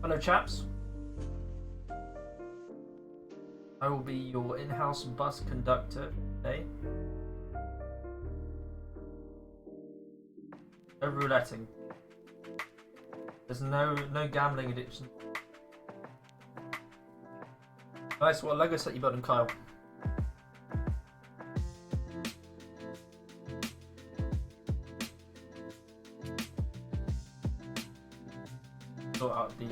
Hello chaps, I will be your in-house bus conductor today. No rouletting. There's no gambling addiction. Nice, what Lego set you building, Kyle? Sort out the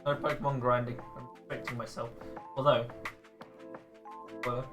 no Pokemon grinding. I'm expecting myself. Although, well,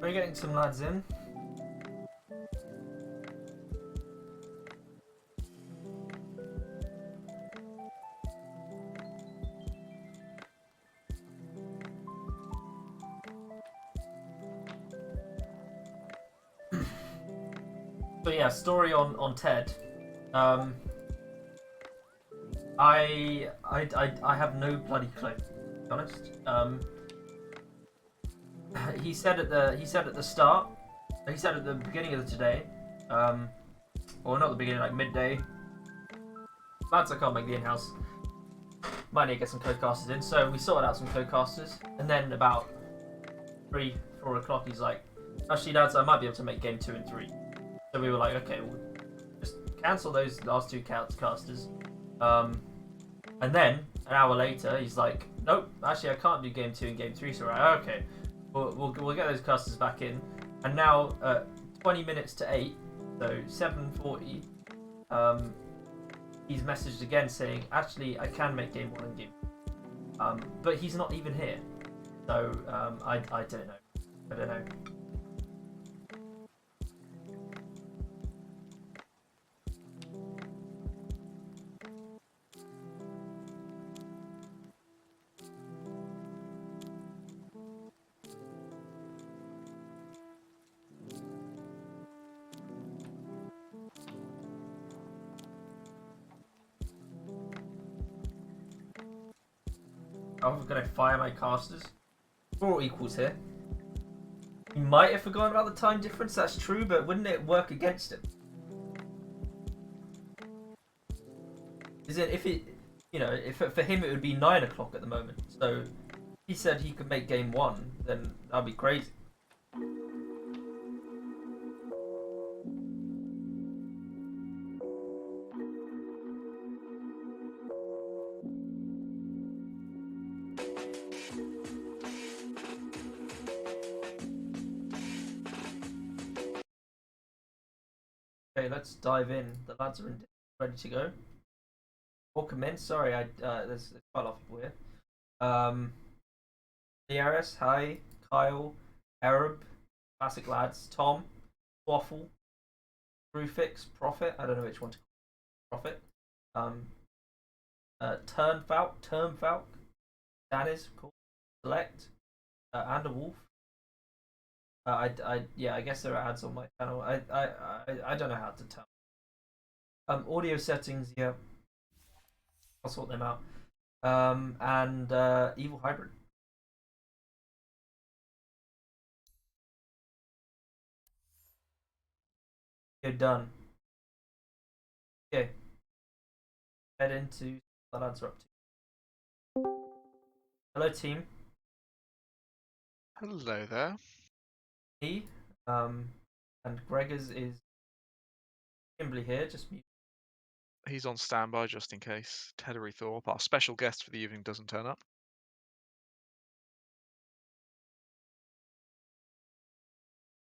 we're getting some lads in. So yeah, story on Ted. I have no bloody clue, to be honest. He said at the start, he said at the beginning of today, or not the beginning, like midday. Lads, I can't make the in-house. Might need to get some co-casters in. So we sorted out some co-casters, and then about 3-4 o'clock, he's like, actually, lads, I might be able to make game 2 and 3. So we were like, okay, we'll just cancel those last 2 casters. And then an hour later, he's like, nope, actually, I can't do game 2 and game 3. So we're like, okay. We'll get those casters back in, and now 20 minutes to 8, so 7:40. He's messaged again saying, actually, I can make game 1 and game 2. But he's not even here, so I don't know. I don't know. I'm gonna fire my casters. We're all equals here. He might have forgotten about the time difference, that's true, but wouldn't it work against him? Is it if you know, if for him it would be 9 o'clock at the moment. So he said he could make game 1, then that'd be crazy. Okay, let's dive in. The lads are ready to go. Welcome in. Sorry, there's quite a lot of people here. DRS, hi, Kyle, Arab, classic lads, Tom, Waffle, Brewfix, Profit. I don't know which one to call Profit. Turnfalk, Danis, of course, Select, and a Wolf. I guess there are ads on my channel. I don't know how to tell. Audio settings, yeah, I'll sort them out. And Evil Hybrid. Okay, done. Okay. Head into what lads are up to. Hello, team. Hello there. Me, and Gregors is Kimberly here, just mute. He's on standby just in case Teddery Thorpe, our special guest for the evening, doesn't turn up.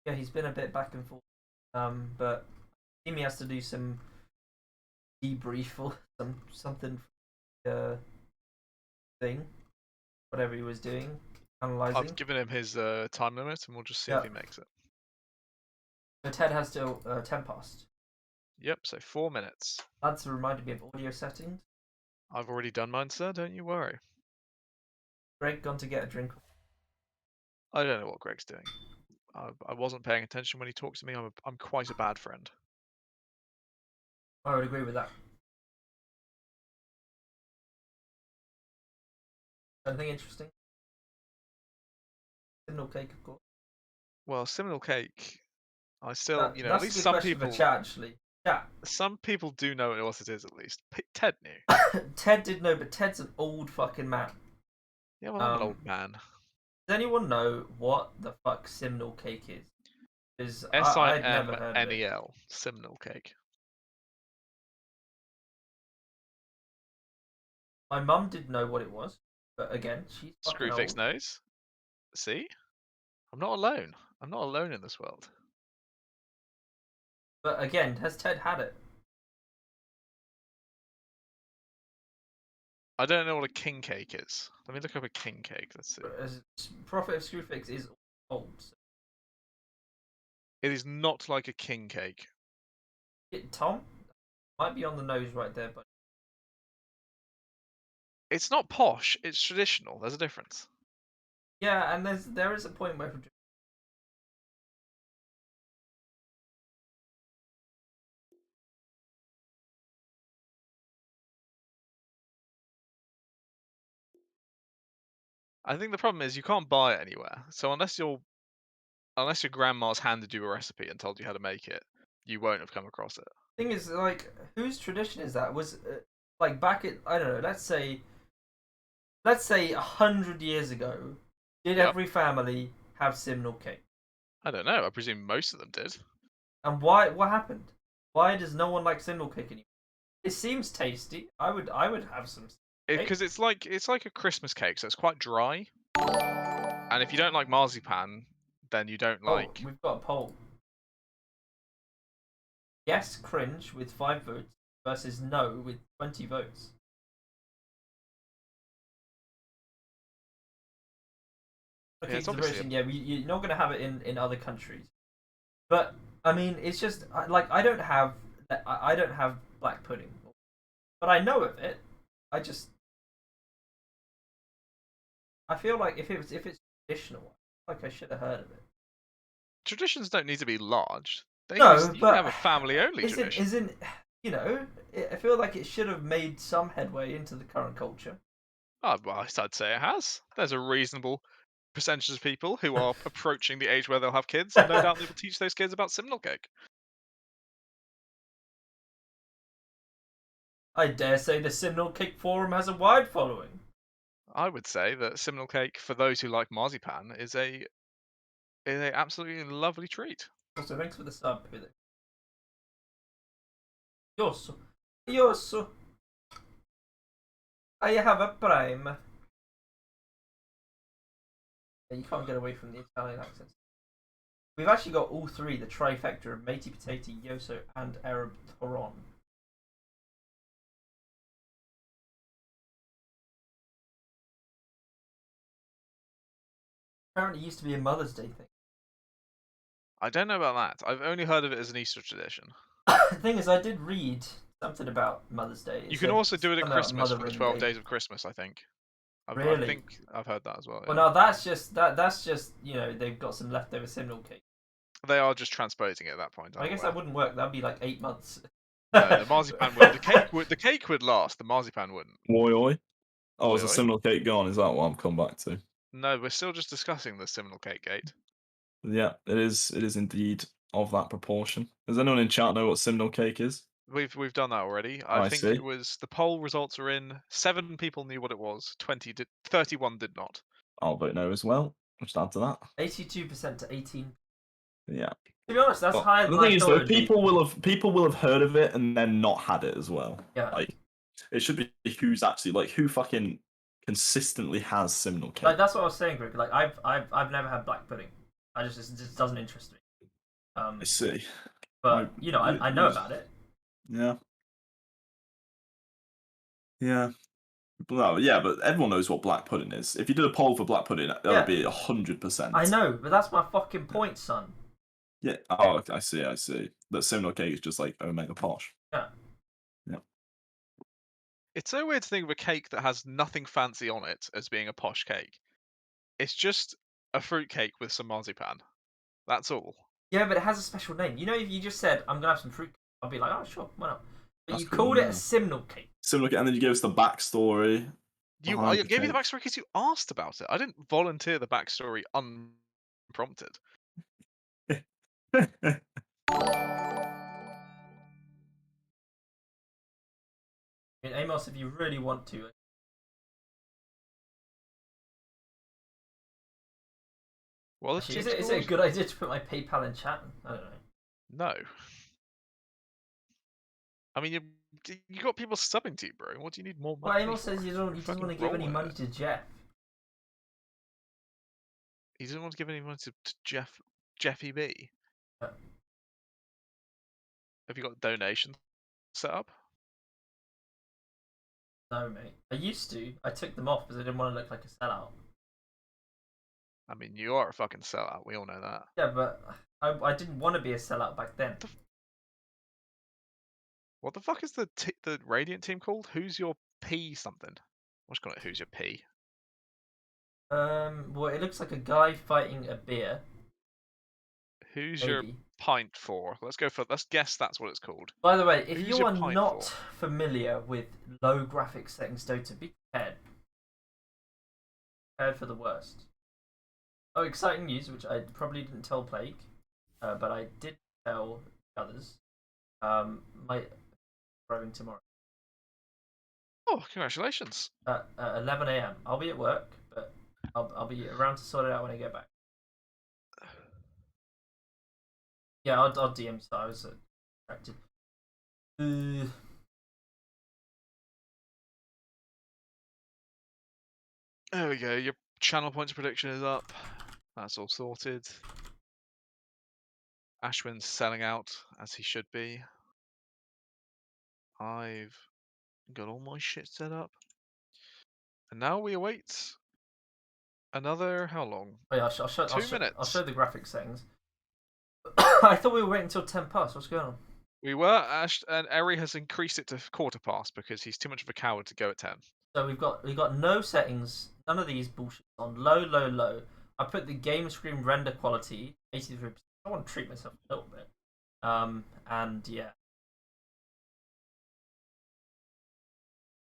Yeah, he's been a bit back and forth. But Amy has to do some debrief or something thing, whatever he was doing, analysing. I've given him his time limit, and we'll just see if he makes it. So Ted has still 10 past. Yep, so 4 minutes. That's reminded me of audio settings. I've already done mine, sir. Don't you worry. Greg gone to get a drink. I don't know what Greg's doing. I wasn't paying attention when he talked to me. I'm quite a bad friend. I would agree with that. Anything interesting? Signal cake, of course. Well, Seminole Cake, I still, That's at least some people. For chat, actually. Chat. Some people do know what it is, at least. Ted knew. Ted did know, but Ted's an old fucking man. Yeah, well, I'm an old man. Does anyone know what the fuck Simnel cake is? Because I'd never heard of it. SIMNEL, Simnel Cake. My mum didn't know what it was, but again, she's fucking Screwfix old. knows. See? I'm not alone. I'm not alone in this world. But again, has Ted had it? I don't know what a king cake is. Let me look up a king cake. Let's see. Prophet of Screwfix is old. So. It is not like a king cake. Tom might be on the nose right there, but it's not posh. It's traditional. There's a difference. Yeah, and there is a point where I think the problem is you can't buy it anywhere. So unless your grandma's handed you a recipe and told you how to make it, you won't have come across it. Thing is, like, whose tradition is that? Was like back at, I don't know, let's say 100 years ago, did every family have Simnel cake? I don't know. I presume most of them did. And why? What happened? Why does no one like Simnel cake anymore? It seems tasty. I would have some. Because it's like a Christmas cake, so it's quite dry. And if you don't like marzipan, then you don't like. Oh, we've got a poll. Yes, cringe with 5 votes versus no with 20 votes. Okay, yeah, consideration. Yeah, you're not going to have it in other countries. But I mean, it's just like I don't have black pudding, but I know of it. I feel like if it's traditional, like I should have heard of it. Traditions don't need to be large. You but can have a family-only tradition. Isn't I feel like it should have made some headway into the current culture. Oh, well, I'd say it has. There's a reasonable percentage of people who are approaching the age where they'll have kids, and no doubt they will teach those kids about Simnel cake. I dare say the Simnel Cake forum has a wide following. I would say that Simnel cake, for those who like marzipan, is a absolutely lovely treat. Also, thanks for the sub. Yosso. Yosso. I have a prime. Yeah, you can't get away from the Italian accents. We've actually got all three, the trifecta of Matey Potato, Yoso, and Arab Toron. Apparently it used to be a Mother's Day thing. I don't know about that. I've only heard of it as an Easter tradition. The thing is, I did read something about Mother's Day. You can also do it at something about Christmas for the mothering 12 baby. days of Christmas, I think. I Really? think I've heard that as well. Well, Yeah. no, that's just they've got some leftover Simnel cake. They are just transposing it at that point. I guess that wouldn't work. That'd be like 8 months. No, the marzipan would. The cake would last. The marzipan wouldn't. Oi oi. Oh, Oi, is the oi. Simnel cake gone? Is that what I've come back to? No, we're still just discussing the Simnel cake gate. Yeah, it is. It is indeed of that proportion. Does anyone in chat know what Simnel cake is? We've done that already. I I think see. it was the poll results are in. 7 people knew what it was. 31 did not. I'll vote no as well. I'll just add to that. 82% to 18. Yeah. To be honest, that's But higher the than thing I is, thought though, it would be. people will have heard of it and then not had it as well. Yeah. Like, it should be who's actually like who fucking consistently has Simnel cake. Like that's what I was saying, Greg. Like I've never had black pudding. It just doesn't interest me. I see. But I know about it. Yeah. Yeah. Well, yeah, but everyone knows what black pudding is. If you did a poll for black pudding, that would be 100%. I know, but that's my fucking point, son. Yeah. Oh, I see. That Simnel cake is just like omega posh. Yeah. Yeah. It's so weird to think of a cake that has nothing fancy on it as being a posh cake. It's just a fruit cake with some marzipan. That's all. Yeah, but it has a special name. You know, if you just said, I'm gonna have some fruit cake, I'd be like, oh sure, why not? But That's you cool, called it yeah. a Simnel cake. Simnel cake, and then you gave us the backstory. I gave you the backstory because you asked about it. I didn't volunteer the backstory unprompted. I mean, Amos, if you really want to. Well, Actually, is it a good idea to put my PayPal in chat? I don't know. No. I mean, you got people subbing to you, bro. What do you need more money? Well, Amos says he doesn't want to give any money to Jeff. He doesn't want to give any money to Jeffy B. Yeah. Have you got donation set up? No, mate. I used to. I took them off because I didn't want to look like a sellout. I mean, you are a fucking sellout. We all know that. Yeah, but I didn't want to be a sellout back then. What the fuck is the Radiant team called? Who's your P something? I'm just calling it Who's Your P. Well, it looks like a guy fighting a beer. Who's your pint for? Let's guess that's what it's called. By the way, if Who's you your are pint not for? familiar with low graphics settings Dota, be prepared. Prepared for the worst. Oh, exciting news, which I probably didn't tell Plague, but I did tell others. My arriving tomorrow. Oh, congratulations! At 11 a.m. I'll be at work, but I'll be around to sort it out when I get back. Yeah, I'll DM. So I was distracted. There we go. Your channel points prediction is up. That's all sorted. Ashwin's selling out as he should be. I've got all my shit set up. And now we await another, how long? Oh, yeah, I'll show 2 minutes. I'll show the graphic settings. I thought we were waiting until 10 past. What's going on? We were, and Eri has increased it to 1/4 past because he's too much of a coward to go at 10. So we've got no settings, none of these bullshit on low. I put the game screen render quality 83%. I want to treat myself a little bit. And yeah.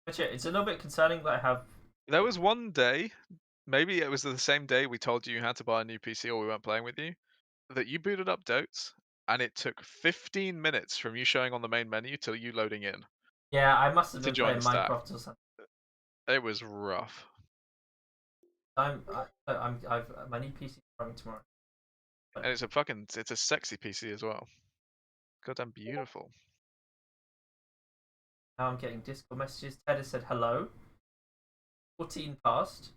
But yeah, it's a little bit concerning that I have. There was one day, maybe it was the same day we told you had to buy a new PC or we weren't playing with you, that you booted up Dote and it took 15 minutes from you showing on the main menu till you loading in. Yeah, I must have to been join playing the staff. Minecraft or something. It was rough. My new PC coming tomorrow. And it's a sexy PC as well. Goddamn beautiful. Now I'm getting Discord messages. Ted has said hello. 14 past.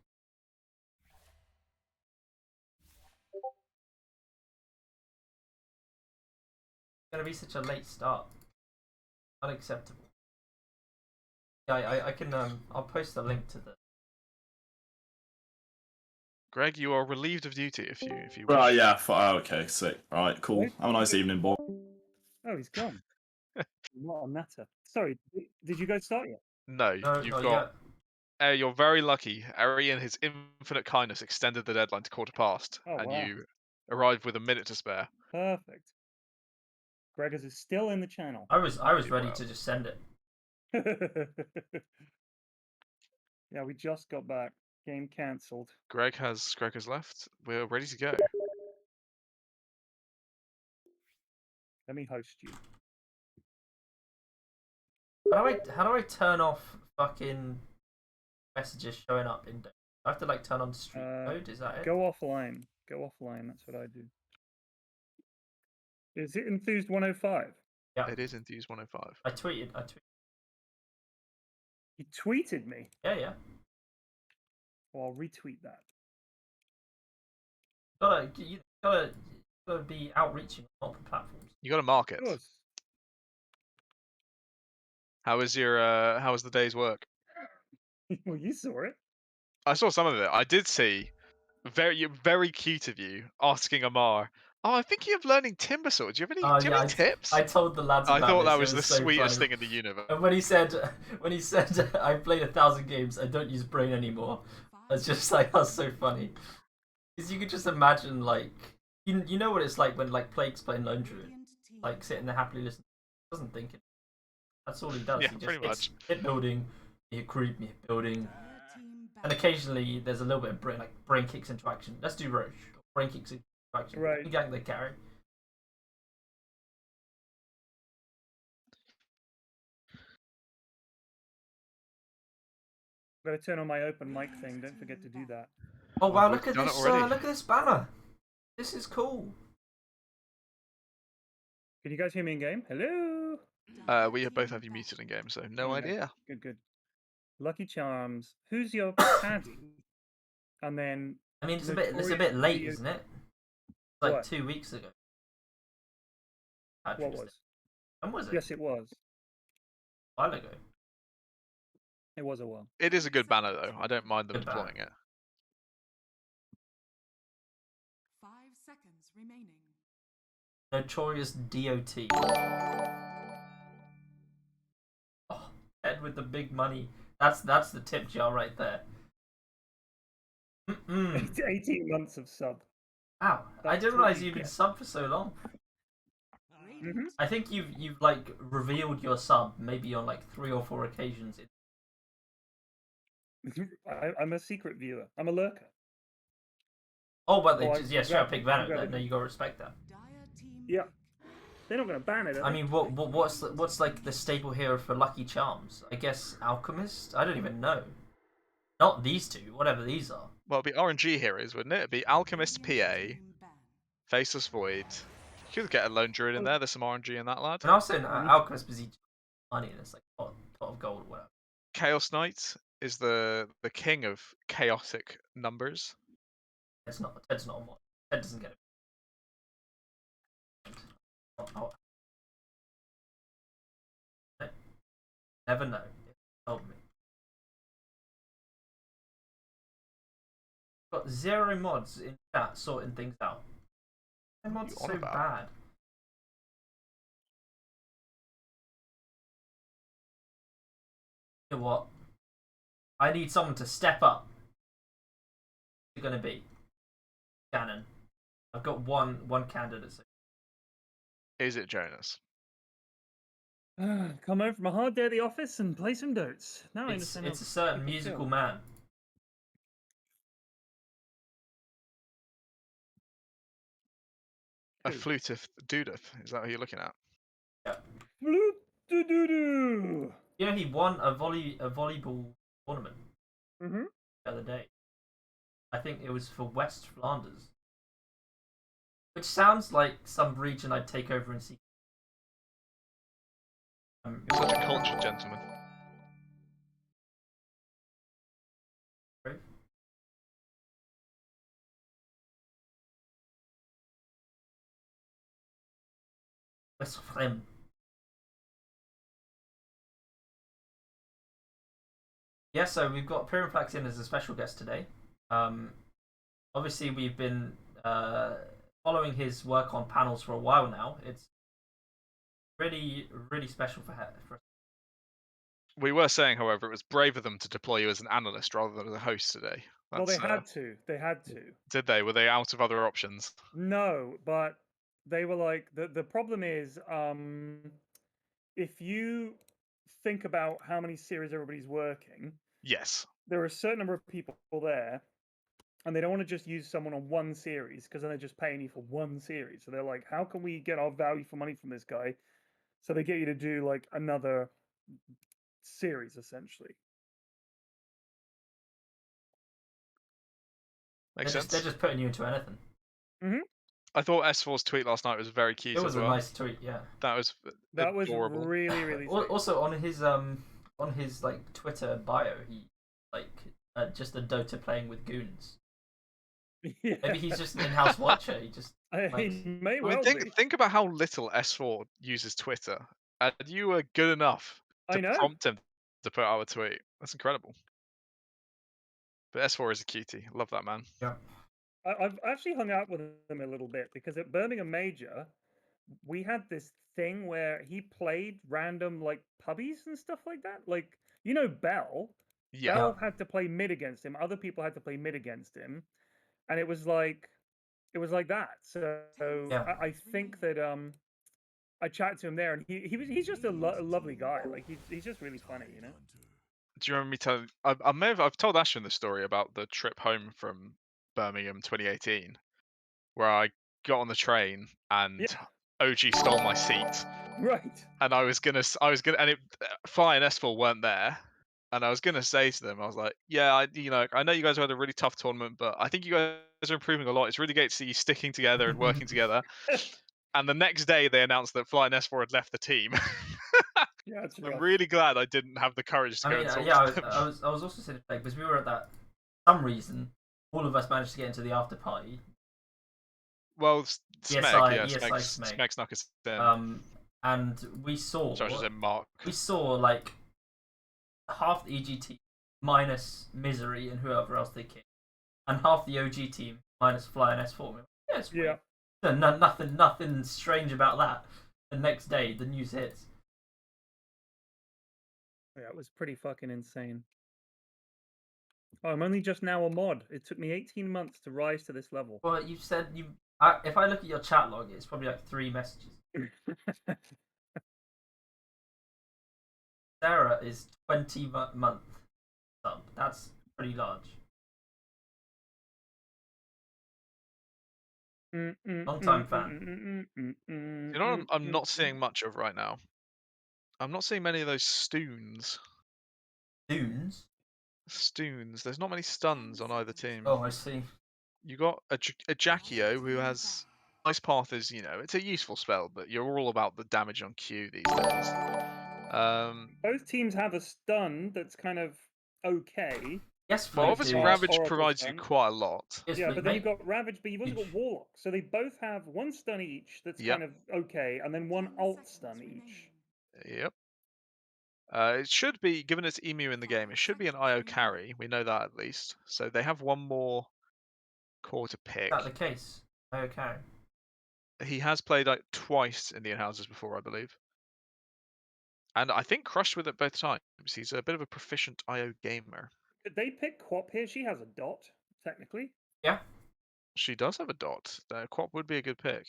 It's gonna be such a late start. Unacceptable. Yeah, I can I'll post the link to the. Greg, you are relieved of duty if you wish. Right, yeah. Okay, sick. All right, cool. Right. Have a nice evening, boy. Oh, he's gone. What a natter. Sorry, did you guys start yet? No, No, you've not got. yet. You're very lucky. Ari, in his infinite kindness, extended the deadline to 15:15, Oh, and wow. you arrived with a minute to spare. Perfect. Gregors is still in the channel. I was ready Well. to just send it. Yeah, we just got back. Game cancelled. Greg has left. We're ready to go. Let me host you. How do I turn off fucking messages showing up in? I have to like turn on street mode. Is that it? Go offline. Go offline. That's what I do. Is it Enthused 105? Yeah. It is Enthused 105. I tweeted. You tweeted me. Yeah. Well, I'll retweet that. You gotta be outreaching on multiple platforms. You got to mark it. Of course. How was the day's work? Well, you saw it. I saw some of it. I did see very cute of you asking Amar, "Oh, I'm thinking of learning timber sword. Do you have any tips?" I told the lads about I thought this. that was It the so sweetest funny. thing in the universe. And when he said I played 1,000 games, I don't use brain anymore. It's just like that's so funny. Because you could just imagine like you know what it's like when like Plague's playing Lone Druid, like sitting there happily listening, doesn't think it. That's all he does. Yeah, He just pretty much. hit building, you creep, you building, and occasionally there's a little bit of brain kicks into action. Let's do Roche. Brain kicks into action. Right. We gang the carry. I've got to turn on my open mic thing. Don't forget to do that. Oh wow! We've Look at done it this! already. Look at this banner. This is cool. Can you guys hear me in game? Hello. We both have you muted in game, so no Okay. idea. Good. Lucky Charms. Who's your Paddy? And then. I mean, it's a bit Notorious late, D.O.T. isn't it? It's like What? 2 weeks ago. What Patrick's was? Day. When was it? Yes, it was. A while ago. It was a while. It is a good banner though. I don't mind them Good banner. deploying it. 5 seconds remaining. Notorious D.O.T. Oh, head with the big money. That's the tip jar right there. 18 months of sub. Wow, I That's didn't what realize you you've been get. subbed for so long. Mhm. I think you've like revealed your sub maybe on like 3 or 4 occasions. I'm a secret viewer. I'm a lurker. Oh, but they Oh, just straight up pick I'm Venom. No, you gotta respect that. Yeah. They're not going to ban it. Are I they? mean, what's like the staple hero for Lucky Charms? I guess Alchemist. I don't even know. Not these two. Whatever these are. Well, it'd be RNG heroes, wouldn't it? It'd be Alchemist PA, Faceless Void. You could get a Lone Druid in there. There's some RNG in that, lad. And also Alchemist because he money and it's like pot of gold or whatever. Chaos Knight is the king of chaotic numbers. Ted's not on one. Ted doesn't get it. Oh. Never know. Told me. Got 0 mods in chat sorting things out. The mods What are are you so on about? bad. You know what? I need someone to step up. Who's it gonna be? Gannon. I've got one candidate. So Is it Jonas? Come home from a hard day at the office and play some Dotes. Now I it's understand. a certain musical man. A flutith dudeth. Is that who you're looking at? Yeah. Flute-doo-doo-doo. You know, he won a volleyball tournament Mm-hmm. the other day. I think it was for West Flanders, which sounds like some region I'd take over and see. Such a cultured gentleman. West Flem. Yeah, so we've got PFlax in as a special guest today. Obviously, we've been following his work on panels for a while now. It's really, really special for us. We were saying, however, it was brave of them to deploy you as an analyst rather than as a host today. Well, they That's, had to. They had to. Did they? Were they out of other options? No, but they were like the problem is if you think about how many series everybody's working, Yes. there are a certain number of people there, and they don't want to just use someone on one series because then they're just paying you for one series. So they're like, how can we get our value for money from this guy? So they get you to do like another series essentially. Makes sense. They're just putting you into anything. I thought S4's tweet last night was very cute It was as a well. nice tweet, yeah. That was adorable. Really, really sweet. Also on his like Twitter bio, he like just a Dota playing with goons. Yeah. Maybe he's just an in-house watcher. He just He may I well mean, be. think about how little S4 uses Twitter, and you were good enough I to know. prompt him to put out a tweet. That's incredible. But S4 is a cutie. Love that man. yeah. I've actually hung out with him a little bit because at Birmingham Major, we had this thing where he played random like pubbies and stuff like that. Like, you know, Bell. Yeah. Bell had to play mid against him. Other people had to play mid against him, and it was like that. So Yeah. I think that I chatted to him there, and he's just a lovely guy. Like he's just really funny, you know. Do you remember me telling? I've told Ashton the story about the trip home from Birmingham 2018, where I got on the train and Yeah. OG stole my seat, Right. and I was gonna, and Fly and S4 weren't there, and I was gonna say to them, I was like, yeah, I know you guys had a really tough tournament, but I think you guys are improving a lot. It's really great to see you sticking together and working together. And the next day, they announced that Fly and S4 had left the team. Yeah, it's I'm rough. really glad I didn't have the courage to I go mean, and talk yeah, to them. I was also sitting there because we were at that. For some reason, all of us managed to get into the after party. Well, Smeg, Smeg. Smeg snuck us in. And we saw. Josh is in Mark. We saw like half the EG team minus Misery and whoever else they kicked, and half the OG team minus Fly and S4. Yeah, it's weird. No, nothing strange about that. The next day, the news hits. Yeah, it was pretty fucking insane. Oh, I'm only just now a mod. It took me 18 months to rise to this level. Well, you said you. If I look at your chat log, it's probably like 3 messages. Sarah is 20-month sub. That's pretty large. Long time fan. You know what I'm not seeing much of right now? I'm not seeing many of those stoons. Dunes? Stoons. There's not many stuns on either team. Oh, I see. You got a Jackio who has Ice Path is, it's a useful spell, but you're all about the damage on Q these days. Both teams have a stun that's kind of okay. Yes, well, obviously do. Ravage Oracle provides stun. you quite a lot. Yes, Yeah, Fleet, but then mate. you've got Ravage, but you've also got Warlock. So they both have one stun each that's Yep. kind of okay, and then one alt stun each. Yep. It should be, given it's Emu in the game, it should be an IO carry. We know that at least. So they have one more core to pick. Is that the case? Okay. He has played like twice in the in-houses before, I believe. And I think crushed with it both times. He's a bit of a proficient IO gamer. Could they pick Quap here? She has a dot, technically. Yeah. She does have a dot. Quap would be a good pick.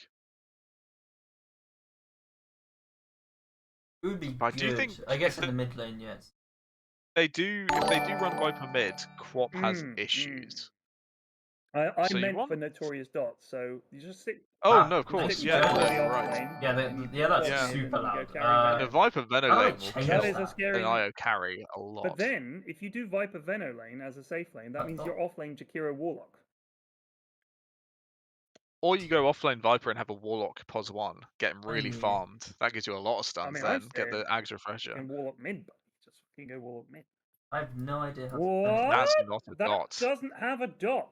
It would be But I do good. think I guess if in the mid lane, yes. if they do run Viper mid, Quap has issues. I So you meant want- for Notorious D.O.T, so you just sit. Oh Ah, no, of thank course. you, Yeah, Jonas. no, the you're off right. lane, Yeah, and you the alert's Yeah. swap mid, super and you go loud. carry And a Venom. Viper Veno Oh, lane will change kill That is a that. scary. an IO carry a lot. But then, if you do Viper Veno lane as a safe lane, that I means thought- you're off lane Jakiro Warlock. Or you go offlane Viper and have a Warlock pos 1, get him really Ooh. farmed. That gives you a lot of stuns mean, then. I'm Get the scared. Ags refresher. And Warlock mid, but just fucking go Warlock mid. I have no idea how to What? That's not a That dot. doesn't have a dot.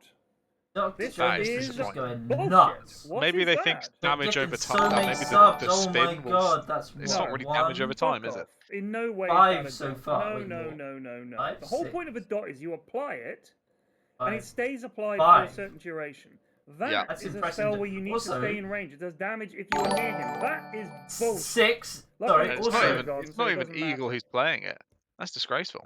Dr. This Jonas is is just disappointing. going Bullshit. nuts. What Maybe is they that? think They're damage getting over so time. many Maybe subs. the Oh spin my will. god, that's It's what, not really damage over time, Fuck is it? off. In no way Five is that a so dot. far, No, wait, no, more. no, no, no. Five, The whole point of a six. dot is you apply it, and it Five. stays applied for Five. a certain duration. That Yeah. That's is a impressive. spell where you need Also- to stay in range. It does damage if you are near him. That is bullshit. 6. Luckily, Sorry, And it's it's also, not even, gone, it's so not it even doesn't Eagle matter. who's playing it. That's disgraceful.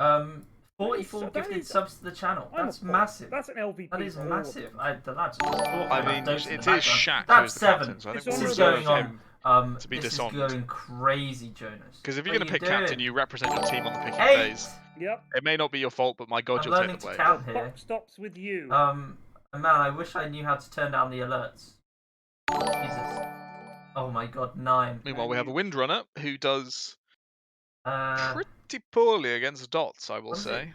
44 that gifted is- subs to the channel. I'm That's a- massive. That's an LVP. That is for all of massive. them. The lads are just talking I about mean, Dota in it the is background. Shak That's who's the 7. captain, so I think This we'll is reserve going him. on. to be This dishonoured. is going crazy, Jonas. Because if What you're going are to pick you captain, doing? you represent your team on the picking 8. phase. Yep. It may not be your fault, but my god, I'm you'll take learning the to blame. count The here. buck stops with you. And man, I wish I knew how to turn down the alerts. Jesus. Oh my god, 9. Meanwhile, we have a Windrunner who does Uh, pretty poorly against dots, I will What is say.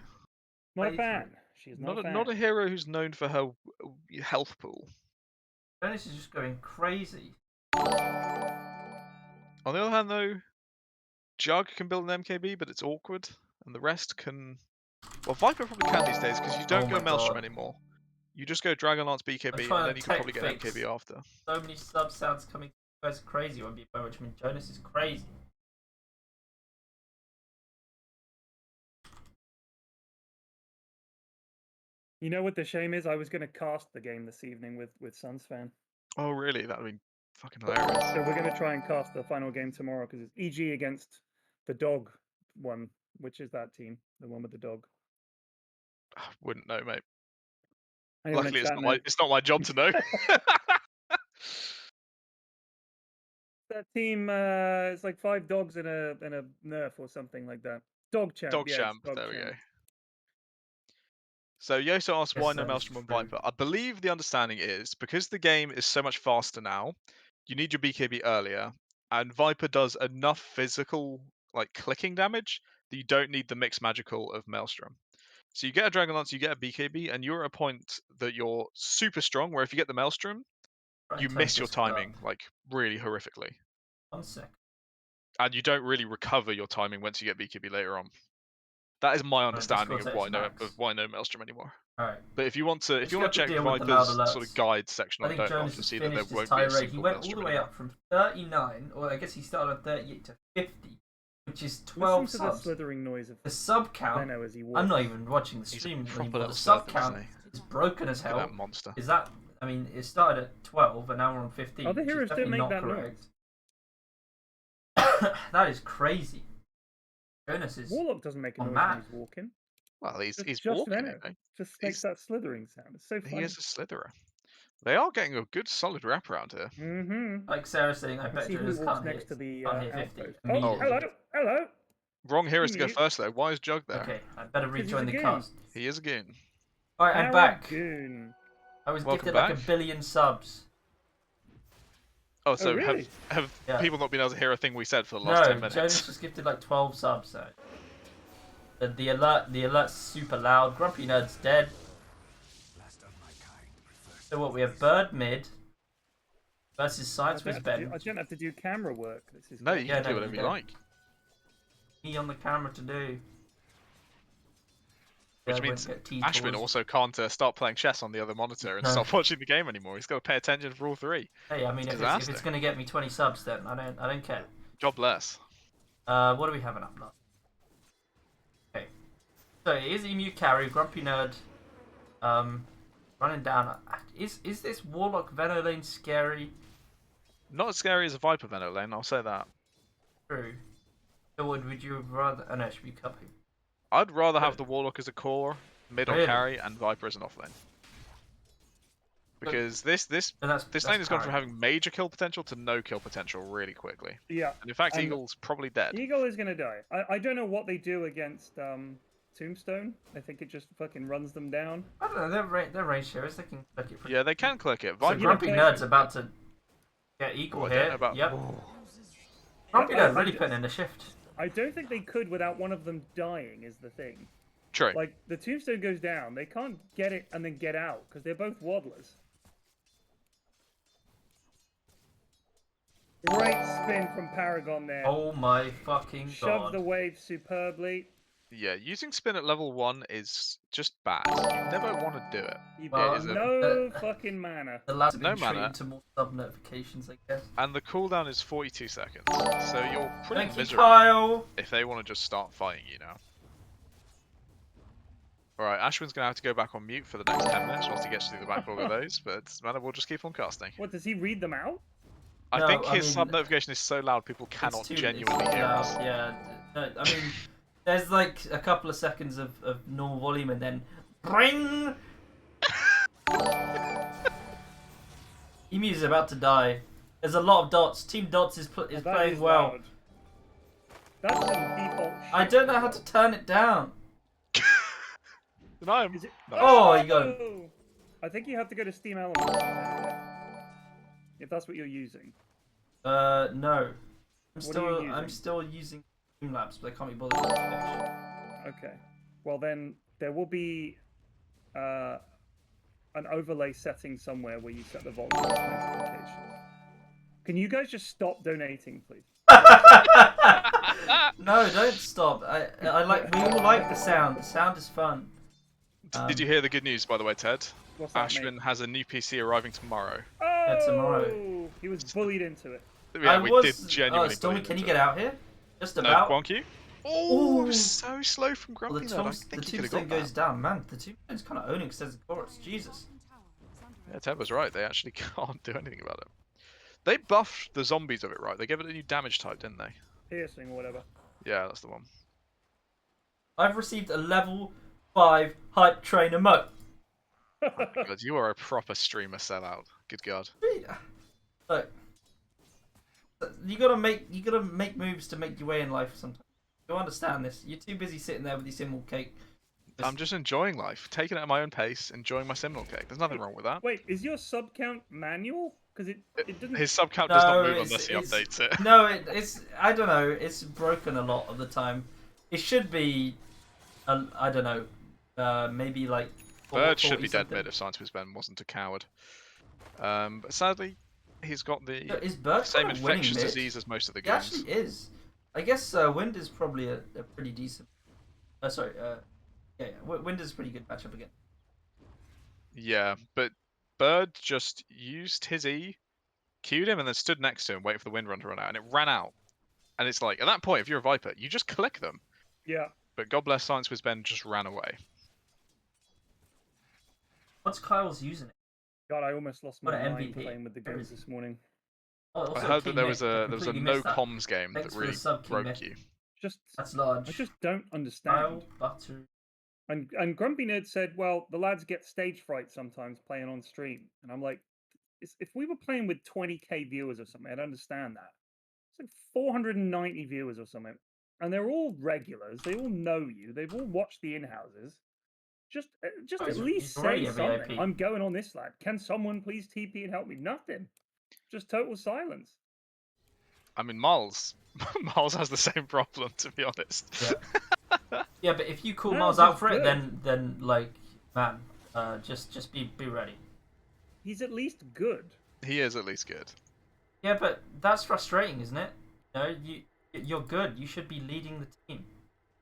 Not a playthrough. fan. She's not, Not a hero who's known for her health pool. Jonas is just going crazy. On the other hand, though, Jug can build an MKB, but it's awkward, and the rest can. Well, Viper probably can these days because you don't Oh go my Maelstrom God. anymore. You just go Dragonlance BKB, trying and then to you can probably tech get fix. MKB after. So many sub sounds coming. You guys are crazy. By which I mean Jonas is crazy. You know what the shame is? I was going to cast the game this evening with Suns fan. Oh, really? That would be fucking hilarious. So we're going to try and cast the final game tomorrow because it's EG against the dog one. Which is that team? The one with the dog. Wouldn't know, mate. Anyone in Luckily, chat know? it's not my job to know. That team, it's like 5 dogs and a nerf or something like that. Dog champ. Dog yeah, it's champ. dog There we champ. go. So Yoso asks Yes, why no that is Maelstrom on true. Viper. I believe the understanding is because the game is so much faster now, you need your BKB earlier, and Viper does enough physical like clicking damage that you don't need the mixed magical of Maelstrom. So you get a Dragonlance, you get a BKB, and you're at a point that you're super strong. Where if you get the Maelstrom, Right, you turn miss your this up. timing like really horrifically, 1 sec. and you don't really recover your timing once you get BKB later on. That is my understanding of Discord why no Maelstrom anymore. Alright. But if you want to Let's check deal with the loud Viper's sort alerts. of guide section I on think Dota, Jonas you'll has see that there finished his won't be a tirade. He single went all the Maelstrom way anymore. up from 39, or I guess he started on 38 to 50, which is 12 Listen to the subs. slithering noise of The sub count. Benno as he walks. I'm not even watching the He's a stream proper anymore. little The sub serpent, count isn't is broken as Look at hell. that monster. Is that? I mean, it started at 12, and now we're on 15. Other which is heroes don't definitely make not that correct. That is crazy. Jonas is. Warlock doesn't make a on noise mad. when he's walking. Well, he's Just walking, Venno. you know. Just makes that slithering sound. It's so He funny. is a slitherer. They are getting a good solid wrap around here. Mm-hmm. Like Sarah saying, I Let's bet see who Jonas walks can't next hit. to the Can't hit 50. outpost. Oh, immediately. hello. Wrong hero to go Mute. first though. Why is Jug there? Okay, I better 'Cause he's rejoin a the goon. cast. He is again. Alright, I'm back. Arragoon. I was Welcome gifted like back. 1 billion subs. Oh, so really? have Yeah. people not been able to hear a thing we said for the last 10 No, minutes? Jonas just gifted like 12 subs. So. The alert's super loud. GrumpyNerd's dead. So what? We have Bird mid versus Science I with don't Ben. have to do camera work. This is No, great. you Yeah, can do no, whatever you you don't. like. Me on the camera to do. Which Yeah, means we'll get T Ashwin tours. also can't start playing chess on the other monitor and No. stop watching the game anymore. He's got to pay attention for all 3. Hey, I mean, if Disaster. it's gonna get me 20 subs, then I don't care. God bless. What do we have enough now? Okay. So it is Emu carry, GrumpyNerd. Running down. Is this Warlock Venom lane scary? Not as scary as a Viper Venom lane, I'll say that. True. So would you rather? Oh no, it should be Cuppy. I'd rather have the Warlock as a core, mid or Really? carry, and Viper as an offlane. Because this And that's lane has gone from carry. having major kill potential to no kill potential really quickly. Yeah. And in fact, And- Eagle's probably dead. Eagle is going to die. I don't know what they do against Tombstone. I think it just fucking runs them down. I don't know. They're range heroes. They can click it. Pretty Yeah, they can click it. So Viper. Grumpy Yeah, Nerd's about to get equal I don't here. know about. Yep. Oh. Grumpy I- Nerd I really just- putting in a shift. I don't think they could without one of them dying. Is the thing. True. Like the Tombstone goes down, they can't get it and then get out because they're both waddlers. Great spin from Paragon there. Oh my fucking Shoved god. the wave superbly. Yeah, using spin at level 1 is just bad. You never want to do it. You've Well, got is a- no fucking mana. The lads have No been treated mana. to more sub notifications, I guess. And the cooldown is 42 seconds. So you're pretty Thank you, miserable Kyle. if they want to just start fighting you now. Alright, Ashwin's going to have to go back on mute for the next 10 minutes once he gets through the backlog of those, but man, we'll just keep on casting. What, does he read them out? I No, think I his mean, sub notification is so loud people It's cannot too- genuinely it's hear loud, us. Yeah. No, I mean, there's like a couple of seconds of normal volume and then ring. Emu's about to die. There's a lot of dots. Team Dots is That playing is well. loud. That's the default. I shit. don't know how to turn it down. Deny him. Is it... No. Oh, you got him. I think you have to go to Steam Elements. If that's what you're using. No. What are you I'm using? still using Streamlabs, but I can't be bothered with it. Okay. Well then, there will be an overlay setting somewhere where you set the volume notifications. Can you guys just stop donating, please? No, don't stop. I like. We all like the sound. The sound is fun. Did you hear the good news, by the way, Ted? What's that, Ashwin mate? has a new PC arriving tomorrow. Oh, tomorrow. He was bullied into it. Yeah, we did genuinely. Stormy, believe can you it. get out here? Just No, about. Wonky? Oh, it was Ooh. so slow from Well, Grumpy the Nerd. I think he could have tombstone got goes that. down, man. The tombstone's kind of owning extended chorus. Jesus. Yeah, Ted was right. They actually can't do anything about it. They buffed the zombies of it, right? They gave it a new damage type, didn't they? Piercing or whatever. Yeah, that's the one. I've received a level 5 hype train emote. God, you are a proper streamer sellout. Good God. Look, you gotta make moves to make your way in life sometimes. You understand this? You're too busy sitting there with your symbol cake. I'm just enjoying life, taking it at my own pace, enjoying my seminal cake. There's nothing wrong with that. Wait, is your sub count manual? Because it didn't. His sub count does No, not move it's- unless he it's- updates it. No, it's I don't know. It's broken a lot of the time. It should be, I don't know, maybe like. Bird should 40 be dead something. mid if Scientist Ben wasn't a coward. But sadly, he's got the Is Bird same kind of winning infectious mid? disease as most of the He games. actually is. I guess Wind is probably a pretty decent. Wind is a pretty good matchup again. Yeah, but Bird just used his E, queued him, and then stood next to him, waiting for the wind run to run out, and it ran out. And it's like, at that point, if you're a Viper, you just collect them. Yeah. But God bless Science with Ben just ran away. What's Kyle's using it? God, I almost lost my What an mind MVP. playing with the Where goes is he? this morning. Oh, also I heard that King there Nick. was I a completely no missed that. comms game Thanks that for the really sub, King broke Nick. you. Just, That's large. I just don't understand. Kyle Butter. And Grumpy Nerd said, well, the lads get stage fright sometimes playing on stream. And I'm like, if we were playing with 20k viewers or something, I'd understand that. It's like 490 viewers or something. And they're all regulars. They all know you. They've all watched the in-houses. Just Oh, at he's least already say a something. VIP. I'm going on this lad. Can someone please TP and help me? Nothing. Just total silence. I mean, Miles has the same problem, to be honest. Yeah. Yeah, but if you call No, Miles that's out for it, good. then like, man, just be ready. He's at least good. He is at least good. Yeah, but that's frustrating, isn't it? You know, you're good. You should be leading the team.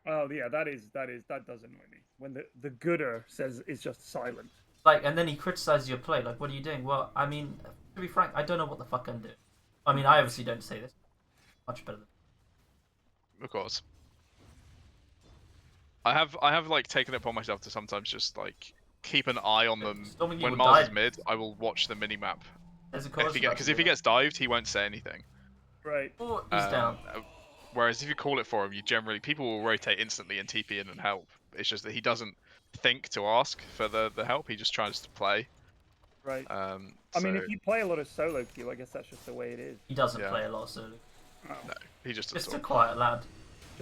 Oh yeah, that does annoy me. When the gooder says it's just silent. Like, and then he criticizes your play. Like, what are you doing? Well, I mean, to be frank, I don't know what the fuck I'm doing. I mean, I obviously don't say this. Much better than. Of course. I have like taken it upon myself to sometimes just like keep an eye on them. Stormy, you When will Miles die. is mid, I will watch the mini map. There's a chorus Because if he gets dived, he won't say anything. Right. oh, he's down. Whereas if you call it for him, people will rotate instantly and TP in and help. It's just that he doesn't think to ask for the help. He just tries to play. Right. I I mean, if you play a lot of solo queue, I guess that's just the way it is. He doesn't yeah. play a lot of solo. Oh. he just Just a absorbs. quiet lad.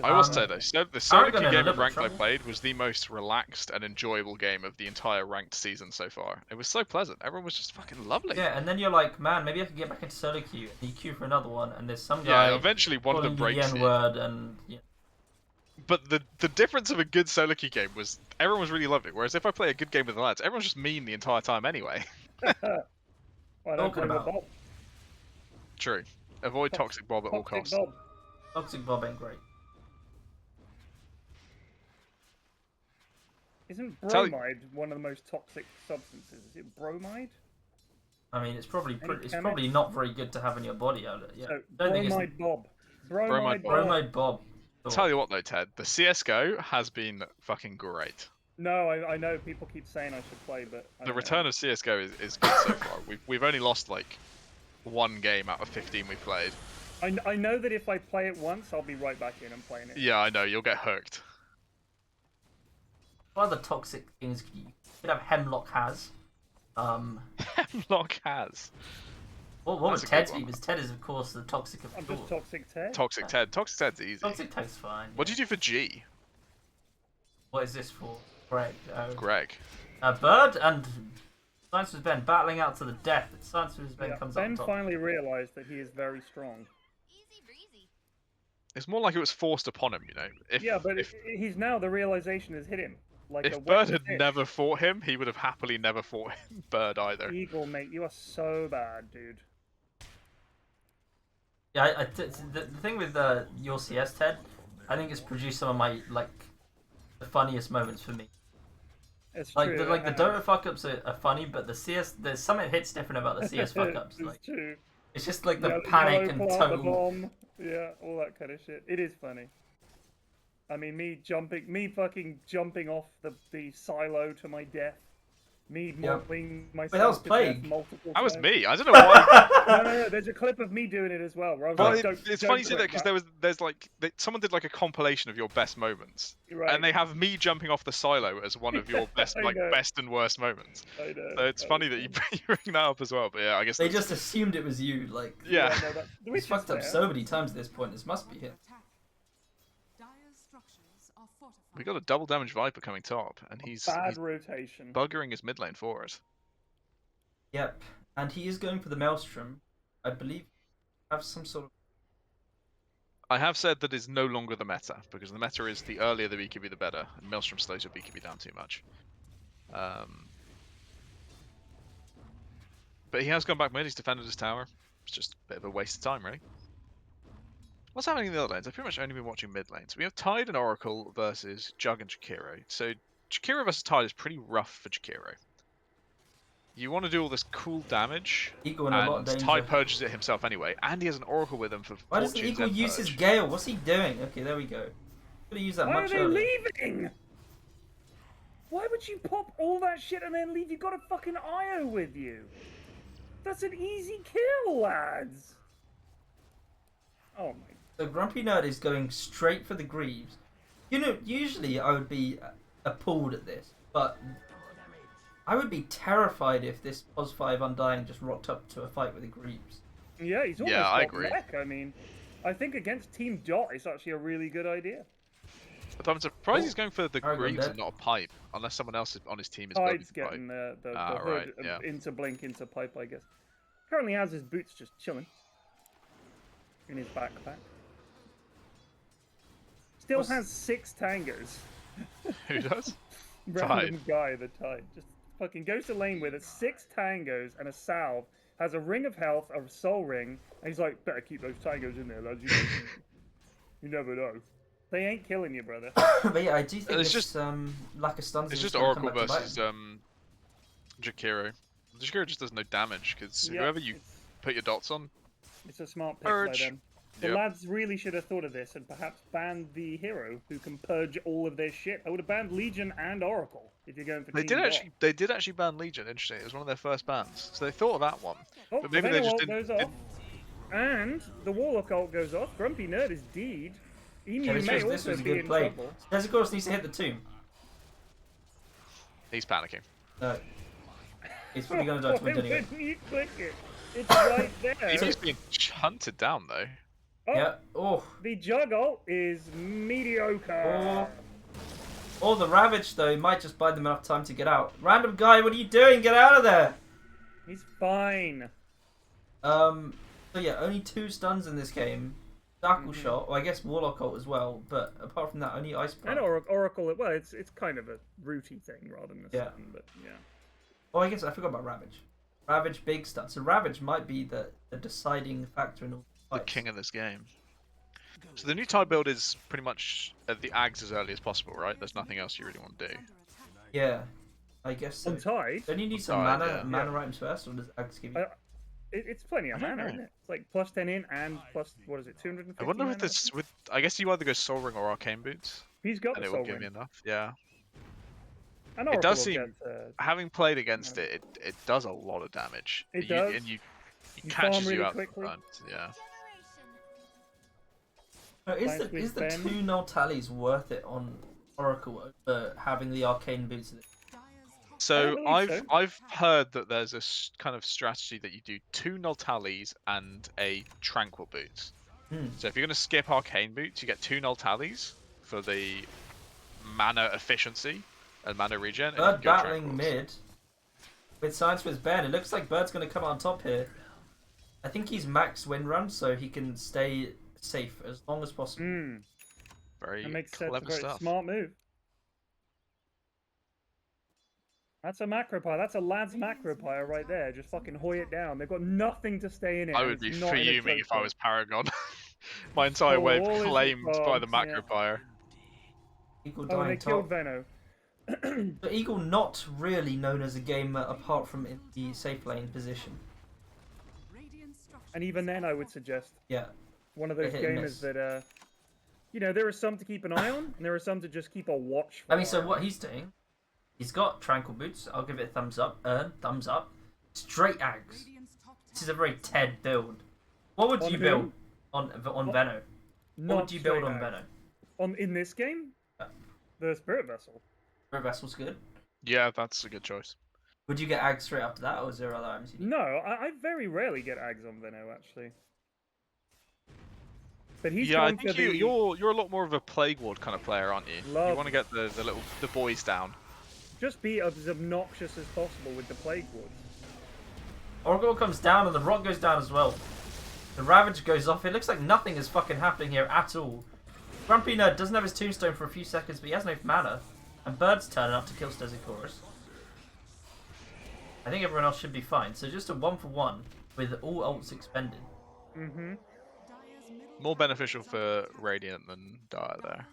I will say though, the solo Arrogant queue in a game of little ranked I trouble. played was the most relaxed and enjoyable game of the entire ranked season so far. It was so pleasant. Everyone was just fucking lovely. Yeah, and then you're like, man, maybe I can get back into solo queue. And you queue for another one, and there's some guy Yeah, eventually one of them calling you the breaks it. N-word, and yeah. But the difference of a good solo queue game was everyone was really lovely. Whereas if I play a good game with the lads, everyone's just mean the entire time anyway. Well, I don't Talking play with about. Bob. True. Avoid toxic Bob at all Toxic costs. Bob. Toxic Bob ain't great. Isn't Tell- bromide one of the most toxic substances? Is it bromide? I mean, it's probably Any it's chemists? probably not very good to have in your body. Yeah. So, Don't think it's bromide Bob. Bromide Bob. bromide Bob. Tell you what though, Ted, the CS:GO has been fucking great. No, I know people keep saying I should play, but I The don't return know. of CS:GO is good so far. We've only lost like one game out of 15 we've played. I know that if I play it once, I'll be right back in and playing it. Yeah, I know, you'll get hooked. What other toxic things could you could have? Hemlock has. Hemlock has. What That's would a Ted's good be? one. Because Ted is of course the toxic of I'm the just toxic Ted. Toxic Ted. Toxic Ted's easy. Toxic Ted's fine. What did you do for G? What is this for? Greg. Greg. Bird and Science with Ben battling out to the death. Science with Ben Yeah, comes up Ben top. finally realised that he is very strong. Easy breezy. It's more like it was forced upon him, you know. Yeah, but if, he's now the realization has hit him. Like a if wet Bird had fish. never fought him, he would have happily never fought Bird either. Eagle, mate, you are so bad, dude. Yeah, the thing with your CS, Ted, I think it's produced some of my the funniest moments for me. It's Like true. the it has. Dota fuck ups are funny, but the CS there's something hits different about the CS fuck ups. It's Like true. it's just like the Yellow panic and plant, the total. bomb. Yeah, all that kind of shit. It is funny. I mean, me fucking jumping off the silo to my death. Me mauling myself that was to death Plague. multiple That was times. me. I don't know why. No, there's a clip of me doing it as well. Where I was Well, like, it's don't funny you say that click because there's like someone did like a compilation of your best moments, Right. and they have me jumping off the silo as one of your best I know. best and worst moments. I know. So it's funny that you bring that up as well. But yeah, I guess They that's- just assumed it was you. Like yeah. no, that, which he's is fucked up fair. so many times at this point. This must be him. Attack. Dire's structures are fortified. We got a double damage Viper coming top, and he's Bad rotation. buggering his mid lane for it. Yep, and he is going for the Maelstrom. I believe have some sort of. I have said that it's no longer the meta, because the meta is the earlier the BKB the better, and Maelstrom slows your BKB down too much. But he has gone back mid, he's defended his tower. It's just a bit of a waste of time, really. What's happening in the other lanes? I've pretty much only been watching mid lanes. We have Tide and Oracle versus Jug and Jakiro. So Jakiro versus Tide is pretty rough for Jakiro. You want to do all this cool damage, Eagle in a lot of and danger. Tide purges it himself anyway, and he has an Oracle with him for Why doesn't fortunes Eagle and use his purge. Gale? What's he doing? Okay, there we go. Could have used that Why are much they earlier. leaving? Why would you pop all that shit and then leave? You got a fucking IO with you. That's an easy kill, lads. Oh my. The Grumpy Nerd is going straight for the Greaves. You know, usually I would be appalled at this, but I would be terrified if this POS 5 Undying just rocked up to a fight with the Greaves. Yeah, he's almost I got agree. mech. I mean, I think against Team Dot, it's actually a really good idea. But I'm surprised he's going for the Aragorn Greaves dead. and not a pipe, unless someone else on his team is building Tide's the pipe. getting the Ah, hood right, yeah. into blink into pipe, I guess. Currently has his boots just chilling in his backpack. Still What's- has 6 tangos. Who does? Random guy, the Tide. Just fucking goes to lane with it. 6 tangos and a salve. Has a ring of health, a soul ring, and he's like, better keep those tangos in there, lads. You never know. They ain't killing you, brother. But yeah, I do think It's this just- lack of stuns It's is just gonna come Oracle back to bite versus him. Jakiro. Jakiro just does no damage, because Yeah, whoever you put your dots on, It's a smart pick by Purge. them. The Yep. lads really should have thought of this and perhaps banned the hero who can purge all of their shit. I would have banned Legion and Oracle if you're going for they Team did actually ban Legion. Interesting, it was one of their first bans, so they thought of that one. Oh, but maybe they Venom just ult didn't. goes off. And the Warlock ult goes off. Grumpy Nerd is deed. Emu Yeah, this may was also a be good in play. trouble. Desicurus needs to hit the tomb. He's panicking. No. He's probably going to die to Why wind anyway. wouldn't you click it? It's right there. He's being hunted down though. Oh, Yeah. Oh. the juggle is mediocre. Or the Ravage, though, might just buy them enough time to get out. Random guy, what are you doing? Get out of there! He's fine. So yeah, only 2 stuns in this game. Darkle Shot, well, I guess Warlock Ult as well, but apart from that, only Ice And Plant. Oracle, well, it's kind of a rooty thing rather than a Yeah. stun, but yeah. Oh, I guess I forgot about Ravage. Ravage, big stun. So Ravage might be the deciding factor in all The fights. king of this game. So the new tide build is pretty much at the Ags as early as possible, right? There's nothing else you really want to do. Yeah, I guess so. On Tide, Don't you need On some Tide, mana yeah. mana items first, or does Axe give you? it's plenty of I don't mana, know. isn't it? It's like plus 10 in and plus, what is it, 250 I wonder mana? if this with. I guess you either go Soul Ring or Arcane Boots, He's got and the it Soul will give me Ring. enough. Yeah. And It Oracle does will seem- get, Having played against it, it does a lot of damage. It You- does. And you You farm catches you really out quickly. front. Yeah. Is Science the with Ben. 2 null tallies worth it on Oracle over having the arcane boots? Dyer's top So believe I've so. I've heard that there's a kind of strategy that you do 2 null tallies and a tranquil boots. Hmm. So if you're gonna skip arcane boots, you get 2 null tallies for the mana efficiency and mana regen. And you Bird can go battling tranquils. mid with Science with Ben. It looks like Bird's going to come on top here. I think he's max win run, so he can stay safe as long as possible. Very That makes sense. clever A very stuff. smart move. That's a macro pyre. That's a lad's macro pyre right there. Just fucking hoy it down. They've got nothing to stay in it. I and would it's be not in a fuming if I choke was Paragon. My entire wave all is claimed by the bombs, macro yeah. pyre. Eagle Oh, and they dying killed top. Veno. The Eagle not really known as a gamer apart from in the safe lane position. radiant structures And even then, I would suggest Yeah. one of those hit and miss. gamers that, you know, there are some to keep an eye on, and there are some to just keep a watch for. I mean, so what he's doing, he's got Tranquil Boots. I'll give it a thumbs up. Thumbs up. Straight Ags. Radiant's top This is tower a very Ted build. What would On you who? build on Veno? What Not would you build straight on Axe. Veno? In this game? Yeah. The Spirit Vessel. Spirit Vessel's good. Yeah, that's a good choice. Would you get Ags straight after that, or is there other items you need? No, I very rarely get Ags on Veno, actually. But he's Yeah, I gone think for the... you're a lot more of a Plague Ward kind of player, aren't you? You Love- want to get the boys down. Just be as obnoxious as possible with the Plague Wards. Oracle comes down and the rock goes down as well. The Ravage goes off. It looks like nothing is fucking happening here at all. GrumpyNerd doesn't have his tombstone for a few seconds, but he has no mana. And Bird's turning up to kill Stegosaurus. I think everyone else should be fine. So just a 1-for-1 with all ults expended. Mm-hmm. Dyer's middle More beneficial for Radiant than Dire there.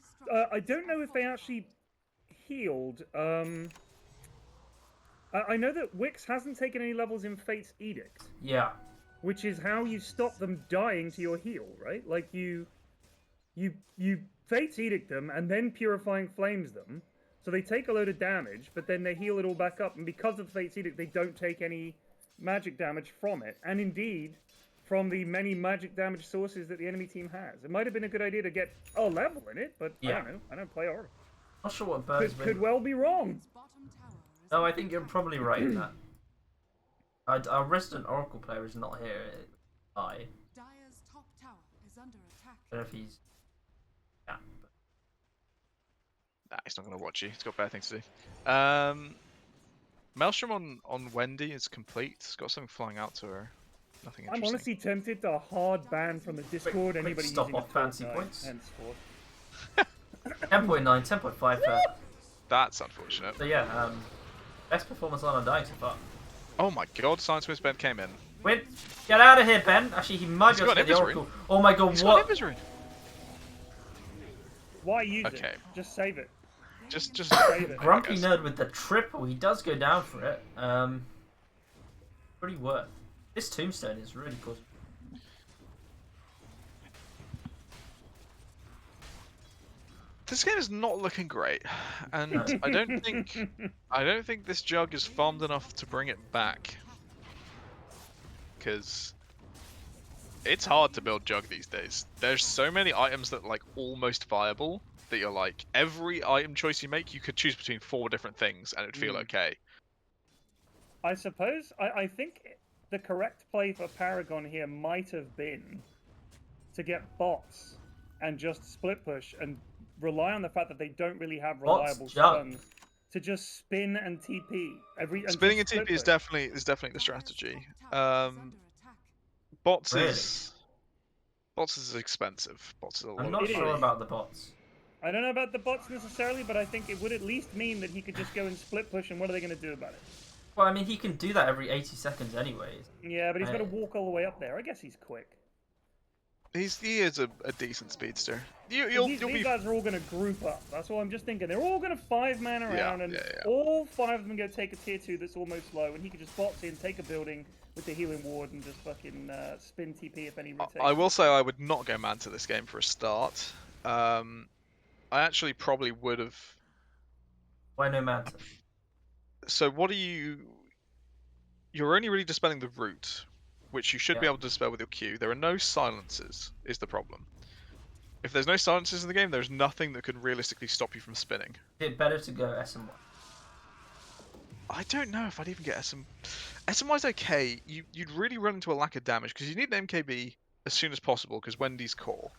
I don't know if they actually healed. I know that Wix hasn't taken any levels in Fate's Edict, Yeah. which is how you stop them dying to your heal, right? Like you Fate's Edict them and then Purifying Flames them, so they take a load of damage, but then they heal it all back up, and because of Fate's Edict, they don't take any magic damage from it, and indeed from the many magic damage sources that the enemy team has. It might have been a good idea to get a level in it, but Yeah. I don't know. I don't play Oracle. Not sure what Bird's Could been. well be wrong. bottom tower is No, I think you're probably right in that. Our resident Oracle player is not here. I Dyer's top tower is under attack. don't know if he's. Yeah. Nah, he's not going to watch you. He's got better things to do. Maelstrom on Wendy is complete. It's got something flying out to her. Nothing I'm interesting. honestly tempted to hard ban from the Discord quick anybody stop using off the fancy Fortnite points. henceforth. 10.9, 10.5 for. That's unfortunate. So yeah, best performance on Undying so far. Oh my god, Science Miss Ben came in. Wait, get out of here, Ben. Actually, he might He's be able to got get the Invis Oracle. Oh my god, He's got what? Invis Rune. Why use Okay. it? Just save it. Just Save it. Grumpy I guess. Nerd with the triple. He does go down for it. Pretty worth. This tombstone is really cool. This game is not looking great, and I don't think this jug is farmed enough to bring it back. Because it's hard to build jug these days. There's so many items that like almost viable that you're like every item choice you make, you could choose between 4 different things and it'd feel okay. I suppose I think the correct play for Paragon here might have been to get bots and just split push and rely on the fact that they don't really have Bots reliable junk. stuns to just spin and TP Spinning and just split TP is push. definitely the strategy. Bots Really? is expensive. Bots is a lot. I'm not It sure is. about the bots. I don't know about the bots necessarily, but I think it would at least mean that he could just go and split push, and what are they going to do about it? Well, I mean, he can do that every 80 seconds anyways. Yeah, but he's got to Right. walk all the way up there. I guess he's quick. He is a decent speedster. These You'll be guys are all going to group up. That's what I'm just thinking. They're all going to 5-man around, and yeah. all 5 of them go take a tier 2 that's almost low, and he can just box in, take a building with the healing ward, and just fucking spin TP if any rotates. I will say I would not go mad to this game for a start. I actually probably would have. Why no matter? So what are you? You're only really dispelling the root, which you should be Yeah. able to dispel with your Q. There are no silences, is the problem. If there's no silences in the game, there's nothing that could realistically stop you from spinning. Is it better to go SM1? I don't know if I'd even get SM. SMY's okay. You'd really run into a lack of damage because you need an MKB as soon as possible because Wendy's core.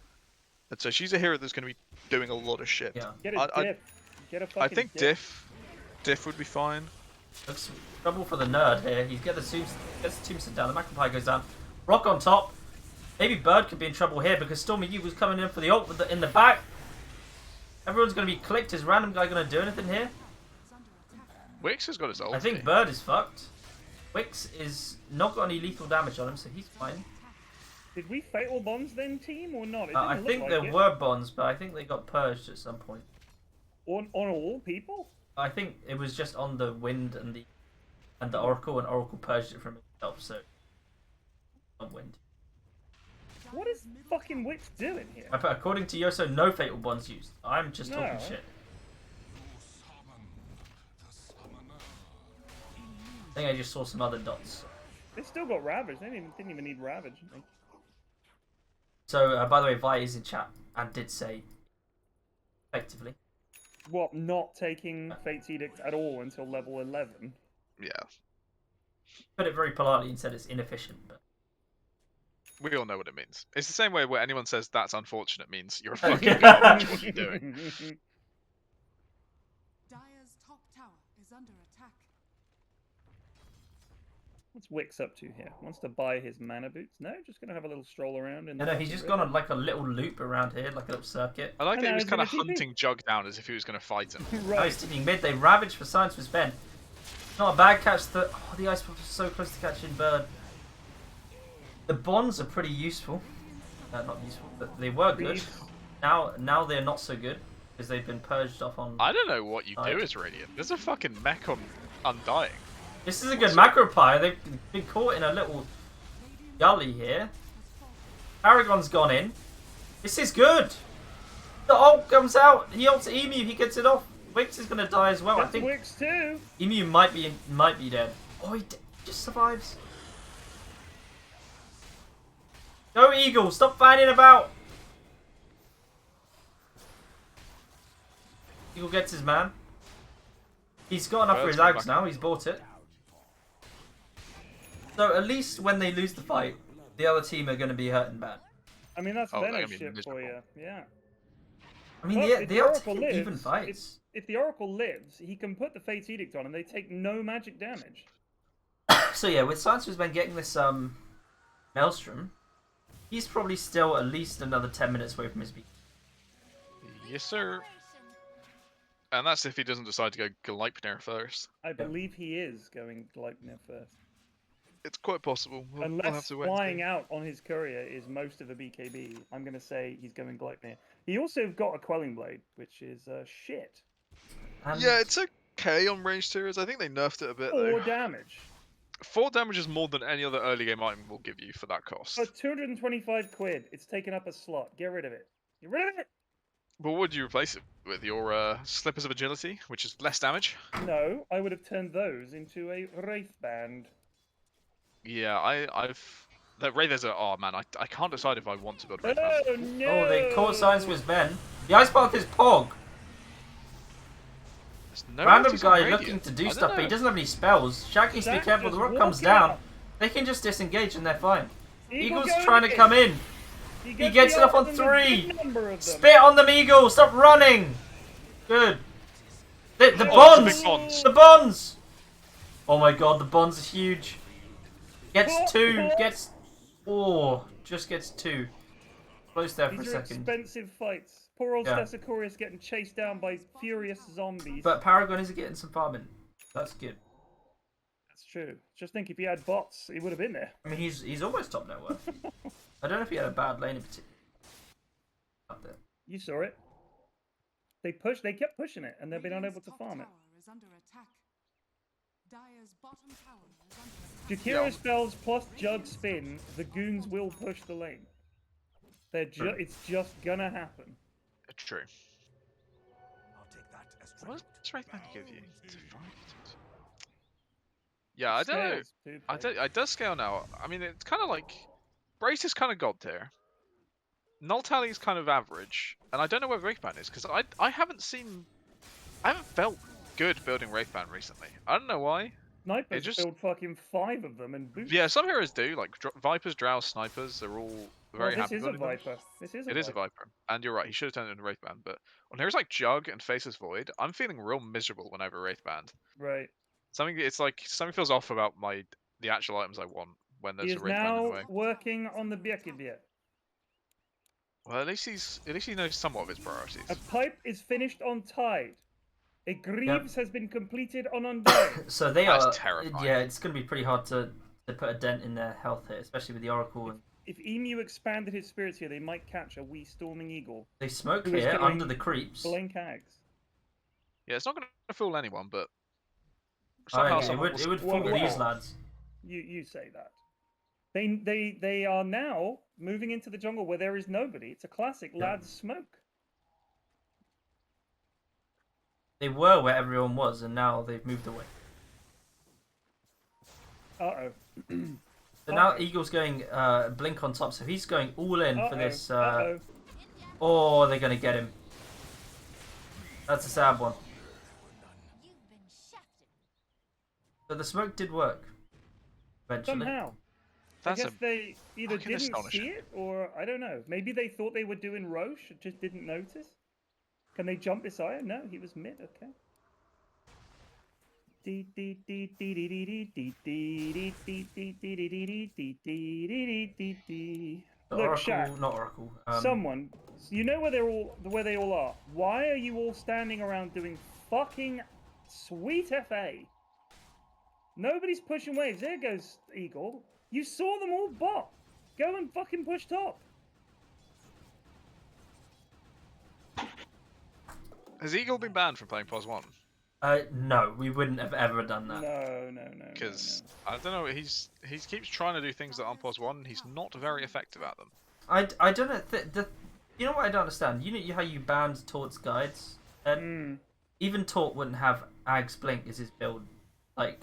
And so she's a hero that's going to be doing a lot of shit. Yeah. Get a diff. Get a fucking I think diff would be fine. Looks trouble for the nerd here. He gets the tombstone down. The magpie goes down. Rock on top. Maybe Bird could be in trouble here because Stormy U was coming in for the ult with in the back. Everyone's going to be clicked. Is random guy going to do anything here? Wix has got his ulti. I think Bird is fucked. Wix is not got any lethal damage on him, so he's fine. Did we fatal bonds then, team, or not? It I didn't think look there like it. were bonds, but I think they got purged at some point. On all people? I think it was just on the wind and the Oracle, and Oracle purged it from itself, so on wind. What is fucking Wix doing here? I put, according to Yoso, no fatal bonds used. I'm just talking No. shit. I think I just saw some other dots. They still got Ravage. They didn't even need Ravage. So, by the way, Vi is in chat and did say, effectively. What, not taking Fate's Edict at all until level 11? Yeah. Put it very politely and said it's inefficient, but We all know what it means. It's the same way where anyone says that's unfortunate means you're a fucking garbage. What are you doing? Dire's top tower is under attack. What's Wix up to here? Wants to buy his mana boots? No, just gonna have a little stroll around. In no, he's just gone on like a little loop around here, like a little circuit. I like I that he know, was he's kind of gonna TP. hunting Jug down as if he was going to fight him. Now Right. he's sticking mid. They ravage for science with Ben. Not a bad catch. The ice was so close to catching Bird. The bonds are pretty useful. Not useful, but they were good. Please. Now they're not so good because they've been purged off on. I don't know what you do as Radiant. There's a fucking mech on Undying. This is a good macro pie. They've been caught in a little gully here. Paragon's gone in. This is good. The ult comes out. He ults Emu. He gets it off. Wix is gonna die as well. I That's think Wix too. Emu might be dead. Oh, he just survives. Go Eagle! Stop fanning about. Eagle gets his man. He's got enough for his ags now. He's bought it. So at least when they lose the fight, the other team are going to be hurting bad. I mean, that's Oh, they're Venom gonna be shit for miserable. you. Yeah. I mean, But if they the are Oracle taking even lives, fights. If the Oracle lives, he can put the Fate's Edict on and they take no magic damage. So yeah, with Science's been getting this Maelstrom, he's probably still at least another 10 minutes away from his beat. Yes, sir. And that's if he doesn't decide to go Gleipnir first. I believe he is going Gleipnir first. It's quite possible. We'll have Unless to wait and flying see. out on his courier is most of a BKB, I'm going to say he's going Gleipnir. He also got a Quelling Blade, which is shit. And Yeah, it's okay on range tiers. I think they nerfed it a bit 4 though. damage. 4 damage is more than any other early game item will give you for that cost. For 225 quid, it's taken up a slot. Get rid of it. Get rid of it! But what would you replace it with? Your Slippers of Agility, which is less damage? No, I would have turned those into a Wraith Band. Yeah, I've... The Wraithers are... Oh man, I can't decide if I want to build Wraith Band. Oh no! Oh, they caught Science with Ben. The Ice Path is Pog. There's no Random ultis on guy Radiant. looking to I do don't stuff, but he know. doesn't have any spells. Shak needs to be Shak careful. The just rock comes walk down. out. They can just disengage and they're fine. Eagle Eagle's going trying to in. come in. He gets it off on off and there's a 3. good number of them. Spit on them, Eagle. Stop running. Good. The Oh, bonds. it's a big bonds. The bonds. Oh my god, the bonds are huge. Gets 2. Gets. Oh, just gets 2. Close there for a These are second. expensive fights. Poor old Yeah. Stesicorius getting chased down by furious zombies. But Paragon is getting some farming. That's good. That's true. Just think if he had bots, he would have been there. I mean, he's almost top net worth. I don't know if he had a bad lane in particular. Up there. You saw it. They kept pushing it, and they've been unable to farm it. Is under attack. Dire's bottom tower is under attack. Jakiro spells plus Jug spin, the goons will push the lane. It's just gonna happen. True. I'll take that as What does Wraithband give you? Yeah, I don't know. Scales, too, I does scale now. I mean, it's kind of like Brace is kind of god tier. Null Tally is kind of average, and I don't know where Wraithband is because I haven't felt good building Wraithband recently. I don't know why. Snipers just- build fucking 5 of them and boot. Yeah, some heroes do, like Vipers, Drows, Snipers. They're all very This happy. is a building them. Viper. This is a It is a Viper, and you're right. He should have turned it into Wraithband, but on heroes like Jug and Faceless Void, I'm feeling real miserable whenever Wraithband. Right. Something feels off about the actual items I want when He there's a is Wraithband in the now way. working on the Bjerkebjerg. Well, at least he knows somewhat of his priorities. A pipe is finished on Tide. A Greaves has been completed on Undying. So they That's are. terrifying. Yeah, it's going to be pretty hard to put a dent in their health here, especially with the Oracle. And If Emu expanded his spirits here, they might catch a wee Storming Eagle. they smoke Who is here doing under the creeps. Blink Hags. Yeah, it's not going to fool anyone, but Oh, somehow yeah, someone it would fool Well, these lads. You say that. They are now moving into the jungle where there is nobody. It's a classic lads smoke. They were where everyone was, and now they've moved away. Uh-oh. So now Eagle's going blink on top, so he's going all in for this. Uh-oh. Oh, they're going to get him. That's a sad one. So the smoke did work. Eventually. Somehow. That's I guess they either fucking didn't astonishing. see it, or I don't know. Maybe they thought they were doing Roche, just didn't notice. Can they jump this higher? No, he was mid. Okay. Look, Oracle, Shak. not Oracle. Someone, you know where they all are. Why are you all standing around doing fucking sweet FA? Nobody's pushing waves. There goes Eagle. You saw them all bot. Go and fucking push top. Has Eagle been banned from playing POS 1? No, we wouldn't have ever done that. No. Because I don't know, he keeps trying to do things that aren't POS 1, and he's not very effective at them. I don't know. You know what I don't understand? You know how you banned Tort's guides? Even Tort wouldn't have Ag's Blink as his build. Like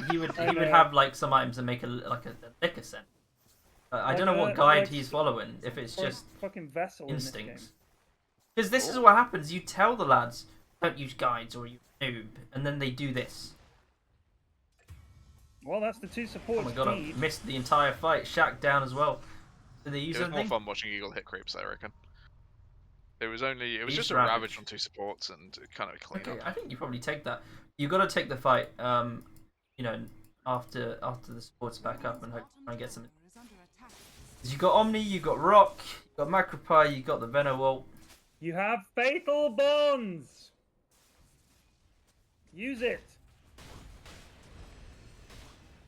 he would have like some items and make a liquor scent. I don't know what guide he's following. If it's just fucking vessel instincts. Because this is what happens. You tell the lads don't use guides or you noob, and then they do this. Well, that's the two Oh supports. my god, I missed the entire fight. Shak down as well. Did they use It was more anything? fun watching Eagle hit creeps, I reckon. It was He's just a ravage. ravage on 2 supports and kind of clean Okay, up. I think you probably take that. You got to take the fight. You know, after the supports back up and hope to try and get some. You got Omni, you got Rock, you got Macropie, you got the Venom ult. You have fatal bonds. Use it.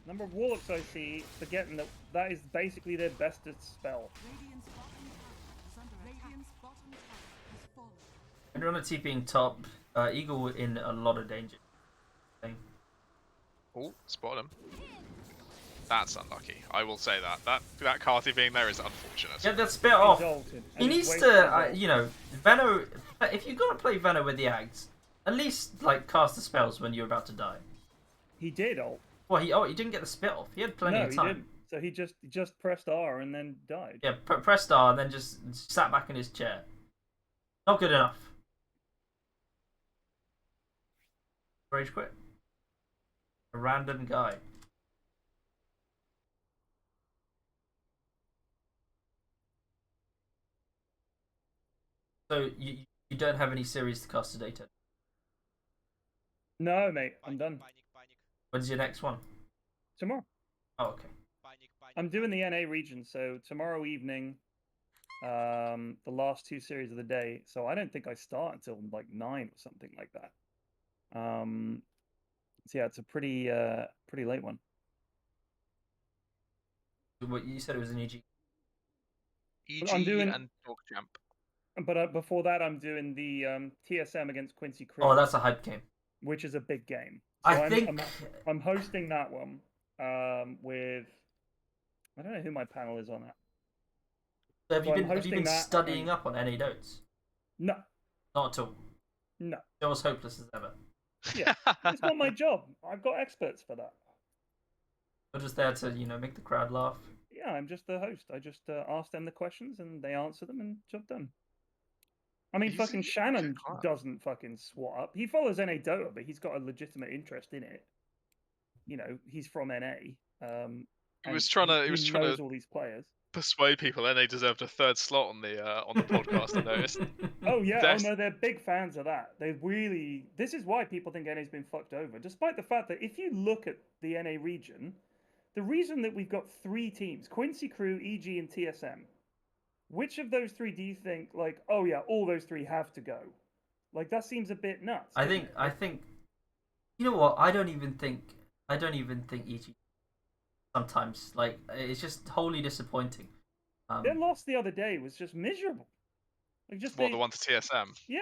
Number of warlocks I see, forgetting that is basically their bestest spell. Radiant's bottom tower is under attack. Radiant's bottom tower has fallen. And on a TPing top, Eagle in a lot of danger. Oh, spot him. That's unlucky. I will say that. That Carthy being there is unfortunate. Get that spit off. Exalted. He And needs wait to, for the you know, Veno. If you're gonna play Veno with the Ags, at least like cast the spells when you're about to die. He did ult. Well, he didn't get the spit off. He had plenty No, of he time. didn't. So he just pressed R and then died. Yeah, pressed R and then just sat back in his chair. Not good enough. Rage quit. A random guy. So you don't have any series to cast today, Ted? No, mate, I'm done. When's your next one? Tomorrow. Oh, okay. I'm doing the NA region, so tomorrow evening, the last 2 series of the day. So I don't think I start until like 9 or something like that. So yeah, it's a pretty late one. What you said it was an EG. I'm doing- and Dog Champ. But before that, I'm doing the TSM against Quincy Crew, Oh, that's a hype game. which is a big game. I So think I'm hosting that one with, I don't know who my panel is on that. So have So you I'm been hosting that studying and- up on NA Dotes? No, Not at all. no. You're as hopeless as ever. Yeah, it's not my job. I've got experts for that. You're just there to make the crowd laugh. Yeah, I'm just the host. I just ask them the questions and they answer them and job done. I mean, Easy fucking Shannon class. doesn't fucking swat up. He follows NA Dota, but he's got a legitimate interest in it. You know, he's from NA. He was and trying to. He he was trying knows to all these players. persuade people, and they deserved a 3rd slot on the podcast. I noticed. Oh yeah, That's- oh no, they're big fans of that. They really. This is why people think NA's been fucked over, despite the fact that if you look at the NA region, the reason that we've got 3 teams: Quincy Crew, EG, and TSM. Which of those 3 do you think, like, oh yeah, all those 3 have to go? Like that seems a bit nuts. I doesn't think it? you know what? I don't even think EG sometimes, like, it's just wholly disappointing. Their loss the other day was just miserable. Like just What, the one to TSM? Yeah.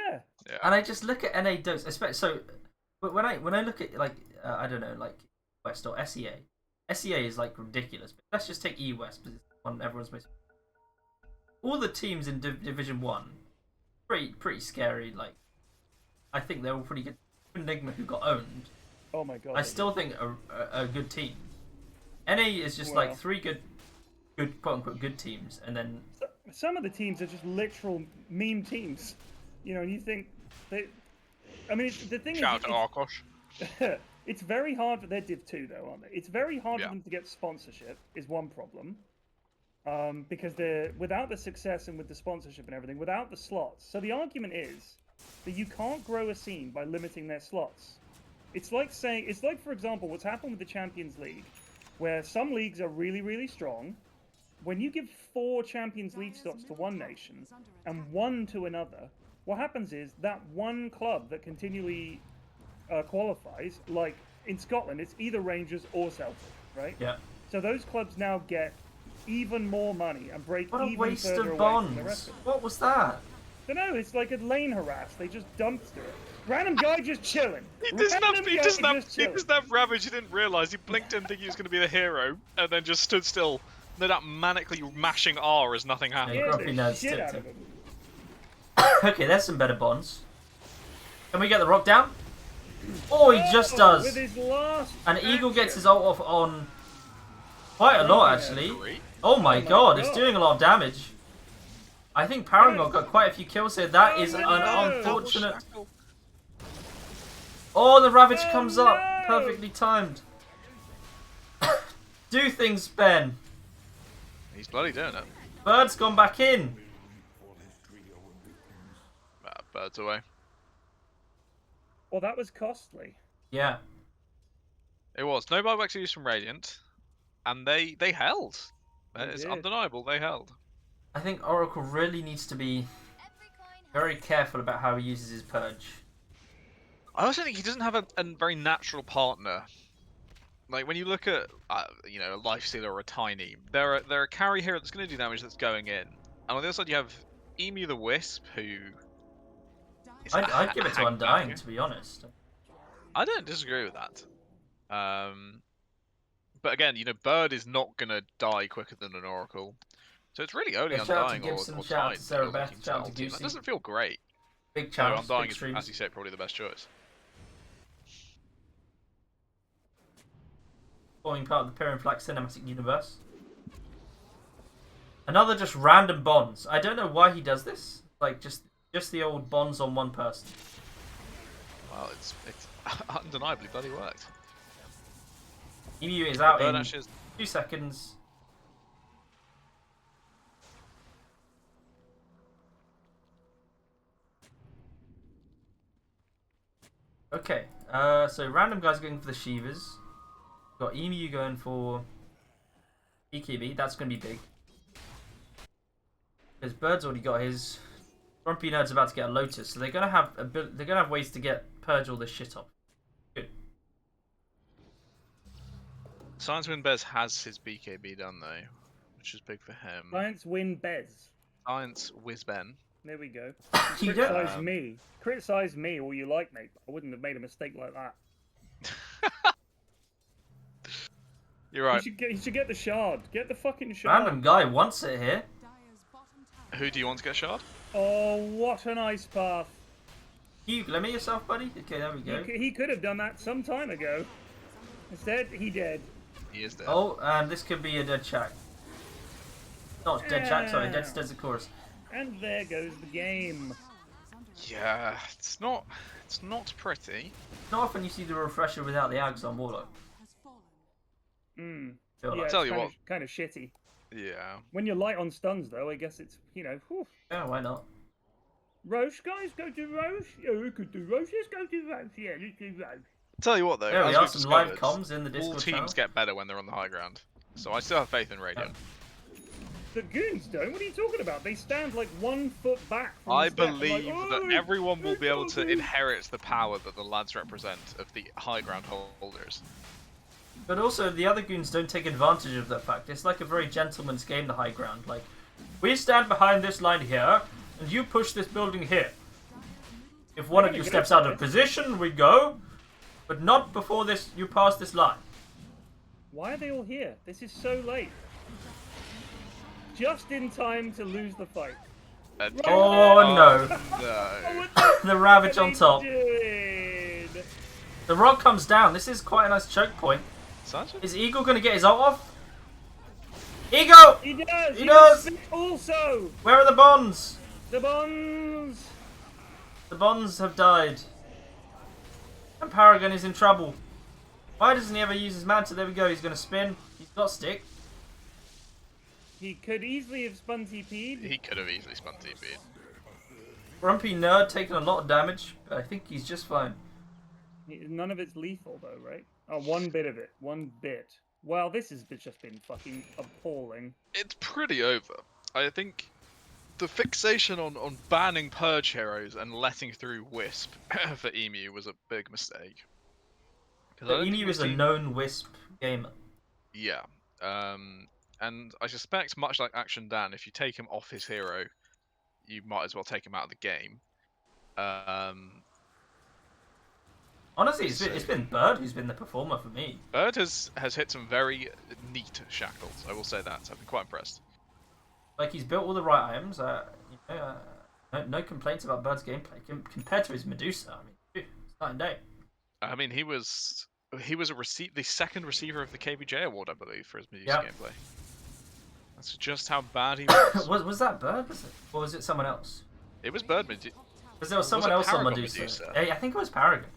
Yeah. And I just look at NA Dotes, especially so. But when I look at like I don't know, like West or SEA, SEA is like ridiculous. But let's just take E West because it's one everyone's most. All the teams in Division 1, pretty scary. Like, I think they're all pretty good. Enigma, who got owned, Oh my god. I still think a good team. NA is just Well. like 3 good quote unquote good teams, and then Some of the teams are just literal meme teams. You know, and you think they. I mean, the thing Shout out to is, Arkosh. it's very hard for their Div 2 though, aren't they? It's very hard Yeah. for them to get sponsorship. Is one problem. Because they're without the success and with the sponsorship and everything, without the slots. So the argument is that you can't grow a scene by limiting their slots. It's like for example, what's happened with the Champions League, where some leagues are really, really strong. When you give 4 Champions League slots to one nation and 1 to another, what happens is that one club that continually qualifies, like in Scotland, it's either Rangers or Celtic, right? yeah. So those clubs now get even more money and break What a even waste further of away from the rest bonds. of them. What was that? I don't know, it's like a lane harass. They just dumped it. Random guy just chilling. He doesn't have. Random He guy doesn't have. just He chilling. doesn't have Ravage. He didn't realise. He blinked in thinking he was going to be the hero, and then just stood still. No doubt manically mashing R as nothing happened. Yeah. Yeah, Grumpy the Nerd shit out tipped of him. him. Okay, there's some better bonds. Can we get the rock down? Oh, he just With does. his last And Eagle gets action. his ult off on quite a lot, actually. Great. Oh my god, it's God. doing a lot of damage. I think Paragon got quite a few kills here. That is an no. unfortunate. Oh, the Ravage Oh, comes up. no. Perfectly timed. Do things, Ben. He's bloody doing it. Bird's gone back in. Birds away. Well, that was costly. Yeah. It was. No buybacks used from Radiant, and they held. They It's did. undeniable. They held. I think Oracle really needs to be very careful about how he uses his purge. I also think he doesn't have a very natural partner. Like when you look at a Lifestealer or a Tiny, they're a carry hero that's going to do damage that's going in, and on the other side you have Emu the Wisp, who is I'd give it to hang Undying, back. to be honest. I don't disagree with that. But again, Bird is not going to die quicker than an Oracle, so it's really only Yeah, shout out to Undying or Gibson, or shout out Tide to that Sarah you're Beth, looking shout out to ulti, and Goosey. that doesn't feel great. Big So channels, Undying big is, streams. as you said, probably the best choice. Forming part of the PFlax cinematic universe. Another just random bonds. I don't know why he does this. Like just the old bonds on one person. Well, it's undeniably bloody worked. Emu is out Bird in actually is 2 seconds. Okay, so random guys going for the Shivas. Got Emu going for EKB. That's going to be big. Because Bird's already got his. GrumpyNerd's about to get a Lotus, so they're going to have ways to purge all this shit off. Good. Science Win Bez has his BKB done though, which is big for him. Science win Bez. Science Wizben. There we go. You don't- Criticize me. Criticize me all you like, mate. I wouldn't have made a mistake like that. You're right. You should get the shard. Get the fucking shard. Random guy wants it here. Dire's bottom tower. Who do you want to get shard? Oh, what an ice path. You limit yourself, buddy? Okay, there we go. He could have done that some time ago. Instead, he did. He is dead. Oh, and this could be a dead Shak. Not dead Shak, sorry, dead Stegosaurus. And there goes the game. Yeah, it's not pretty. Not often you see the refresher without the Ags on Warlock. Has fallen. Hmm. Feel Yeah, like. tell you what. Kind of shitty. Yeah. When you're light on stuns, though, I guess it's, whew. Yeah, why not? Roche, guys, go to Roche. Yeah, we could do Roche. Let's go to Roche. Yeah, let's do Roche. Tell you what though, There we as are, we've some live discovered, comms in the all Discord teams channel. get better when they're on the high ground. So I still have faith in Radiant. The goons don't. What are you talking about? They stand like 1 foot back. From I the step. I'm believe like, that "Oh, everyone will be able to okay." inherit the power that the lads represent of the high ground holders. But also, the other goons don't take advantage of that fact. It's like a very gentleman's game, the high ground. Like, we stand behind this line here, and you push this building here. If one of you steps out of position, we go. But not before you pass this line. Why are they all here? This is so late. Just in time to lose the fight. And- Oh no. No. What the The Ravage are on they top. doing? The rock comes down. This is quite a nice choke point. Sansa? Is Eagle going to get his ult off? Eagle! He does. He does! Also, Where are the bonds? the bonds. The bonds have died. And Paragon is in trouble. Why doesn't he ever use his manta? There we go. He's going to spin. He's got stick. He could easily have spun TP'd. He could have easily spun TP. GrumpyNerd taking a lot of damage, but I think he's just fine. None of it's lethal though, right? Oh, one bit of it. One bit. Well, this has just been fucking appalling. It's pretty over. I think the fixation on banning Purge heroes and letting through Wisp for Emu was a big mistake. 'Cause I don't think Emu we've is a seen- known Wisp gamer. Yeah. And I suspect, much like Action Dan, if you take him off his hero, you might as well take him out of the game. Honestly, it's been Bird who's been the performer for me. Bird has hit some very neat shackles, I will say that. I've been quite impressed. Like, he's built all the right items. No complaints about Bird's gameplay compared to his Medusa. I mean, it's night and day. I mean, he was the second receiver of the KBJ award, I believe, for his Medusa gameplay. That's just how bad he was. was that Bird? Or was it someone else? It was Bird Medusa. Because there was someone it else on Paragon Medusa. Medusa? I think it was Paragon.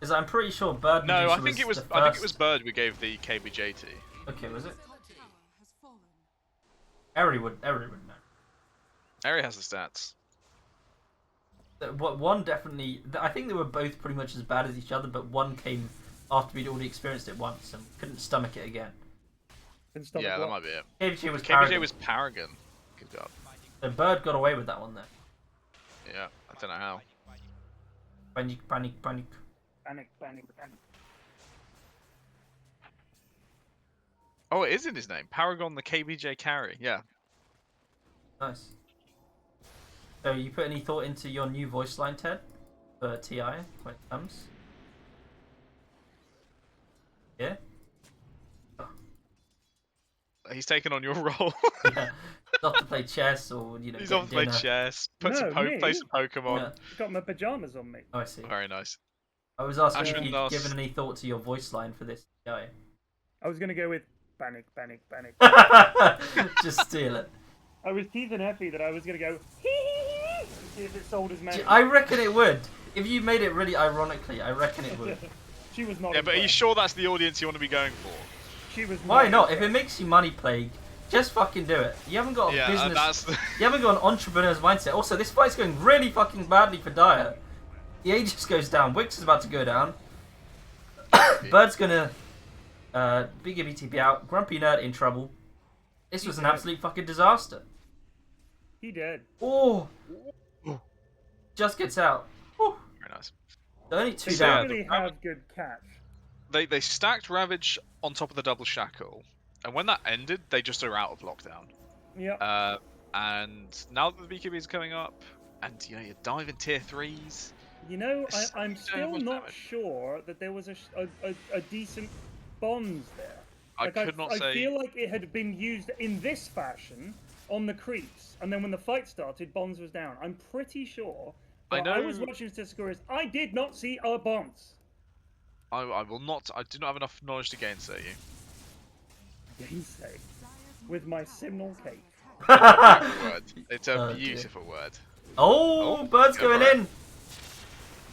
Because I'm pretty sure Bird No, Medusa I think it was. the I think it first- was Bird we gave the KBJ to. Okay, was it? Top tower has fallen. Eri would know. Ari has the stats. One definitely. I think they were both pretty much as bad as each other, but one came after we'd already experienced it once and couldn't stomach it again. Yeah, that might be it. KBJ was KBJ Paragon. was Paragon. Good God. So Bird got away with that one there. Yeah, I don't know how. Panic. Panic. Oh, it is in his name. Paragon the KBJ carry. Yeah. Nice. So you put any thought into your new voice line, Ted, for TI when it comes? Yeah? He's taken on your role. Yeah. Not to play chess or, He's get off to play dinner. chess. Play No, some me? Pokemon. Yeah. Got my pajamas on me. Oh, I see. Very nice. I was asking I if shouldn't you'd ask. given any thought to your voice line for this TI. I was gonna go with panic. Just steal it. I was teasing Effie that I was gonna go to see if it sold as many. I reckon it would. If you made it really ironically, I reckon it would. She was not. Yeah, but are you impressed. sure that's the audience you want to be going for? She was. Why not? If it impressed. makes you money plague, just fucking do it. You haven't got a Yeah, business. that's. You haven't got an entrepreneur's mindset. Also, this fight's going really fucking badly for Dire. The Aegis goes down. Wix is about to go down. Bird's gonna BKB TP out. Grumpy Nerd in trouble. This was an absolute fucking disaster. He did. Oh! Just gets out. Whew. Very nice. Only 2 They down. don't really have good catch. They stacked Ravage on top of the double shackle, and when that ended, they just are out of lockdown. Yeah. And now that the BKB is coming up, and you know you're diving tier 3s. You know, It's I'm so still much not damage. sure that there was a decent bonds there. I could not say. I feel like it had been used in this fashion on the creeps, and then when the fight started, bonds was down. I'm pretty sure. I But I know- was watching statistical. I did not see our bonds. I will not. I do not have enough knowledge to gainsay you. Gainsay with my Simnel cake. Word. It's a Oh, dear. beautiful word. Oh, Oh, Bird's go going for it. in.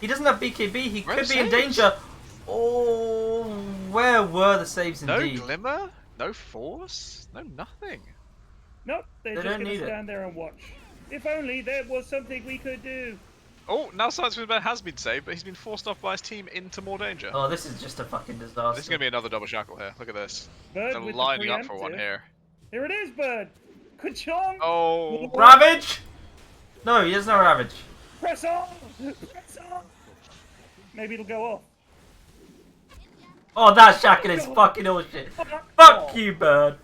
He doesn't have BKB. He Where could are be in saves? danger. Oh, where were the saves No indeed? glimmer, no force, no nothing. Nope, they're They just don't gonna need it. stand there and watch. If only there was something we could do. Oh, now Science Wizard has been saved, but he's been forced off by his team into more danger. Oh, this is just a fucking disaster. This is gonna be another double shackle here. Look at this. Bird They're with lining the up for one preemptive. here. Here it is, Bird. Ka-chong! Oh, Ravage? No, he doesn't have Ravage. Press on! Press on! Maybe it'll go off. Oh, that Shaq is fucking bullshit. Fuck you, Bird.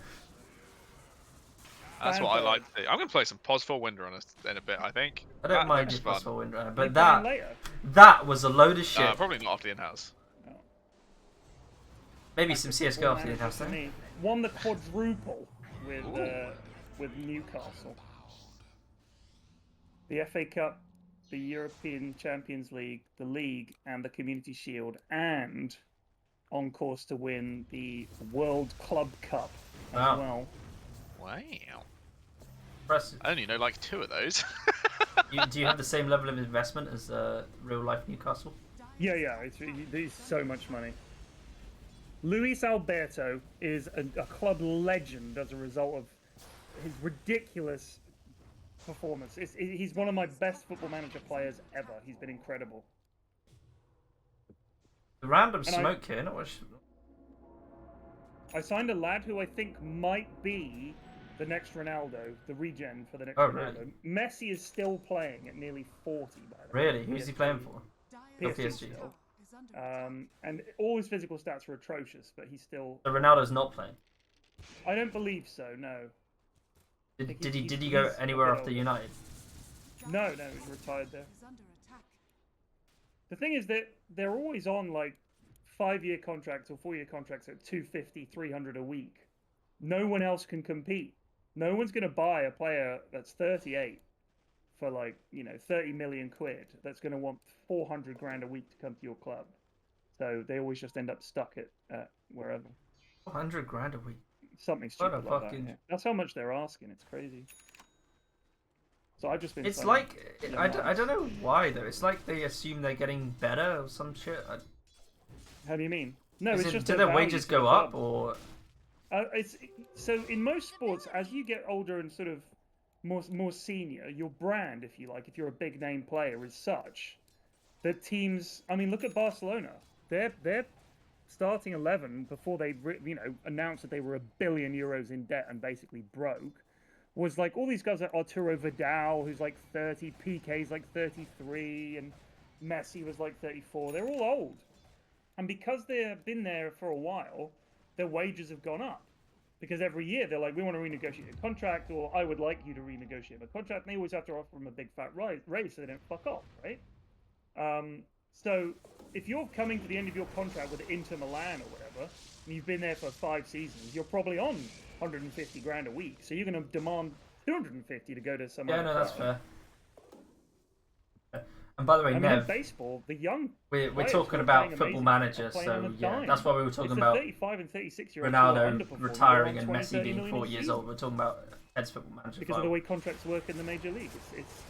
that's what I Bang, like to see. I'm gonna play some Pos for Windrunner in a bit. I think. I don't That mind looks you fun. for Windrunner, You but playing that later? was a load of shit. Probably not after the in-house. Maybe some CS:GO after the Manager in-house for then. me. Won the quadruple with Newcastle. The FA Cup, the European Champions League, the League, and the Community Shield, and on course to win the World Club Cup as Wow. well. Wow. Impressive. I only know like 2 of those. Do you have the same level of investment as real life Newcastle? Yeah, it's so much money. Luis Alberto is a club legend as a result of his ridiculous performance. He's one of my best football manager players ever. He's been incredible. The random And smoke here, not much. I signed a lad who I think might be the next Ronaldo, the regen for the next Oh, Ronaldo. really? Messi is still playing at nearly 40, by the way. Really? Who's he playing for? Dire's PSG. still is under attack. And all his physical stats are atrocious, but he's still... So Ronaldo's not playing. I don't believe so, no. think Did he he's go a anywhere bit after older. United? No, he's retired there. Is under attack. The thing is that they're always on like 5-year contracts or 4-year contracts at 250, 300 a week. No one else can compete. No one's going to buy a player that's 38 for like, 30 million quid that's going to want 400 grand a week to come to your club. So they always just end up stuck at wherever. 100 grand a week. Something What a stupid like fucking- that. Yeah. That's how much they're asking. It's crazy. So I've just been. It's signing like young I don't lads. know why though. It's like they assume they're getting better or some shit. How do you mean? No, Is it's it- just do their their wages value to go the up club. or? It's so in most sports, as you get older and sort of more senior, your brand, if you like, if you're a big name player, is such that teams. I mean, look at Barcelona. Their starting 11 before they announced that they were €1 billion in debt and basically broke was like all these guys like Arturo Vidal, who's like 30, PK's like 33, and Messi was like 34. They're all old, and because they've been there for a while, their wages have gone up. Because every year they're like, we want to renegotiate a contract, or I would like you to renegotiate my contract. And they always have to offer them a big fat raise so they don't fuck off, right? So if you're coming to the end of your contract with Inter Milan or whatever, and you've been there for 5 seasons, you're probably on 150 grand a week. So you're going to demand 250 to go to some Yeah, other no, that's club. fair. And by the way, I mean, Nev, in baseball, the young we're players talking who are about playing Football amazing Manager, are playing on so a yeah, dime. that's why we were talking It's the about 35 and 36-year-olds who are Ronaldo underperforming, retiring who and are on Messi 20, being 30 4 million years a old. We're talking about Heads Football Manager because 5. of the way contracts work in the major league. It's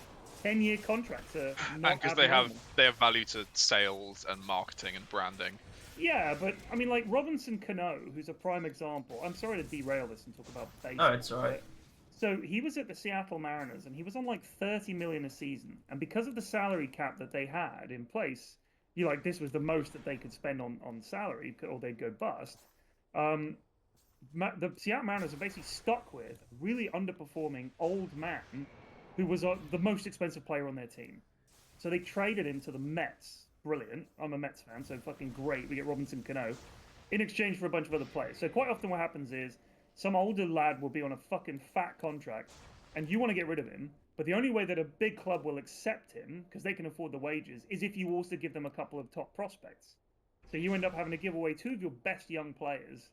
10-year contracts are not And because abnormal. they have value to sales and marketing and branding. Yeah, but I mean, like Robinson Cano, who's a prime example. I'm sorry to derail this and talk about baseball. No, it's alright. but So he was at the Seattle Mariners, and he was on like 30 million a season. And because of the salary cap that they had in place, this was the most that they could spend on salary, or they'd go bust. The Seattle Mariners are basically stuck with a really underperforming old man who was the most expensive player on their team. So they traded him to the Mets. Brilliant. I'm a Mets fan, so fucking great. We get Robinson Cano in exchange for a bunch of other players. So quite often what happens is some older lad will be on a fucking fat contract and you want to get rid of him, but the only way that a big club will accept him, because they can afford the wages, is if you also give them a couple of top prospects. So you end up having to give away 2 of your best young players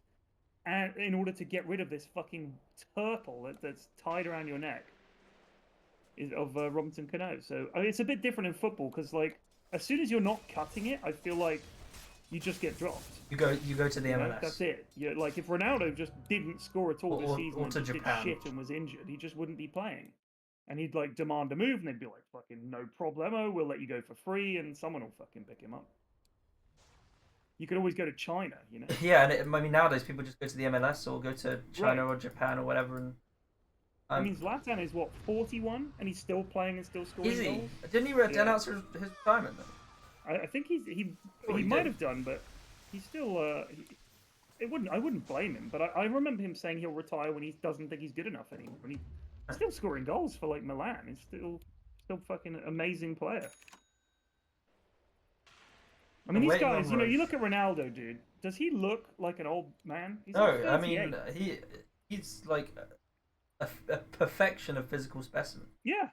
and in order to get rid of this fucking turtle that's tied around your neck of Robinson Cano. So it's a bit different in football, because as soon as you're not cutting it, I feel like you just get dropped. You go to the MLS. That's it. If Ronaldo just didn't score at all this season and to just did Japan. shit and was injured, he just wouldn't be playing. And he'd demand a move, and they'd be like, "Fucking no problemo, we'll let you go for free," and someone will fucking pick him up. You could always go to China, Yeah, and nowadays people just go to the MLS or go to China or Japan or whatever. And I mean, Zlatan is 41, and he's still playing and still scoring is he? goals. Didn't he announce his retirement though? I think he he might did. have done, but he's still. I wouldn't blame him, but I remember him saying he'll retire when he doesn't think he's good enough anymore. And he's still scoring goals for Milan. He's still fucking amazing player. I mean, these guys, you look at Ronaldo, dude. Does he look like an old man? He's No, like I mean 38. he's like a perfection of physical specimen. Yeah,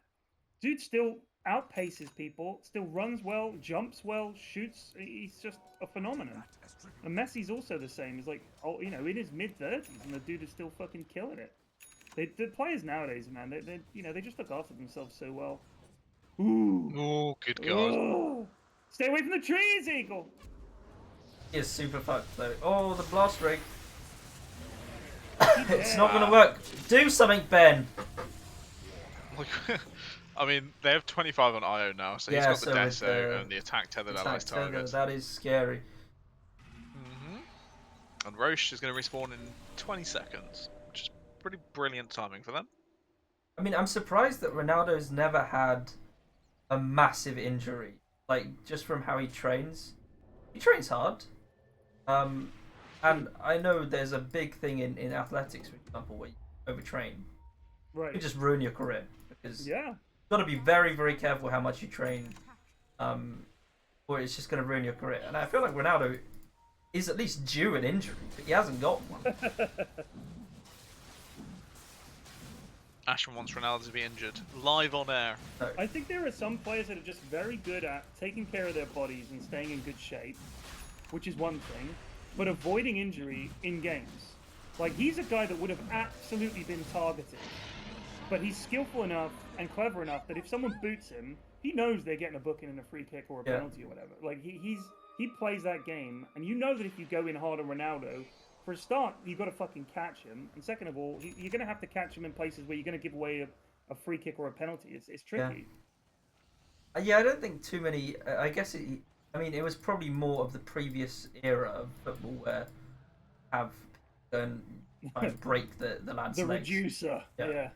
dude still outpaces people, still runs well, jumps well, shoots. He's just a phenomenon. And Messi's also the same. He's in his mid-30s, and the dude is still fucking killing it. The players nowadays, man, they just look after themselves so well. Ooh. Oh, good God. Oh. Stay away from the trees, Eagle. He is super fucked though. Oh, the blast rig. It's not gonna work. Do something, Ben. I mean, they have 25 on IO now, so he's got the Deso and the attack tethered allies target. That is scary. And Roche is going to respawn in 20 seconds, which is pretty brilliant timing for them. I mean, I'm surprised that Ronaldo's never had a massive injury. Just from how he trains. He trains hard. And I know there's a big thing in athletics, for example, where you overtrain. Right. You just ruin your career. Because yeah. you've got to be very, very careful how much you train. Or it's just going to ruin your career. And I feel like Ronaldo is at least due an injury, but he hasn't got one. Ashman wants Ronaldo to be injured. Live on air. No. I think there are some players that are just very good at taking care of their bodies and staying in good shape, which is one thing, but avoiding injury in games. He's a guy that would have absolutely been targeted, but he's skillful enough and clever enough that if someone boots him, he knows they're getting a booking and a free kick or a penalty or whatever. He plays that game, and you know that if you go in hard on Ronaldo, for a start, you've got to fucking catch him, and second of all, you're going to have to catch him in places where you're going to give away a free kick or a penalty. It's tricky. Yeah, I don't think too many. I guess it was probably more of the previous era of football where have and try and break the lad's the legs. reducer. Yeah.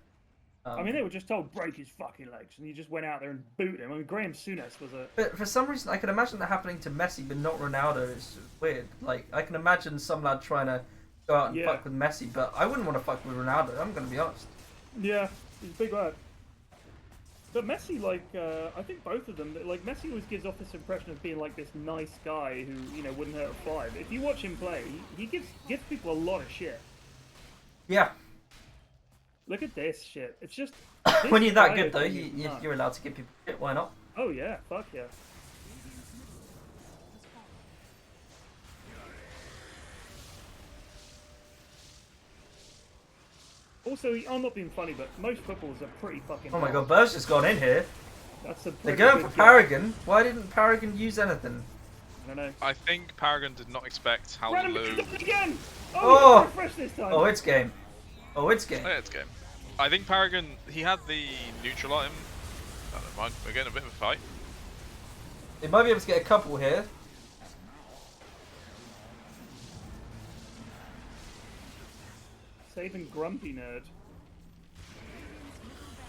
I mean, they were just told break his fucking legs, and you just went out there and booted him. I mean, Graham Souness was a. But for some reason, I can imagine that happening to Messi, but not Ronaldo. It's weird. I can imagine some lad trying to go out and fuck with Messi, but I wouldn't want to fuck with Ronaldo. I'm going to be honest. Yeah, he's a big lad. But Messi, I think both of them, Messi always gives off this impression of being this nice guy who, wouldn't hurt a fly. But if you watch him play, he gives people a lot of shit. Yeah. Look at this shit. It's just... when you're that good, though, you're allowed to give people shit. Why not? Oh, yeah. Fuck yeah. Also, I'm not being funny, but most footballers are pretty fucking Oh my hard. god, Burst just got in here. That's a They're pretty going for good Paragon. Why didn't Paragon use anything? I don't know. I think Paragon did not expect how Random low... again! Oh! Refresh this time! Oh, it's game. Oh, it's game. Oh, yeah, it's game. I think Paragon, he had the neutral item. I don't mind, we're getting a bit of a fight. They might be able to get a couple here. Saving Grumpy Nerd.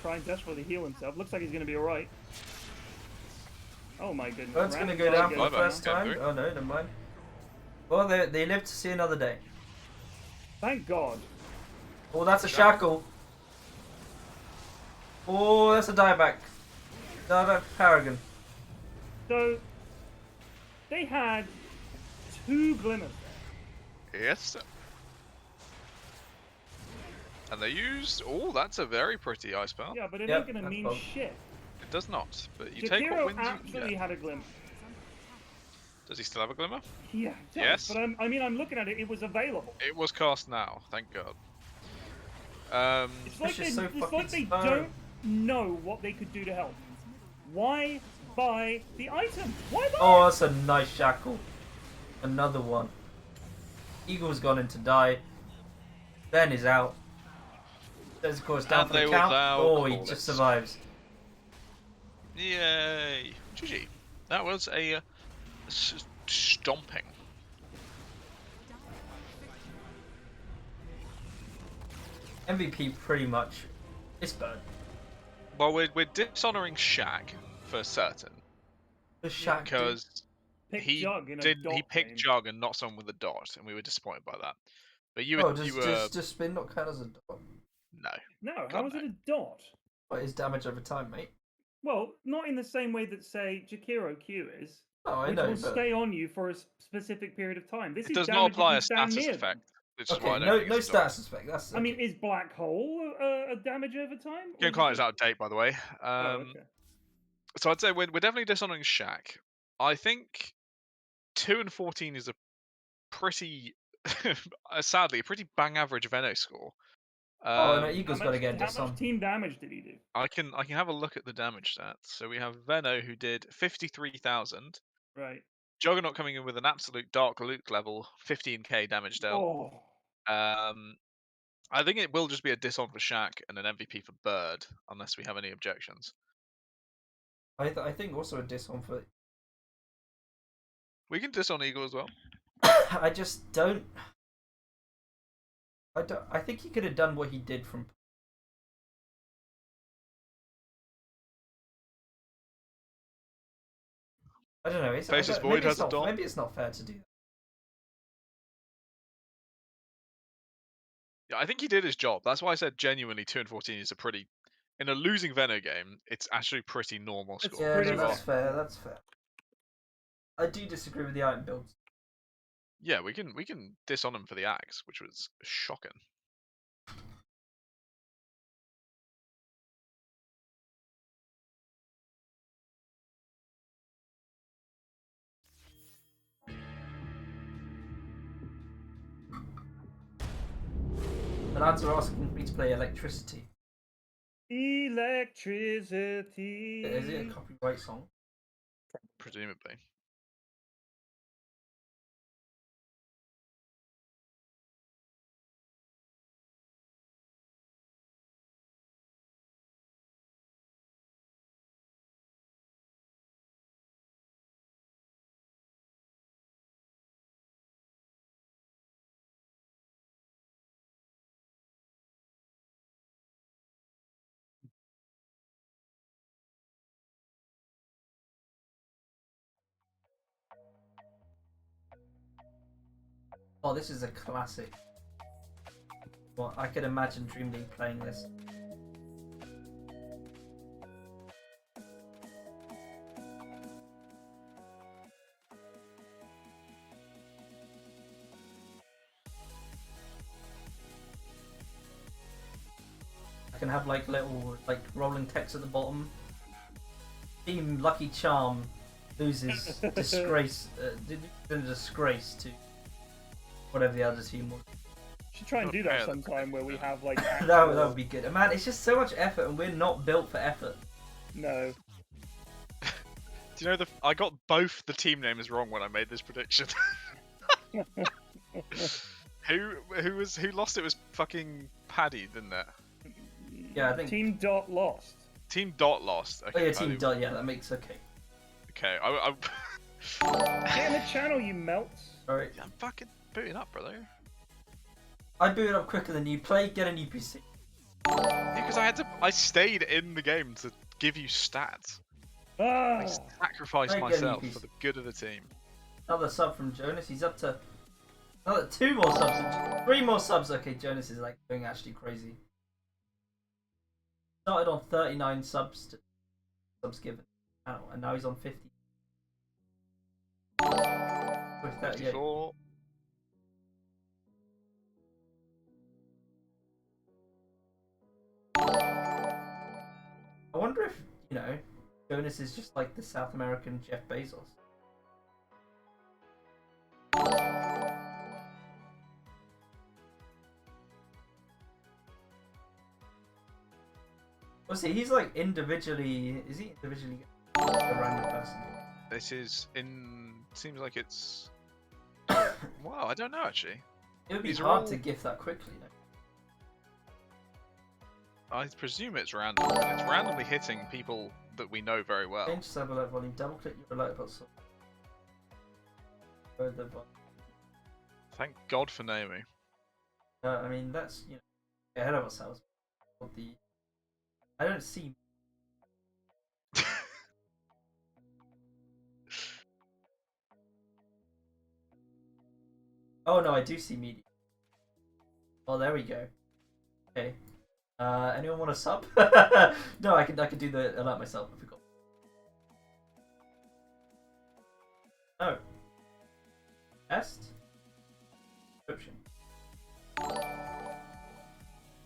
trying desperately to heal himself. Looks like he's going to be alright. Oh my goodness. That's going to go down for the first time. Oh no, never mind. Well, they live to see another day. Thank God. Oh, that's a shackle. Oh, that's a dieback. Dieback Paragon. So, they had 2 glimmers there. Yes. And they used. Oh, that's a very pretty ice spell. Yeah, but it Yep, ain't going to that's mean both. shit. It does not. But you take what Jakiro wins you can actually get. had a glimmer. Does he still have a glimmer? Yeah, it does, Yes. But I'm looking at it. It was available. It was cast now. Thank God. It's like This is so it's fucking like they slow. don't know what they could do to help. Why buy the item? Why buy Oh, it? that's a nice shackle. Another one. Eagle's gone in to die. Ben is out. There's of course down And for the they will count. now Oh, he call just it. survives. Yay! GG. That was a stomping. MVP pretty much. It's burnt. Well, we're dishonoring Shak for certain The Shak dude. because Pick he Jug in a did. dot He picked game. Jug and not someone with a dot, and we were disappointed by that. But you Oh, were. does spin not count as a dot? No. No, God, how is no. it a dot? What is damage over time, mate? Well, not in the same way that, say, Jakiro Q is, Oh, I which know, will but stay on you for a specific period of time. This It is does damage not apply if a you stand status near effect. them. Which is why I okay, don't no think it's a dot. status effect. That's I mean, okay. is Black Hole a damage over time? Game Or client is it- out of date, by the way. Oh, okay. So I'd say we're definitely dishonoring Shak. I think 2 and 14 is a pretty, sadly, a pretty bang average Veno score. Oh, no, How Eagle's got to much, get how this much on. team damage did he do? I can have a look at the damage stats. So we have Veno who did 53,000. Right. Juggernaut coming in with an absolute Dark Luke level, 15k damage dealt. Oh. I think it will just be a dishon for Shak and an MVP for Bird, unless we have any objections. I think also a diss on for. We can dishon Eagle as well. I just don't. I think he could have done what he did from. I don't know. Faceless Void has a dot. Maybe it's not fair to do that. Yeah, I think he did his job. That's why I said genuinely 2 and 14 is a pretty. In a losing Veno game, it's actually pretty normal It's score. Yeah, pretty no, that's fair. fair. That's fair. I do disagree with the item builds. Yeah, we can dishon him for the axe, which was shocking. The lads are asking me to play Electricity. Electricity. Is it a copyright song? Presumably. Oh, this is a classic. Well, I could imagine Dream League playing this. I can have like little rolling text at the bottom. Team Lucky Charm loses disgrace to whatever the other team was. Should try and do that sometime where we have like. that would be good. Man, it's just so much effort, and we're not built for effort. No. Do you know I got both the team names wrong when I made this prediction. Who lost it was fucking Paddy, didn't it? Yeah, I think. Team Dot lost. Team Dot lost. Okay, Oh yeah, Team Dot. Yeah, that makes okay. Okay, Get in the channel, you melts. Sorry. I'm fucking booting up, brother. I boot up quicker than you. Play, get a new PC. Because I stayed in the game to give you stats. Ah, I sacrificed Don't get any myself peace. for the good of the team. Another sub from Jonas. He's up to another 2 more subs. 3 more subs. Okay, Jonas is like going actually crazy. Started on 39 subs given, and now he's on 50. With 38. 54. I wonder if, Jonas is just like the South American Jeff Bezos. Let's see, he's like individually. Is he individually a random person? This is in. Seems like it's. Wow, I don't know actually. It would be These are hard all- to gift that quickly, though. I presume it's random, but it's randomly hitting people that we know very well. Change sub alert volume. Double click your alert button. Thank God for Naomi. I mean, that's ahead of ourselves. I don't see. Oh no, I do see media. Oh, there we go. Okay. Anyone want a sub? No, I can do the alert myself. I forgot. No. Test. Description.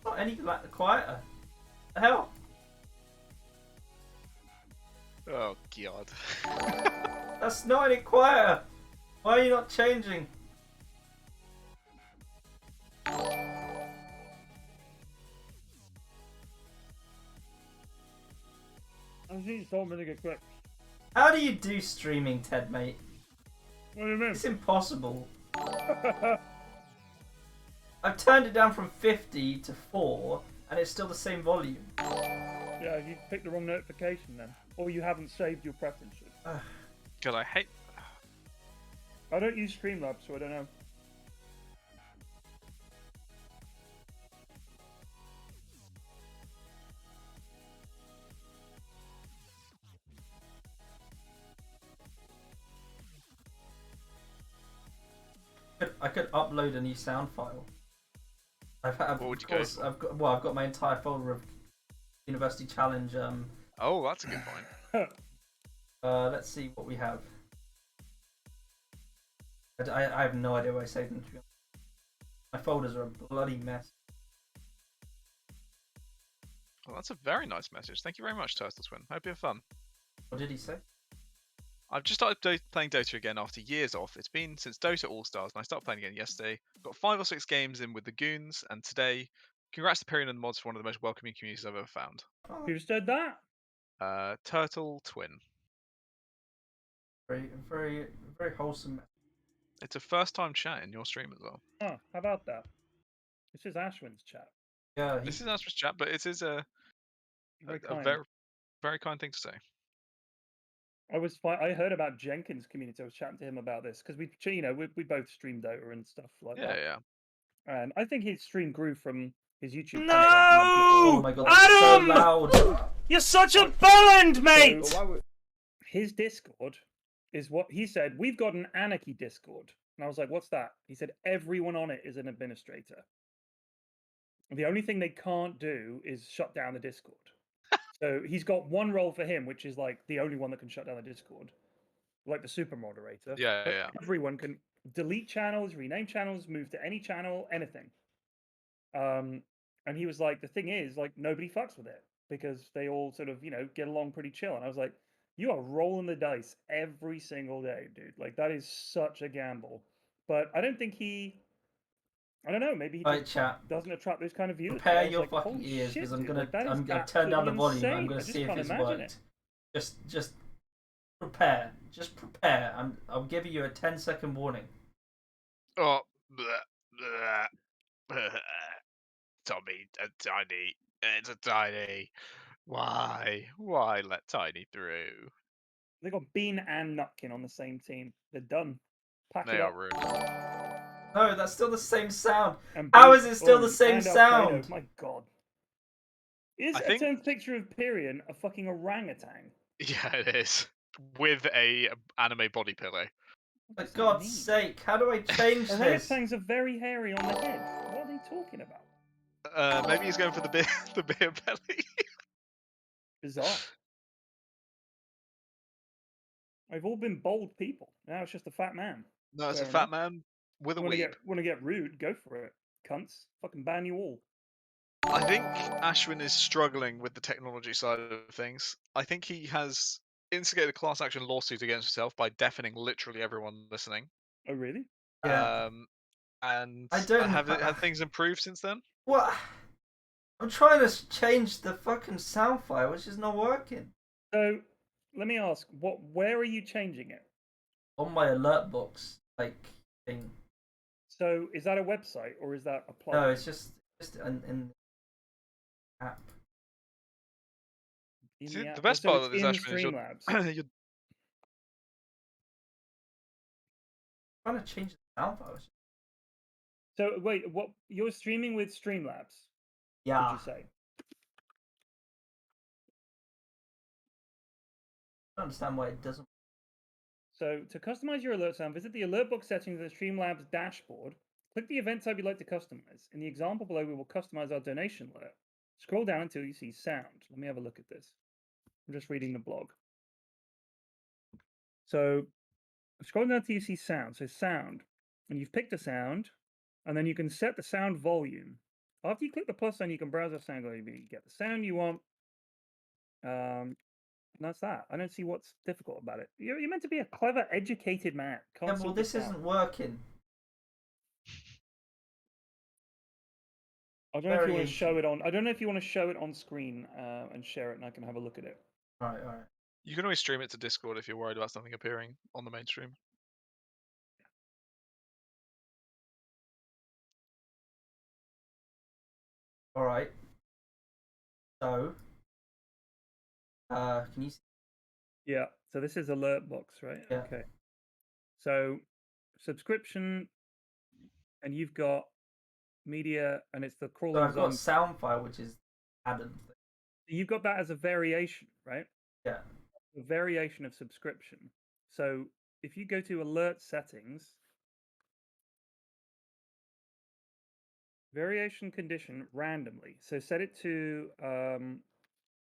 Not any quieter. The hell? Oh God. That's not any quieter. Why are you not changing? I've seen so many good clips. How do you do streaming, Ted, mate? What do you mean? It's impossible. I've turned it down from 50 to 4, and it's still the same volume. Yeah, you picked the wrong notification then. Or you haven't saved your preferences. God, I hate. I don't use Streamlabs, so I don't know. I could upload a new sound file. What would you go for? I've got my entire folder of University Challenge. Oh, that's a good point. Let's see what we have. I have no idea where I saved them. To be honest. My folders are a bloody mess. Well, that's a very nice message. Thank you very much, Turtle Twin. Hope you have fun. What did he say? I've just started playing Dota again after years off. It's been since Dota All Stars, and I started playing again yesterday. Got 5 or 6 games in with the goons, and today, congrats to Pyrion and the mods for one of the most welcoming communities I've ever found. Oh, Who said that? Turtle Twin. very, very, very wholesome. It's a first time chat in your stream as well. Oh, how about that? This is Ashwin's chat. Yeah, This is Asper's chat, but it is a Very a kind. very, very kind thing to say. I heard about Jenkins' community. I was chatting to him about this because we both stream Dota and stuff like Yeah, that. yeah. And I think his stream grew from his YouTube. No! Oh my god, that's so Adam! loud. You're such a bellend, mate! So, his Discord is what he said. We've got an anarchy Discord, and I was like, "What's that?" He said, "Everyone on it is an administrator. The only thing they can't do is shut down the Discord." So he's got one role for him, which is like the only one that can shut down the Discord, like the super moderator. Yeah, But yeah. everyone can delete channels, rename channels, move to any channel, anything. And he was like, the thing is, like, nobody fucks with it because they all sort of, get along pretty chill. And I was like, you are rolling the dice every single day, dude. Like, that is such a gamble. But I don't think I don't know, maybe he Right, just chat. doesn't attract those kind of viewers. Prepare I was your like, fucking "Holy ears shit, because I'm dude, gonna. like, that is I've turned down the absolutely volume. I'm insane. gonna I just see if can't it's imagine worked. it. Just prepare. Just prepare. I'm giving you a 10-second warning. Oh, bleh, bleh. Tommy, a tiny. It's a tiny. Why? Why let Tiny through? They got Bean and Nutkin on the same team. They're done. Pack They it are up. rude. No, that's still the same sound. And How Bean- is it still the same and Alfredo, sound? My God. Is I a think- turned picture of Pyrion a fucking orangutan? Yeah, it is. With a anime body pillow. What For does that God's mean? sake, how do I change this? Orangutans are very hairy on the head. What are they talking about? Maybe he's going for the beer, the beer belly. Bizarre. They've all been bold people. Now it's just a fat man. No, it's a Fair fat enough. man with a Want weeb. to get rude? Go for it, cunts. Fucking ban you all. I think Ashwin is struggling with the technology side of things. I think he has instigated a class action lawsuit against himself by deafening literally everyone listening. Oh really? Yeah. And I don't- have things improved since then? What? I'm trying to change the fucking sound file, which is not working. So let me ask, where are you changing it? On my alert box, like thing. So is that a website or is that a plugin? No, it's just in the app. In See, app. the best So part it's of this, in Ashwin, is Streamlabs. you're I'm trying to change the sound file. So wait, what? You're streaming with Streamlabs? Yeah. Did you say? I don't understand why it doesn't. So to customize your alert sound, visit the alert box settings of the Streamlabs dashboard. Click the event type you'd like to customize. In the example below, we will customize our donation alert. Scroll down until you see sound. Let me have a look at this. I'm just reading the blog. So scroll down until you see sound. So sound, and you've picked a sound, and then you can set the sound volume. After you click the plus sign, you can browse the sound volume. You get the sound you want. And that's that. I don't see what's difficult about it. You're meant to be a clever, educated man. Can't Yeah, well, sort this this out. isn't working. I don't know if you want to Variation. show it on. I don't know if you want to show it on screen and share it, and I can have a look at it. Alright, alright. You can always stream it to Discord if you're worried about something appearing on the main stream. Alright. So, can you see? Yeah. So this is alert box, right? Yeah. Okay. So subscription, and you've got media, and it's the So crawling I've got zone. sound file, which is Adam. You've got that as a variation, right? Yeah. A variation of subscription. So if you go to alert settings, variation condition randomly. So set it to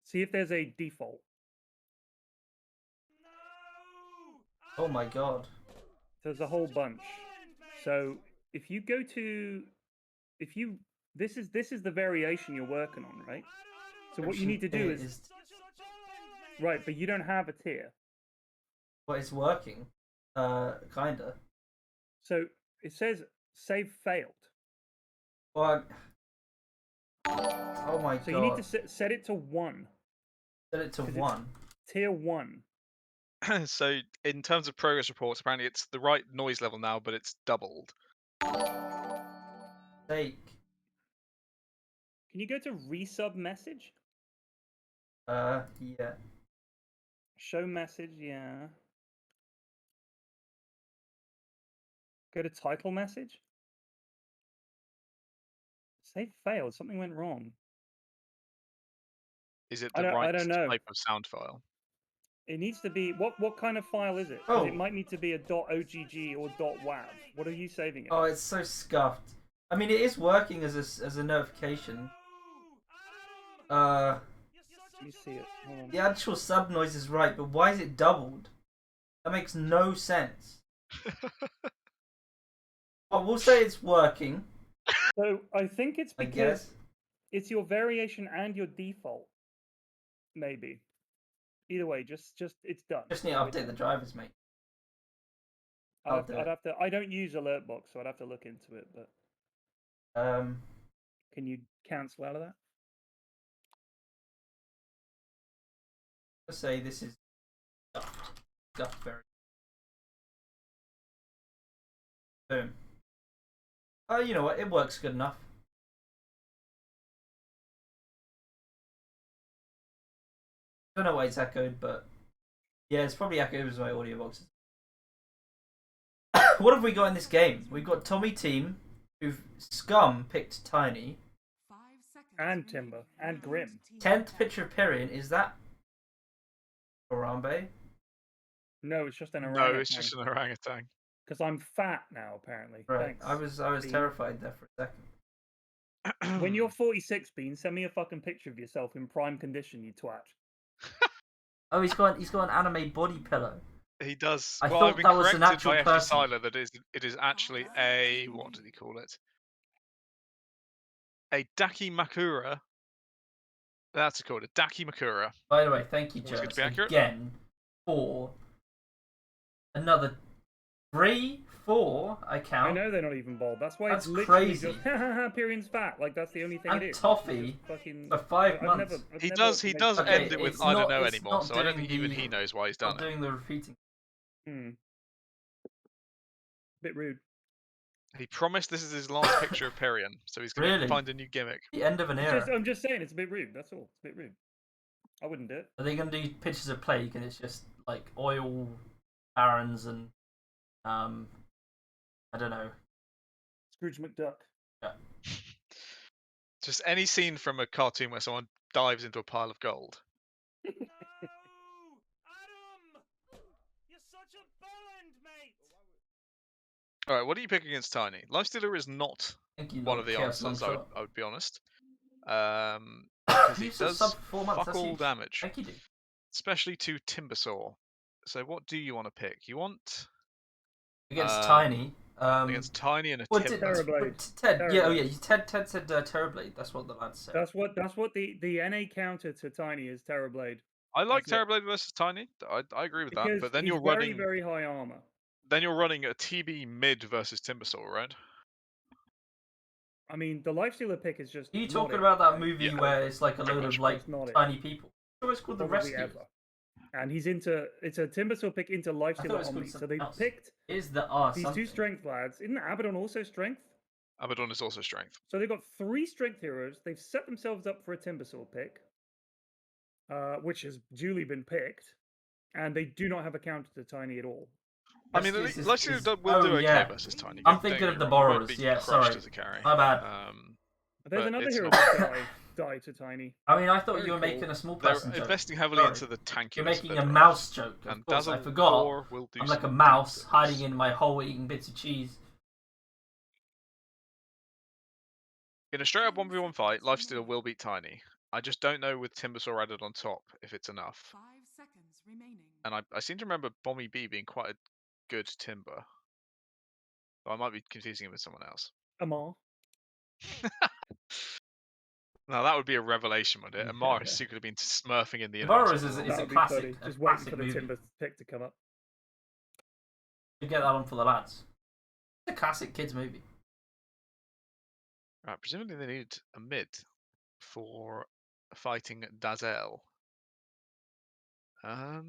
see if there's a default. Oh my god. There's a whole bunch. So if you go to, this is the variation you're working on, right? So what you need to do is right, but you don't have a tier. Well, it's working. Kinda. So it says save failed. Well, oh my god. So you need to set it to 1. Set it to 'cause it's 1. Tier 1. So in terms of progress reports, apparently it's the right noise level now, but it's doubled. Sake. Can you go to resub message? Yeah. Show message, yeah. Go to title message. Save failed. Something went wrong. Is it I the right don't know. type of sound file? It needs to be what kind of file is it? 'Cause it Oh. might need to be a .ogg or .wav. What are you saving it? Oh, it's so scuffed. I mean, it is working as a notification. Let me see it. Hold on. The actual sub noise is right, but why is it doubled? That makes no sense. Well, we'll say it's working. So I think it's I because guess. it's your variation and your default. Maybe. Either way, just it's done. Just need to update the drivers, mate. I'll do I'd it. have to. I don't use Alertbox, so I'd have to look into it. But can you cancel out of that? Let's say this is scuffed very. Boom. Oh, you know what? It works good enough. Don't know why it's echoed, but yeah, it's probably echoed as my audio boxes. What have we got in this game? We've got Tommy Team, who've Scum picked Tiny. 5 seconds. And Timber. And Grim. 10th picture of Pyrion, is that Harambe? No, it's just an No, orangutan. it's just an orangutan. Because I'm fat now, apparently. Right. Thanks. I was Bean. terrified there for a second. When you're 46, Bean, send me a fucking picture of yourself in prime condition, you twat. Oh, he's got an anime body pillow. He does. I well, thought I've been that was an corrected actual by person. Siler that it is actually a, what did he call it? A Dakimakura. That's called a Dakimakura. By the way, thank you, Always good Jess, to be accurate. again for another 3, 4. I count. I know they're not even bald. That's why That's it's literally crazy. just Pyrion's fat. Like that's the only thing And it is. toffee Just fucking for 5 I've months. never He made does Okay, end it with it's I don't not- know it's anymore, not so I don't doing think even the- he knows why he's Not done it. doing the repeating. Bit rude. He promised this is his last picture of Pyrion, so he's going to Really? find a new gimmick. The end of an era. I'm just saying it's a bit rude. That's all. It's a bit rude. I wouldn't do it. Are they going to do pictures of plague and it's just like oil barons and I don't know. Scrooge McDuck. Just any scene from a cartoon where someone dives into a pile of gold. No! Adam! You're such a bellend, mate! Alright, what do you pick against Tiny? Lifestealer is not Thank you, one of the Chaos answers, Longshot. I would be honest. Because he He's just does sub for 4 months, fuck that's all huge. damage. Thank you, dude. Especially to Timbersaw. So what do you want to pick? You want Against Tiny. against Tiny and a Well, Timber. Terrorblade. Ted, yeah, oh Terrorblade. yeah, Ted said Terrorblade. That's what the lads said. That's what the NA counter to Tiny is Terrorblade. I like That's it. Terrorblade versus Tiny. I agree with that. Because But then he's you're very, running very high armor. then you're running a TB mid versus Timbersaw, right? I mean, the Lifestealer pick is just. Are you not talking it, about that right? movie Yeah. where it's like a Pretty load much. of like That's not it. tiny people? It's always called the Probably Rescue. ever. And he's into. It's a Timbersaw pick into I thought it Lifestealer was called Omni. So something they else. picked Is the R these something? two strength lads. Isn't Abaddon also strength? Abaddon is also strength. So they've got 3 strength heroes. They've set themselves up for a Timbersaw pick, which has duly been picked, and they do not have a counter to Tiny at all. I mean, Rescue is- Lifestealer is- will oh, do okay yeah. versus Tiny. I'm don't thinking get of me the wrong, he won't Borrowers, be yeah, crushed sorry. as a carry. My bad. There's But another it's hero not- that die to Tiny. I mean, I thought Very you were cool. making a small They're person joke. investing heavily Sorry. into the tankiness. You're of making their a heroes. mouse joke. Of And course, I Dazzle forgot. 4 will do I'm like a some mouse deep hiding business. in my hole eating bits of cheese. In a straight up 1v1 fight, Lifestealer will beat Tiny. I just don't know with Timbersaw added on top if it's enough. 5 seconds remaining. And I seem to remember Bommy B being quite a good Timber. But I might be confusing him with someone else. Amar. Now that would be a revelation, would it? Amar has secretly been smurfing in the Borrowers Inhouse. is That a would be classic. funny. A Just waiting classic for the movie. Timber pick to come up. You get that on for the lads. It's a classic kids movie. Right, presumably they need a mid for fighting Dazzle. I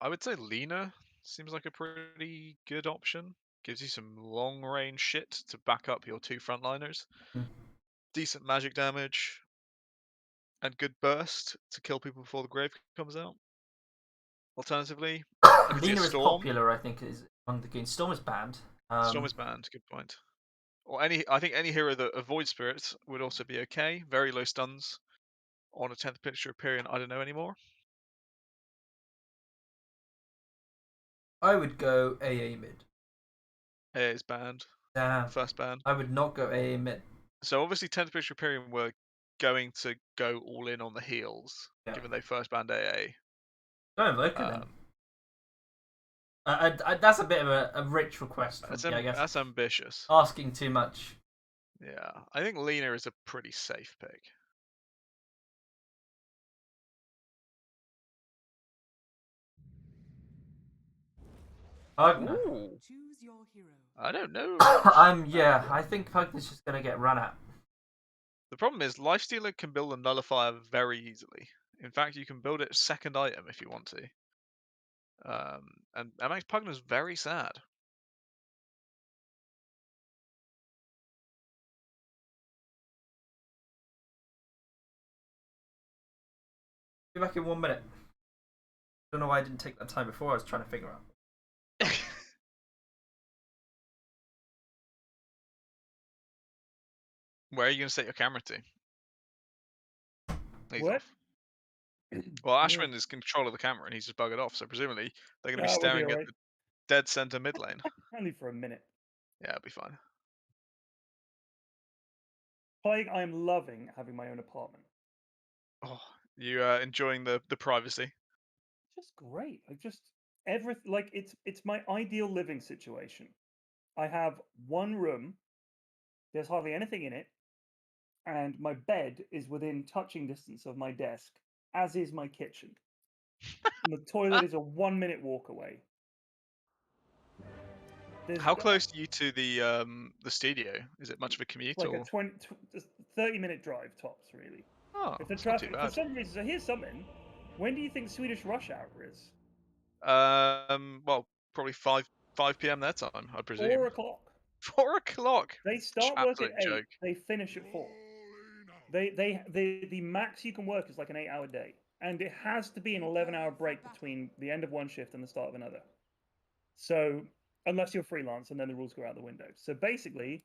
would say Lena seems like a pretty good option. Gives you some long range shit to back up your 2 frontliners. Hmm. Decent magic damage. And good burst to kill people before the grave comes out. Alternatively, could see a Lena is Storm. popular, I think, is on the game. Storm is banned. Storm is banned, good point. Or I think any hero that avoids spirits would also be okay. Very low stuns on a 10th picture of Pyrion, I don't know anymore. I would go AA mid. AA is banned. Damn. First ban. I would not go AA mid. So obviously 10th picture of Pyrion were going to go all in on the heals, Yeah. given they first banned AA. Go Invoker then. That's a bit of a rich request from me, I guess. That's ambitious. Asking too much. Yeah, I think Lena is a pretty safe pick. Pugner. Ooh, Choose your hero. I don't know. I think Pugner's just gonna get run at. The problem is, Lifestealer can build a nullifier very easily. In fact, you can build it second item if you want to. And that makes Pugner's very sad. Be back in 1 minute. Don't know why I didn't take that time before. I was trying to figure out. Where are you going to set your camera to? He's What? off. Well, Yeah. Ashwin is in control of the camera and he's just buggered off, so presumably they're going to be We'll be staring at alright. the dead center mid lane. Only for a minute. Yeah, it'll be fine. Like, I'm loving having my own apartment. Oh, you enjoying the privacy? Just great. Like just everything. Like it's my ideal living situation. I have one room. There's hardly anything in it, and my bed is within touching distance of my desk, as is my kitchen. And the toilet is a 1-minute walk away. There's How close are you to the studio? Is it much of a commute like or? a 30-minute drive tops, really. Oh, If the it's not too traffic, for bad. some reason, so here's something. When do you think Swedish rush hour is? Well, probably 5 p.m. their time, I presume. 4 o'clock. 4 o'clock. They start work at Absolute 8. joke. They finish at 4. The max you can work is like an 8-hour day, and it has to be an 11-hour break between the end of one shift and the start of another. So unless you're freelance, and then the rules go out the window. So basically,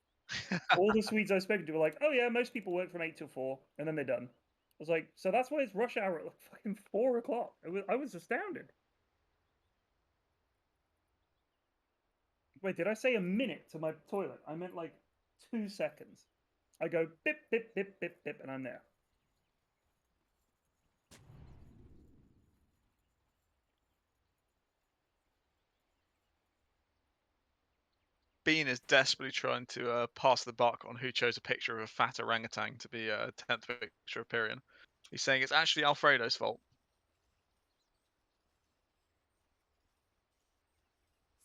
all the Swedes I've spoken to were like, "Oh yeah, most people work from 8 till 4, and then they're done." I was like, "So that's why it's rush hour at like fucking 4 o'clock." I was astounded. Wait, did I say a minute to my toilet? I meant like 2 seconds. I go bip, bip, bip, bip, bip, and I'm there. Bean is desperately trying to pass the buck on who chose a picture of a fat orangutan to be a 10th picture of Pyrion. He's saying it's actually Alfredo's fault.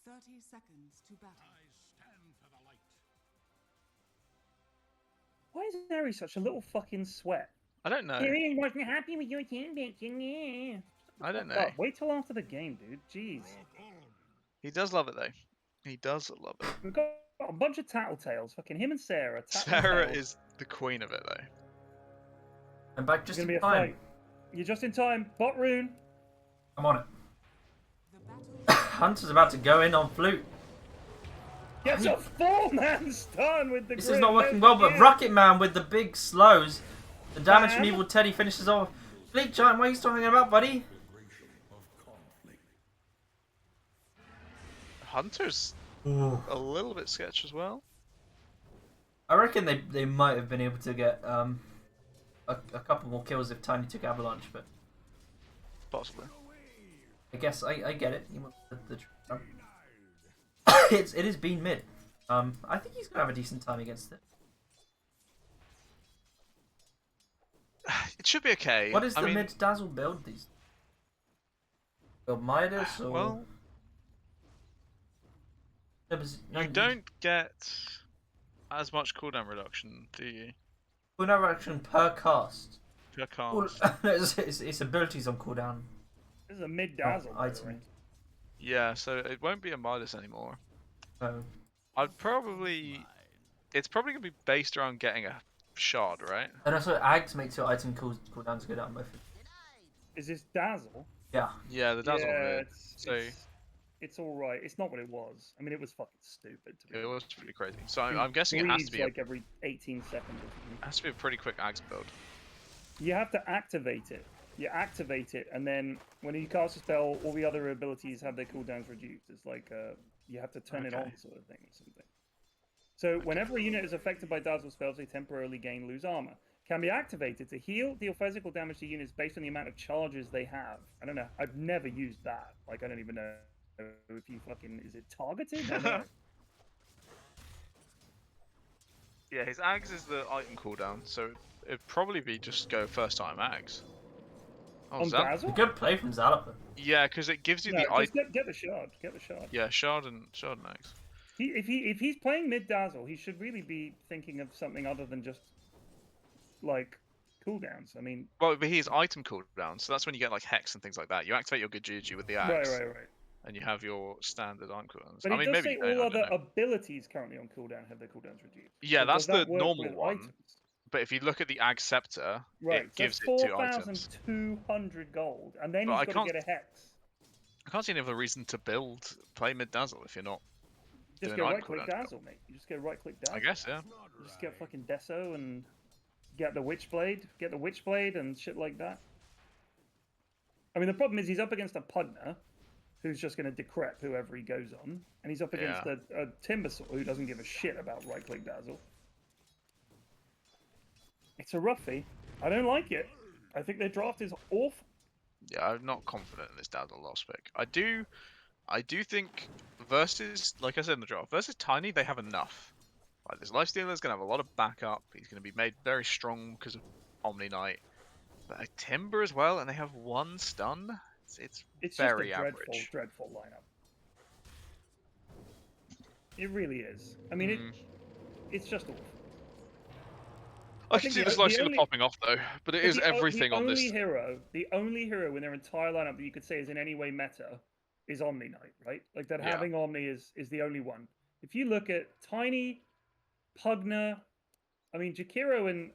30 seconds to battle. Why is Harry such a little fucking sweat? I don't know. Harry wasn't happy with your team bitching, yeah. I don't know. God, wait till after the game, dude. Jeez. He does love it though. He does love it. We've got a bunch of tattletales. Fucking him and Sarah. Sarah tattletales. is the queen of it though. I'm back It's just gonna in be a time. fight. You're just in time. Bot rune. I'm on it. The battle Hunter's about to go in on flute. Gets a 4-man stun with the This grid. is not working Let's well, but begin. Rocket Man with the big slows. The damage from Bam. Evil Teddy finishes off. Fleet Giant, what are you talking about, buddy? Hunter's Ooh. a little bit sketch as well. I reckon they might have been able to get a couple more kills if Tiny took Avalanche, but Possibly. I guess I get it. He wants the it is Bean mid. I think he's gonna have a decent time against it. It should be okay. What is I the mean, mid Dazzle build these? Build Midas or well, no, you don't get as much cooldown reduction, do you? cooldown action per cast. Per Well, cast. it's abilities on cooldown. This is a mid dazzle. by the way. Item. Yeah, so it won't be a Midas anymore. So I'd probably... It's probably going to be based around getting a shard, right? and also Ags makes your item cooldowns go down both. Is this dazzle? Yeah. Yeah, the Dazzle Yeah, bit. So it's all right. It's not what it was. I mean, it was fucking stupid. To be it honest. was pretty crazy. So I'm guessing it has to be Bleeds like every 18 seconds. Or something. has to be a pretty quick Ags build. You have to activate it. You activate it, and then when you cast a spell, all the other abilities have their cooldowns reduced. It's like you have to turn it on, sort of thing, or something. So whenever a unit is affected by dazzle spells, they temporarily gain lose armor. Can be activated to heal, deal physical damage to units based on the amount of charges they have. I don't know. I've never used that. Like I don't even know if you fucking is it targeted? I don't know. Yeah, his Ags is the item cooldown, so it'd probably be just go first time Ags. Oh, On Zal- A dazzle? good play from Zalaper. Yeah, because it gives you No, the just item. get the shard. Get the shard. Yeah, shard and Ags. If he's playing mid dazzle, he should really be thinking of something other than just like cooldowns. I mean, Well, but he's item cooldown, so that's when you get like Hex and things like that. You activate your good Juju with the Ags, right. and you have your standard item cooldowns. But I it mean, does maybe say you don't, all I don't other know. abilities currently on cooldown have their cooldowns reduced. Yeah, So that's does that the work normal with one. items? But if you look at the Ag Scepter, Right, it gives so it two items. 4,200 gold, and then But I he's got to can't- get a hex. I can't see any other reason to play mid dazzle if you're not. Just doing go item right click cooldown. dazzle, mate. You just go right click dazzle. I guess, yeah. You just get fucking Deso and get the Witchblade and shit like that. I mean, the problem is he's up against a Pugner, who's just going to decrep whoever he goes on, and he's up against a Timbersaw who doesn't give a shit about right-click dazzle. It's a roughie. I don't like it. I think their draft is awful. Yeah, I'm not confident in this dazzle loss pick. I do think versus, like I said in the draft, versus Tiny, they have enough. Like, this Lifestealer's going to have a lot of backup. He's going to be made very strong because of Omni Knight. But a Timber as well, and they have 1 stun. It's very just a average. dreadful lineup. It really is. I mean, it's just awful. I can see this Lifestealer popping off though, but it is everything on this. The only hero in their entire lineup that you could say is in any way meta is Omni Knight, right? Like that having Omni is the only one. If you look at Tiny, Pugner, I mean Jakiro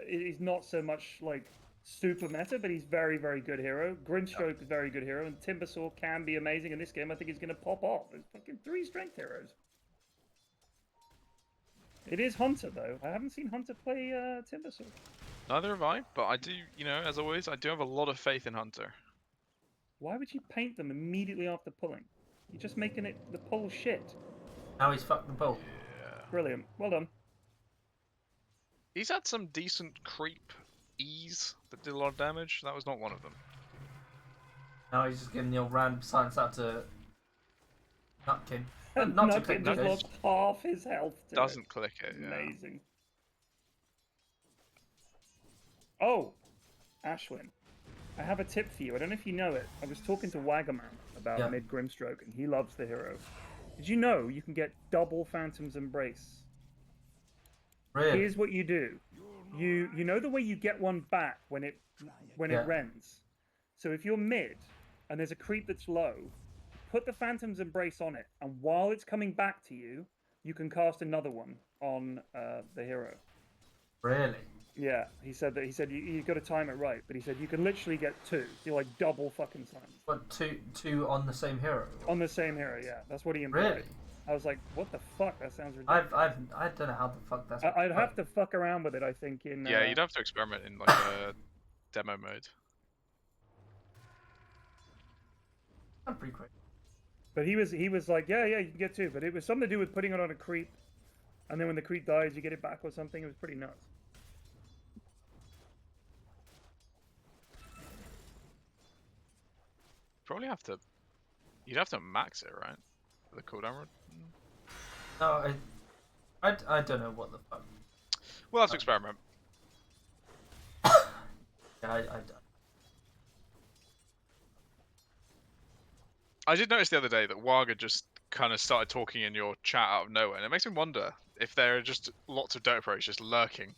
is not so much like super meta, but he's very, very good hero. Grimstroke is very good hero, and Timbersaw can be amazing in this game. I think he's going to pop off. There's fucking 3 strength heroes. It is Hunter though. I haven't seen Hunter play Timbersaw. Neither have I, but I do, you know, as always, I do have a lot of faith in Hunter. Why would you paint them immediately after pulling? You're just making it the pull shit. Now he's fucked the pull. Yeah. Brilliant. Well done. He's had some decent creep ease that did a lot of damage. That was not one of them. Now he's just giving the old random silence out to Nutkin. And Not to Nutkin click just the lost half his health. Doesn't click it. Yeah. Amazing. Oh, Ashwin, I have a tip for you. I don't know if you know it. I was talking to Wagaman about mid Grimstroke, and he loves the hero. Did you know you can get double Phantom's Embrace? Really? Here's what you do. You know the way you get one back when it rends. So if you're mid and there's a creep that's low, put the Phantom's Embrace on it, and while it's coming back to you, you can cast another one on the hero. Really? Yeah, he said you got to time it right, but he said you can literally get 2. You're like double fucking silence. What, two on the same hero? On the same hero, yeah. That's what he implied. Really? I was like, what the fuck? That sounds ridiculous. I don't know how the fuck that's. I'd have to fuck around with it, I think. Yeah, you'd have to experiment in like a demo mode. I'm pretty quick. But he was like, yeah, you can get 2, but it was something to do with putting it on a creep, and then when the creep dies, you get it back or something. It was pretty nuts. Probably have to. You'd have to max it, right? For the cooldown run. No, I don't know what the fuck. We'll have to experiment. Yeah, I did notice the other day that Waga just kind of started talking in your chat out of nowhere, and it makes me wonder if there are just lots of Dota pros just lurking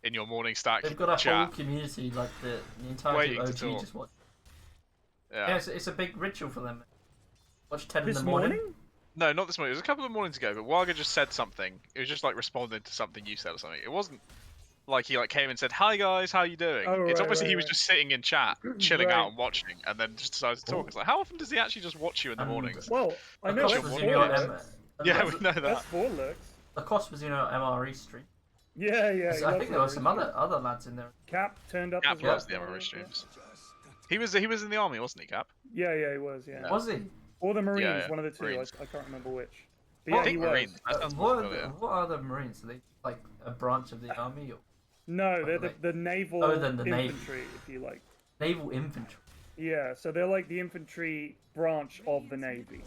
in your morning stack they've got a chat. whole community, like the entire OG just watch. Yeah, Yeah, it's a big ritual for them. Watch 10 This in the morning. No, not this morning. It was a couple of mornings ago, but Waga just said something. It was just like responding to something you said or something. It wasn't like he like came and said, "Hi guys, how you doing?" Oh, It's right, obviously right, he was right. just sitting in chat, chilling Right. out and watching, and then just decided to talk. It's like, how often does he actually just watch you in the mornings? Well, I know Lacoste that's was 4 in your lurks. Yeah, we know that. That's 4 lurks. Lacoste was in your MRE stream. Yeah. He I loves think there were MRE some streams. other lads in there. Cap turned up Cap as well. loves the MRO streams. He was in the army, wasn't he, Cap? Yeah, he was. Yeah. Was he? Or the Marines, Yeah, one of the 2. Marines. I can't remember which. But I yeah, he think was. Marines. That sounds more familiar. What are the Marines? Are they like a branch of the army or No, they're Like- the naval Oh, then the Navy. infantry, if you like. naval infantry? Yeah, so they're like the infantry branch of the Navy.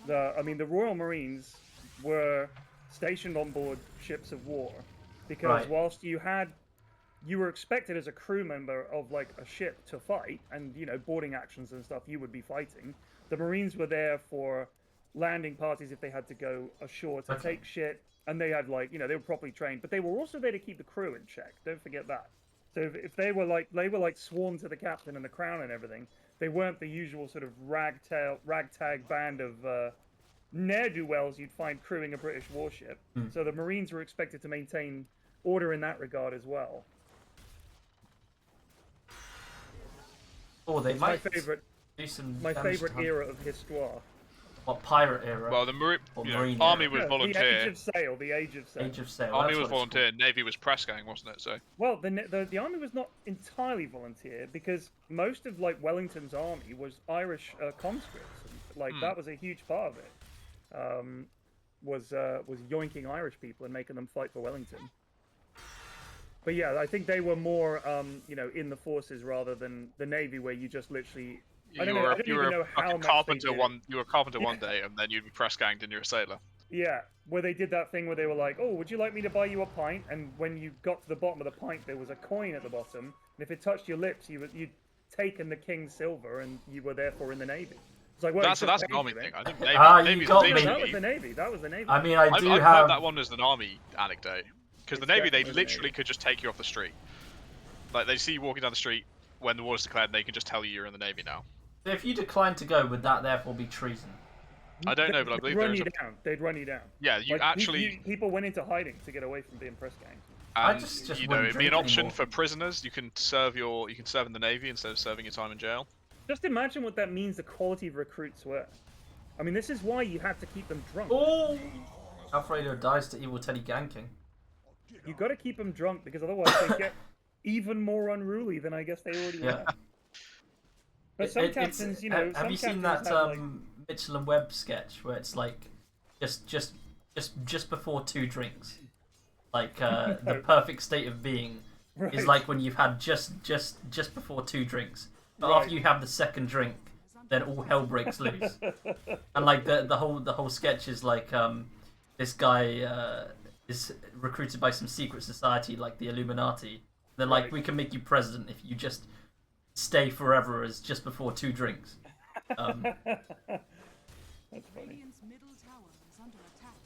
The Royal Marines were stationed on board ships of war because Right. whilst you were expected as a crew member of like a ship to fight and boarding actions and stuff you would be fighting, the Marines were there for landing parties if they had to go ashore to Okay. take shit, and they had they were properly trained, but they were also there to keep the crew in check. Don't forget that. So if they were like sworn to the captain and the crown and everything, they weren't the usual sort of ragtag band of ne'er-do-wells you'd find crewing a British warship. So the Marines were expected to maintain order in that regard as well. Oh, they It's my might favorite do some my damage favorite to Hunt. era of Histoire. What, pirate era? Well, the Or you know, Marine army era. would The volunteer. Age of Sail. The Age of Sail. Age of Sail. Army that's was what it's volunteer. Navy was press gang, wasn't it? So. Well, the army was not entirely volunteer because most of like Wellington's army was Irish conscripts. And, like that was a huge part of it. Was yoinking Irish people and making them fight for Wellington. But yeah, I think they were more, you know, in the forces rather than the Navy, where you just literally. I don't even know how much carpenter they did. you were a carpenter one day, and then you'd be press ganged and you're a sailor. Yeah, where they did that thing where they were like, "Oh, would you like me to buy you a pint?" And when you got to the bottom of the pint, there was a coin at the bottom, and if it touched your lips, you'd taken the king's silver, and you were therefore in the Navy. It's like, well, That's an army thing. I think Navy. you got me. That was the Navy. That was the Navy. I mean, I've heard have. that one as an army anecdote, because the It's Navy, they definitely the literally could just take you off the street. Like they see you walking down the street when the war's declared, and they can just tell you you're in the Navy now. If you decline to go, would that therefore be treason? I don't know, but I believe They'd run there's you down. They'd run you down. Yeah, you Like, actually. people went into hiding to get away from being press gang. And, just you know, wouldn't it'd be an drink option anymore. for prisoners. You can serve in the Navy instead of serving your time in jail. Just imagine what that means. The quality of recruits were. I mean, this is why you have to keep them drunk. Oh! Alfredo dies to evil Teddy ganking. You got to keep them drunk because otherwise they get even more unruly than I guess they already were. But some captains, you know, have you seen that Mitchell and Webb sketch where it's like just before 2 drinks, like the perfect state of being is like when you've had just before 2 drinks, but after you have the second drink, then all hell breaks loose. And like the whole sketch is like this guy is recruited by some secret society like the Illuminati. They're like, we can make you president if you just stay forever as just before 2 drinks. That's funny. Radiant's middle tower is under attack.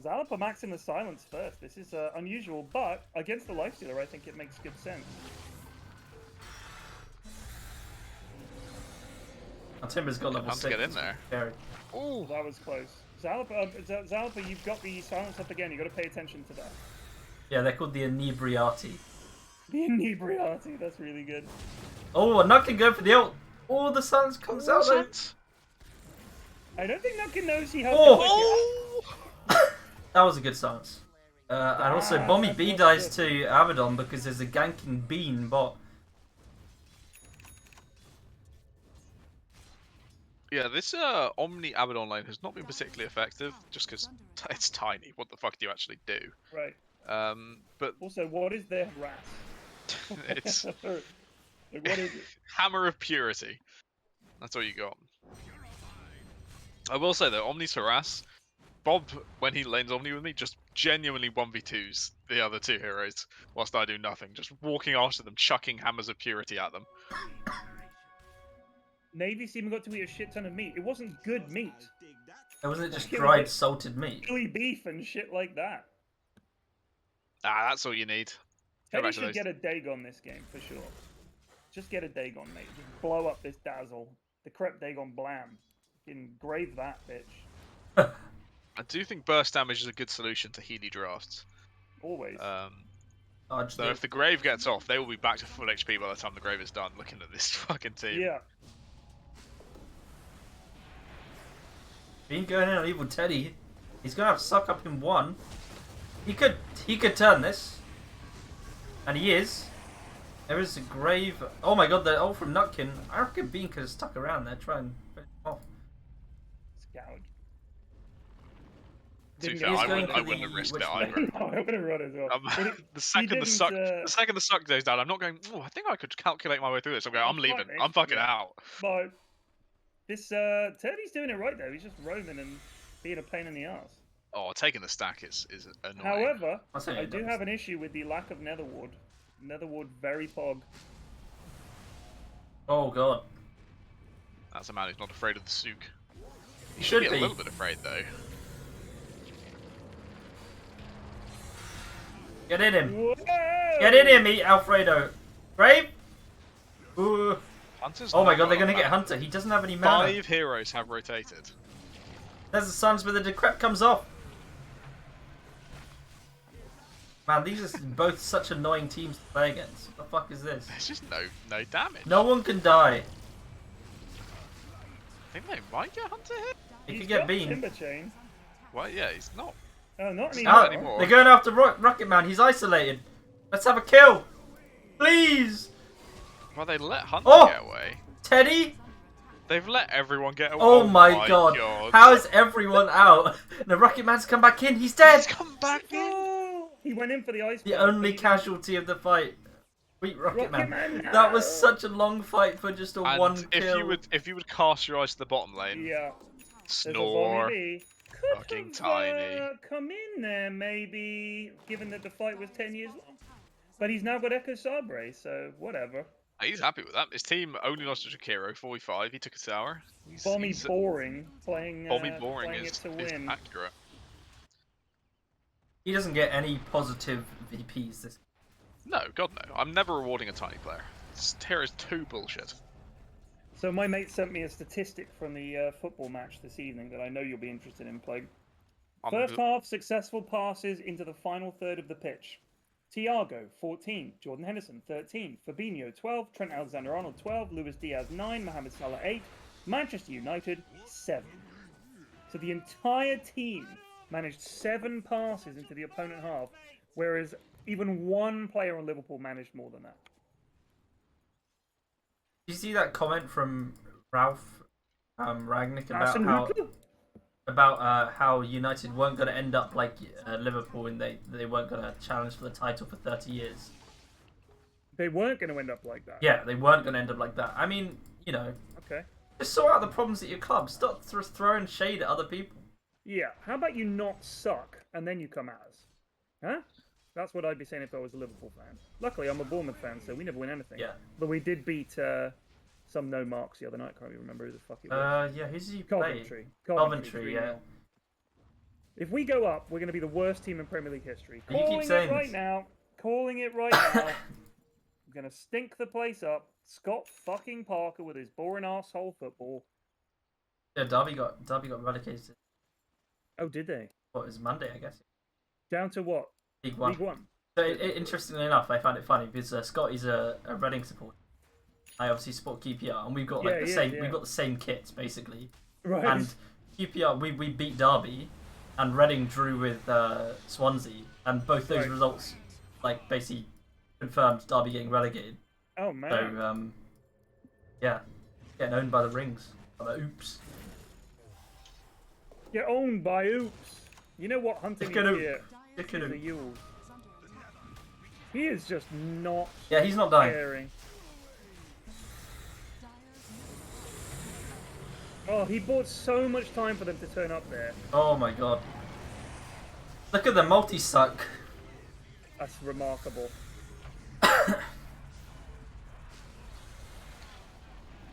Zalapa max in the silence first. This is unusual, but against the Lifestealer, I think it makes good sense. Timber's got level 6. To get in there. Scary. Oh, that was close. Zalapa, you've got the silence up again. You've got to pay attention to that. Yeah, they're called the Inebriati. The Inebriati, that's really good. Oh, and Nut can go for the ult. Oh, the silence comes out though. I don't think Nukin knows he has That was a good silence. And also, Bommy B dies to Abaddon because there's a ganking bean bot. Yeah, this Omni Abaddon lane has not been particularly effective, just because it's tiny. What the fuck do you actually do? Right. But Also, what is their rat? it's Like, what is it? Hammer of Purity. That's all you got. I will say though, Omni's harass. Bob, when he lanes Omni with me, just genuinely 1v2s the other 2 heroes, whilst I do nothing. Just walking after them, chucking Hammers of Purity at them. Navy seemed got to eat a shit ton of meat. It wasn't good meat. It wasn't just It was dried like salted meat. chili beef and shit like that. Ah, that's all you need. Go Teddy back to should those. get a Dagon this game, for sure. Just get a Dagon, mate. Just blow up this Dazzle. The Crep Dagon Blam. Engrave that, bitch. I do think burst damage is a good solution to Healy drafts. Always. So if the Grave gets off, they will be back to full HP by the time the Grave is done, looking at this fucking team. Yeah. Being going in on evil Teddy, he's gonna have to suck up in 1. He could turn this, and he is. There is a Grave. Oh my god, the ult from Nutkin. I reckon Bean could have stuck around there, try and finish him off. Scout. To be He's fair, I going wouldn't for have the risked it witch either. blade. No, I would have run as well. But The second the suck goes down, I'm not going. Oh, I think I could calculate my way through this. I'm going. I'm leaving. I'm fucking out. No. This Teddy's doing it right though. He's just roaming and being a pain in the ass. Oh, taking the stack is annoying. However, I'll say I it do does. have an issue with the lack of Netherwood. Netherwood very pog. Oh god. That's a man who's not afraid of the souk. He Should should be be. a little bit afraid though. Get in him. Whoa! Get in him, eat Alfredo. Grave? Ooh. Hunter's Oh my not god, they're got gonna a get man. Hunter. He doesn't have any mana. 5 heroes have rotated. There's the Suns, but the Decrep comes off. Man, these are both such annoying teams to play against. What the fuck is this? There's just no damage. No one can die. I think they might get Hunter here. He He's could get got beamed. Timber Chain. Well, yeah, he's not. Oh, not It's anymore. not anymore. They're going after Rocket Man. He's isolated. Let's have a kill, please. Well, they let Hunter Oh! get away. Teddy. They've let everyone get away. Oh my god. How is everyone out? The Rocket Man's come back in. He's dead. He's come back in. Oh, he went in for the ice. The bomb. only casualty of the fight. Sweet Rocket Man. Man, That was no. such a long fight for just a And one if kill. you would cast your eyes to the bottom lane, Yeah. There's a snore. Bommy B. Could Fucking have, tiny. come in there, maybe, given that the fight was 10 years long. But he's now got Echo Sabre, so whatever. He's happy with that. His team only lost to Jakiro, 45. He took a sour. Bommy boring, playing, Bommy boring playing is it to win. accurate. He doesn't get any positive VPs this. No, God no. I'm never rewarding a tiny player. Here is too bullshit. So my mate sent me a statistic from the football match this evening that I know you'll be interested in, Plague. First half, successful passes into the final third of the pitch. Thiago, 14. Jordan Henderson, 13. Fabinho, 12. Trent Alexander-Arnold, 12. Luis Diaz, 9. Mohamed Salah, 8. Manchester United, 7. So the entire team managed 7 passes into the opponent half, whereas even one player on Liverpool managed more than that. Did you see that comment from Ralph Ragnick about how United weren't going to end up like Liverpool and they weren't going to challenge for the title for 30 years? They weren't going to end up like that. Yeah, they weren't going to end up like that. I mean, you know, Okay. just sort out the problems at your club. Stop throwing shade at other people. Yeah. How about you not suck and then you come at us? Huh? That's what I'd be saying if I was a Liverpool fan. Luckily, I'm a Bournemouth fan, so we never win anything. Yeah. But we did beat some no marks the other night. Can't even remember who the fuck it was. Yeah, who's he play? Coventry. Coventry, 3-0. yeah. If we go up, we're going to be the worst team in Premier League history. You keep Calling saying it right this. now. Calling it right now. I'm going to stink the place up. Scott fucking Parker with his boring arsehole football. Yeah, Derby got relegated. Oh, did they? What, it was Monday, I guess. Down to what? League One. League One. So, interestingly enough, I found it funny because Scott is a Reading supporter. I obviously support QPR, and we've got like we've got the same kits basically. Right. And QPR, we beat Derby, and Reading drew with Swansea, and both those results like basically confirmed Derby getting relegated. Oh man. So yeah, getting owned by the Rings. Oops. You're owned by Oops. You know what hunting Look at is him. here? Look at The him. Yules. He is just not Yeah, he's not dying. caring. Oh, he bought so much time for them to turn up there. Oh my god. Look at the multi-suck. That's remarkable.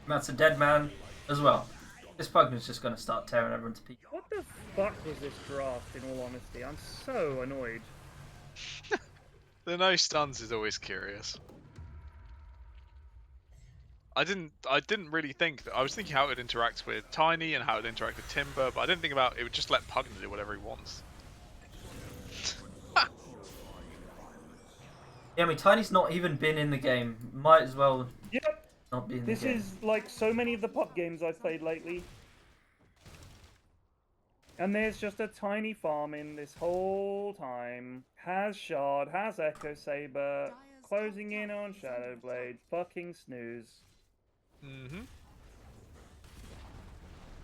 That's a dead man as well. This Pugman's just going to start tearing everyone to pieces. What the fuck was this draft, in all honesty? I'm so annoyed. The no stuns is always curious. I didn't really think that. I was thinking how it would interact with Tiny and how it would interact with Timber, but I didn't think about it would just let Pugman do whatever he wants. Yeah, I mean, Tiny's not even been in the game. Might as well Yep. not be in This the game. is like so many of the pub games I've played lately. And there's just a tiny farm in this whole time. Has Shard, has Echo Saber, closing in on Shadowblade, fucking snooze. Mm-hmm.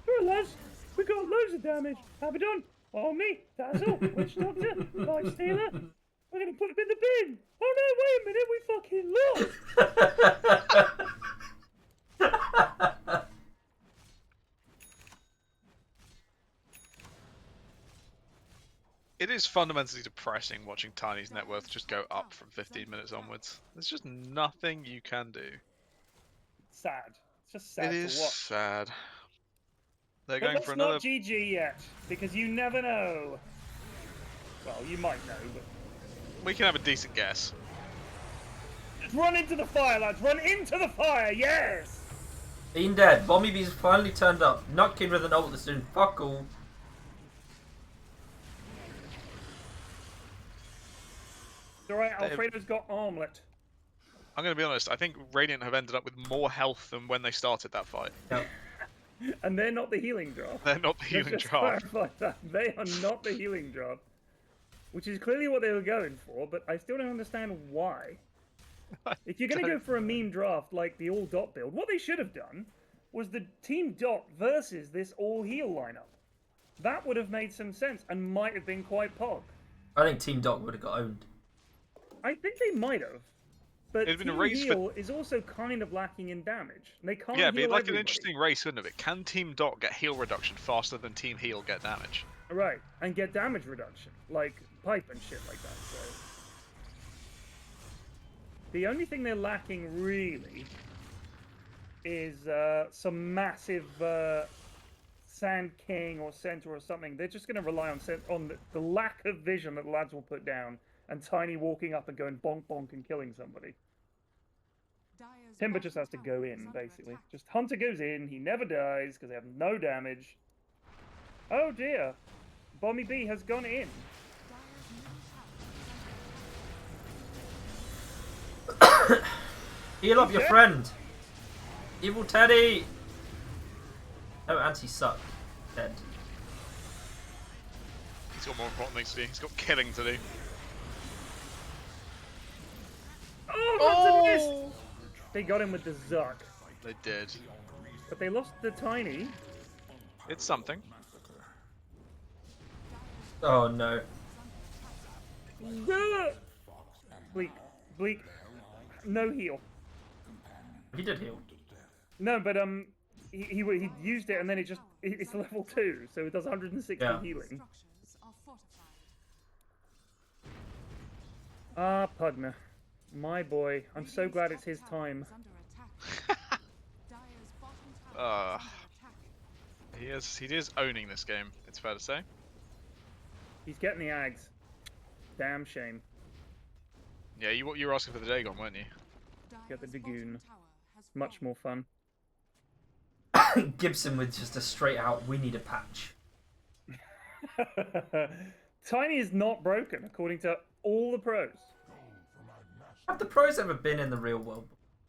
Alright lads, we got loads of damage. How we done? Oh me, Dazzle, Witch Doctor, Light Stealer. We're gonna put him in the bin. Oh no, wait a minute, we fucking lost. It is fundamentally depressing watching Tiny's net worth just go up from 15 minutes onwards. There's just nothing you can do. Sad. It's just sad It to is watch. sad. They're But going let's for another. not GG yet, because you never know. Well, you might know, but... We can have a decent guess. Run into the fire, lads! Run into the fire, yes! Being dead. Bommy B's finally turned up. Nutkin with an ult that's doing fuck all. It's alright, Alfredo's got armlet. I'm going to be honest, I think Radiant have ended up with more health than when they started that fight. Yep. And they're not the healing draft. They're not the Let's healing just draft. clarify that. They are not the healing draft. Which is clearly what they were going for, but I still don't understand why. If you're going to go for a meme draft like the all dot build, what they should have done was the Team Dot versus this all heal lineup. That would have made some sense and might have been quite pog. I think Team Dot would have got owned. I think they might have. But It'd been a Team race for- Heal is also kind of lacking in damage. They can't Yeah, it'd be heal like everybody. an interesting race, wouldn't it? Can Team Dot get heal reduction faster than Team Heal get damage? Right, and get damage reduction, like pipe and shit like that. So the only thing they're lacking really is some massive Sand King or Centaur or something. They're just going to rely on the lack of vision that the lads will put down, and Tiny walking up and going bonk bonk and killing somebody. Dire's Timber just has to bottom go tower is in, under basically. attack. Just Hunter goes in, he never dies because they have no damage. Oh dear, Bommy B has gone in. Dire's middle tower is under attack. Heal up your Okay. friend. Evil Teddy. Oh, anti suck. Dead. He's got more important things to do. He's got killing to do. Oh, that's a miss! They got him with the Zuck, They did. but they lost the Tiny. It's something. Oh no. Bleak, no heal. He did heal. No, but he used it and then it's level 2, so it does 160 Yeah. healing. Structures are fortified. Ah, Pugna, my boy. I'm so glad it's his time. Is under attack. Dire's bottom tower is under attack. He is owning this game, it's fair to say. He's getting the Ags. Damn shame. Yeah, you were asking for the Dagon, weren't you? Get the Dire's bottom Dragoon. tower has Much fallen. more fun. Gibson with just a straight out, we need a patch. Tiny is not broken, according to all the pros. Have the pros ever been in the real world?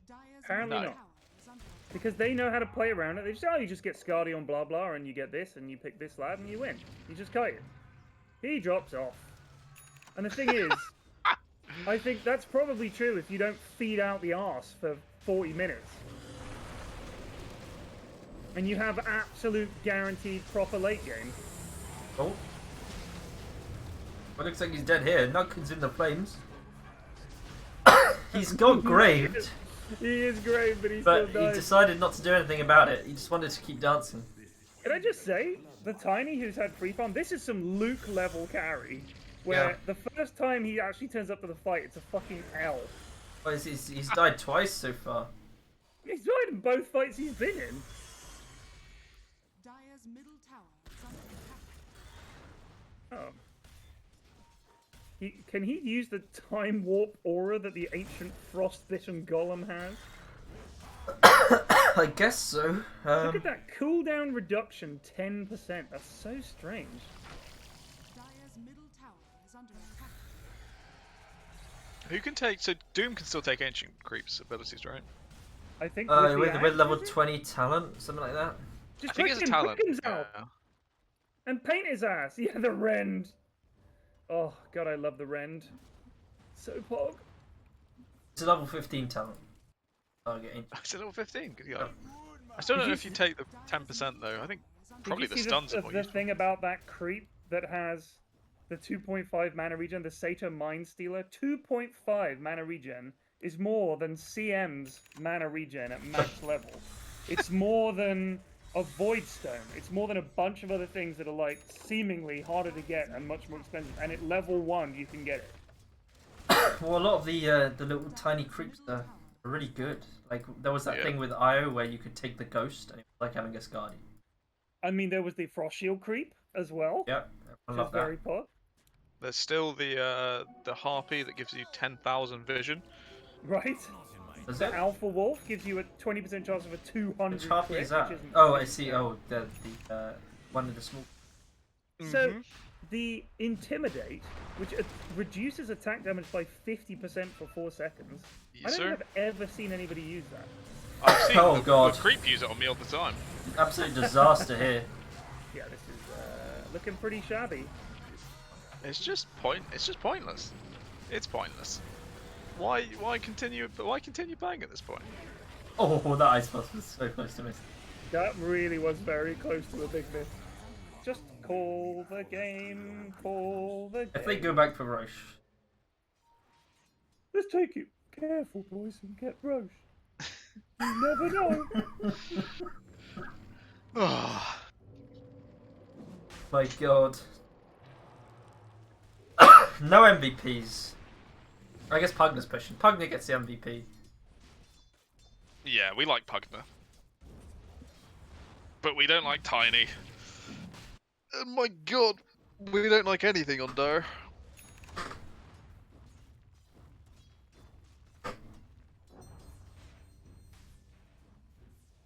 Dire's Apparently middle not. tower is under attack. Because they know how to play around it. They just, you just get Scardy on blah blah, and you get this, and you pick this lad, and you win. You just kite it. He drops off. And the thing is, I think that's probably true if you don't feed out the arse for 40 minutes. And you have absolute guaranteed proper late game. Oh. Well, looks like he's dead here. Nugkin's in the flames. He's got graved, He is great, but he's but still he dies. decided not to do anything about it. He just wanted to keep dancing. Can I just say, the Tiny who's had free farm, this is some Luke level carry. Where Yeah. the first time he actually turns up to the fight, it's a fucking L. Well, he's died twice so far. He's died in both fights he's been in. Dire's middle tower is under attack. Oh. Can he use the time warp aura that the ancient frostbitten golem has? I guess so. Look at that cooldown reduction, 10%. That's so strange. Dire's middle tower is under attack. Who can take... So Doom can still take Ancient Creep's abilities, right? I think With level 20 talent, something like that. Just I think click it's a him, talent. click him out, Yeah. and paint his ass. Yeah, the Rend. Oh god, I love the Rend. So pog. It's a level 15 talent. Target ancient. It's a level 15. Good God. I still don't know if you take the 10% though. I think probably the Did you see stuns are more the useful. thing about that creep that has the 2.5 mana regen, the Sato Mind Stealer? 2.5 mana regen is more than CM's mana regen at max level. It's more than a Void Stone. It's more than a bunch of other things that are like seemingly harder to get and much more expensive. And at level 1 you can get it. Well, a lot of the little tiny creeps are really good. Like there was that Yeah. thing with Io where you could take the ghost and it was like having a Scardy. I mean, there was the Frost Shield creep as well. Yep, I Which love is that. very pog. There's still the Harpy that gives you 10,000 vision. Right? Is The it? Alpha Wolf gives you a 20% chance of a 200 Which harpy crit, is that? which isn't Oh, I great. see. Oh, the one of the small. So, Mhm. the Intimidate, which reduces attack damage by 50% for 4 seconds. Yes, I don't sir. think I've ever seen anybody use that. I've seen Oh, the God. creep use it on me all the time. Absolute disaster here. Yeah, this is looking pretty shabby. It's just pointless. It's pointless. Why continue? But why continue playing at this point? Oh, that ice bus was so close to miss. That really was very close to a big miss. Just call the game, call the game. If they go back for Roche. Let's take it. Careful, boys, and get Roche. You never know. My God. No MVPs. I guess Pugner's pushing. Pugner gets the MVP. Yeah, we like Pugner. But we don't like Tiny. And my God, we don't like anything on Dire.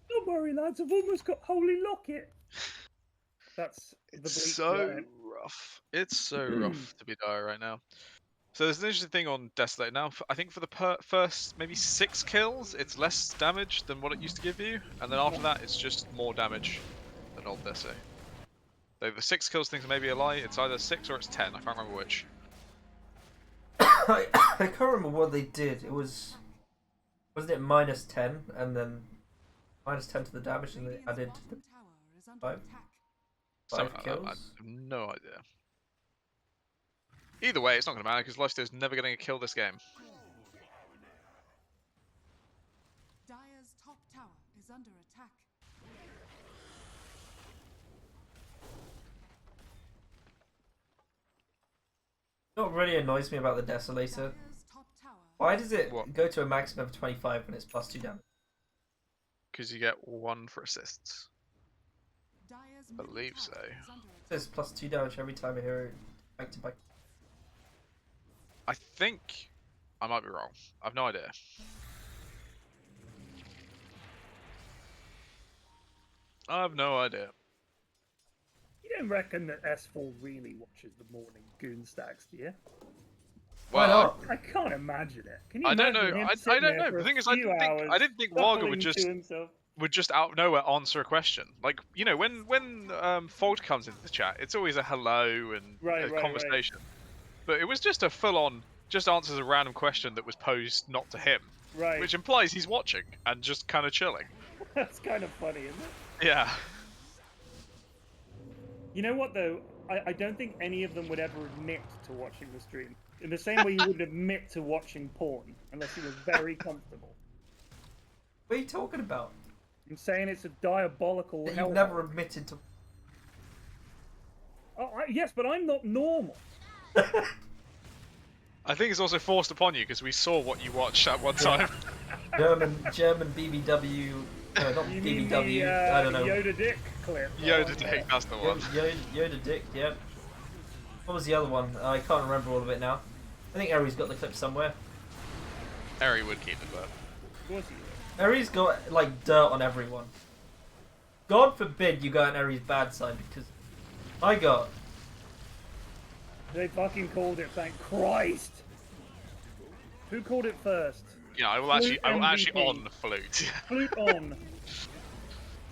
Don't worry, lads. I've almost got Holy Locket. That's the It's bleak so line. rough. It's so rough to be Dire right now. So there's an interesting thing on Desolate now. I think for the first maybe 6 kills, it's less damage than what it used to give you, and then after that, it's just more damage than old Deso. So the 6 kills things maybe a lie. It's either 6 or it's 10. I can't remember which. I can't remember what they did. It was... Wasn't it -10 and then -10 to the damage and they added 5 kills? I have no idea. Either way, it's not going to matter because Lifesteal's never getting a kill this game. Dire's top tower is under attack. What really annoys me about the Desolator? Dire's top tower. Why does it What? go to a maximum of 25 when it's +2 damage? Because you get 1 for assists. Dire's I believe middle so. tower is under It says +2 damage every time a hero back to back. I think I might be wrong. I've no idea. I have no idea. You don't reckon that S4 really watches the morning goon stacks, do you? Why Well, not? I can't imagine it. Can you I don't imagine know. him I sitting don't there know. for The a thing is, I few didn't think hours, Wagga chuckling would to just himself? out of nowhere answer a question. Like, you know, when Fold comes into the chat, it's always a hello and Right, a right. conversation. But it was just a full-on, just answers a random question that was posed not to him, Right. which implies he's watching and just kind of chilling. That's kind of funny, isn't it? Yeah. You know what, though? I don't think any of them would ever admit to watching the stream. In the same way you wouldn't admit to watching porn, unless you were very comfortable. What are you talking about? I'm saying it's a diabolical That hell. you've never admitted to. Oh, yes, but I'm not normal. I think it's also forced upon you because we saw what you watched at one time. German BBW. No, not You mean BBW. the I don't know. Yoda Dick clip? Yoda Oh, Dick, that's the one. Yoda Dick, yeah. What was the other one? I can't remember all of it now. I think Eri's got the clip somewhere. Harry would keep it, but Of course he is. Eri's got like dirt on everyone. God forbid you go on Eri's bad side because I got. They fucking called it, thank Christ! Who called it first? yeah, I will Flute actually MVP. on Flute. Flute on.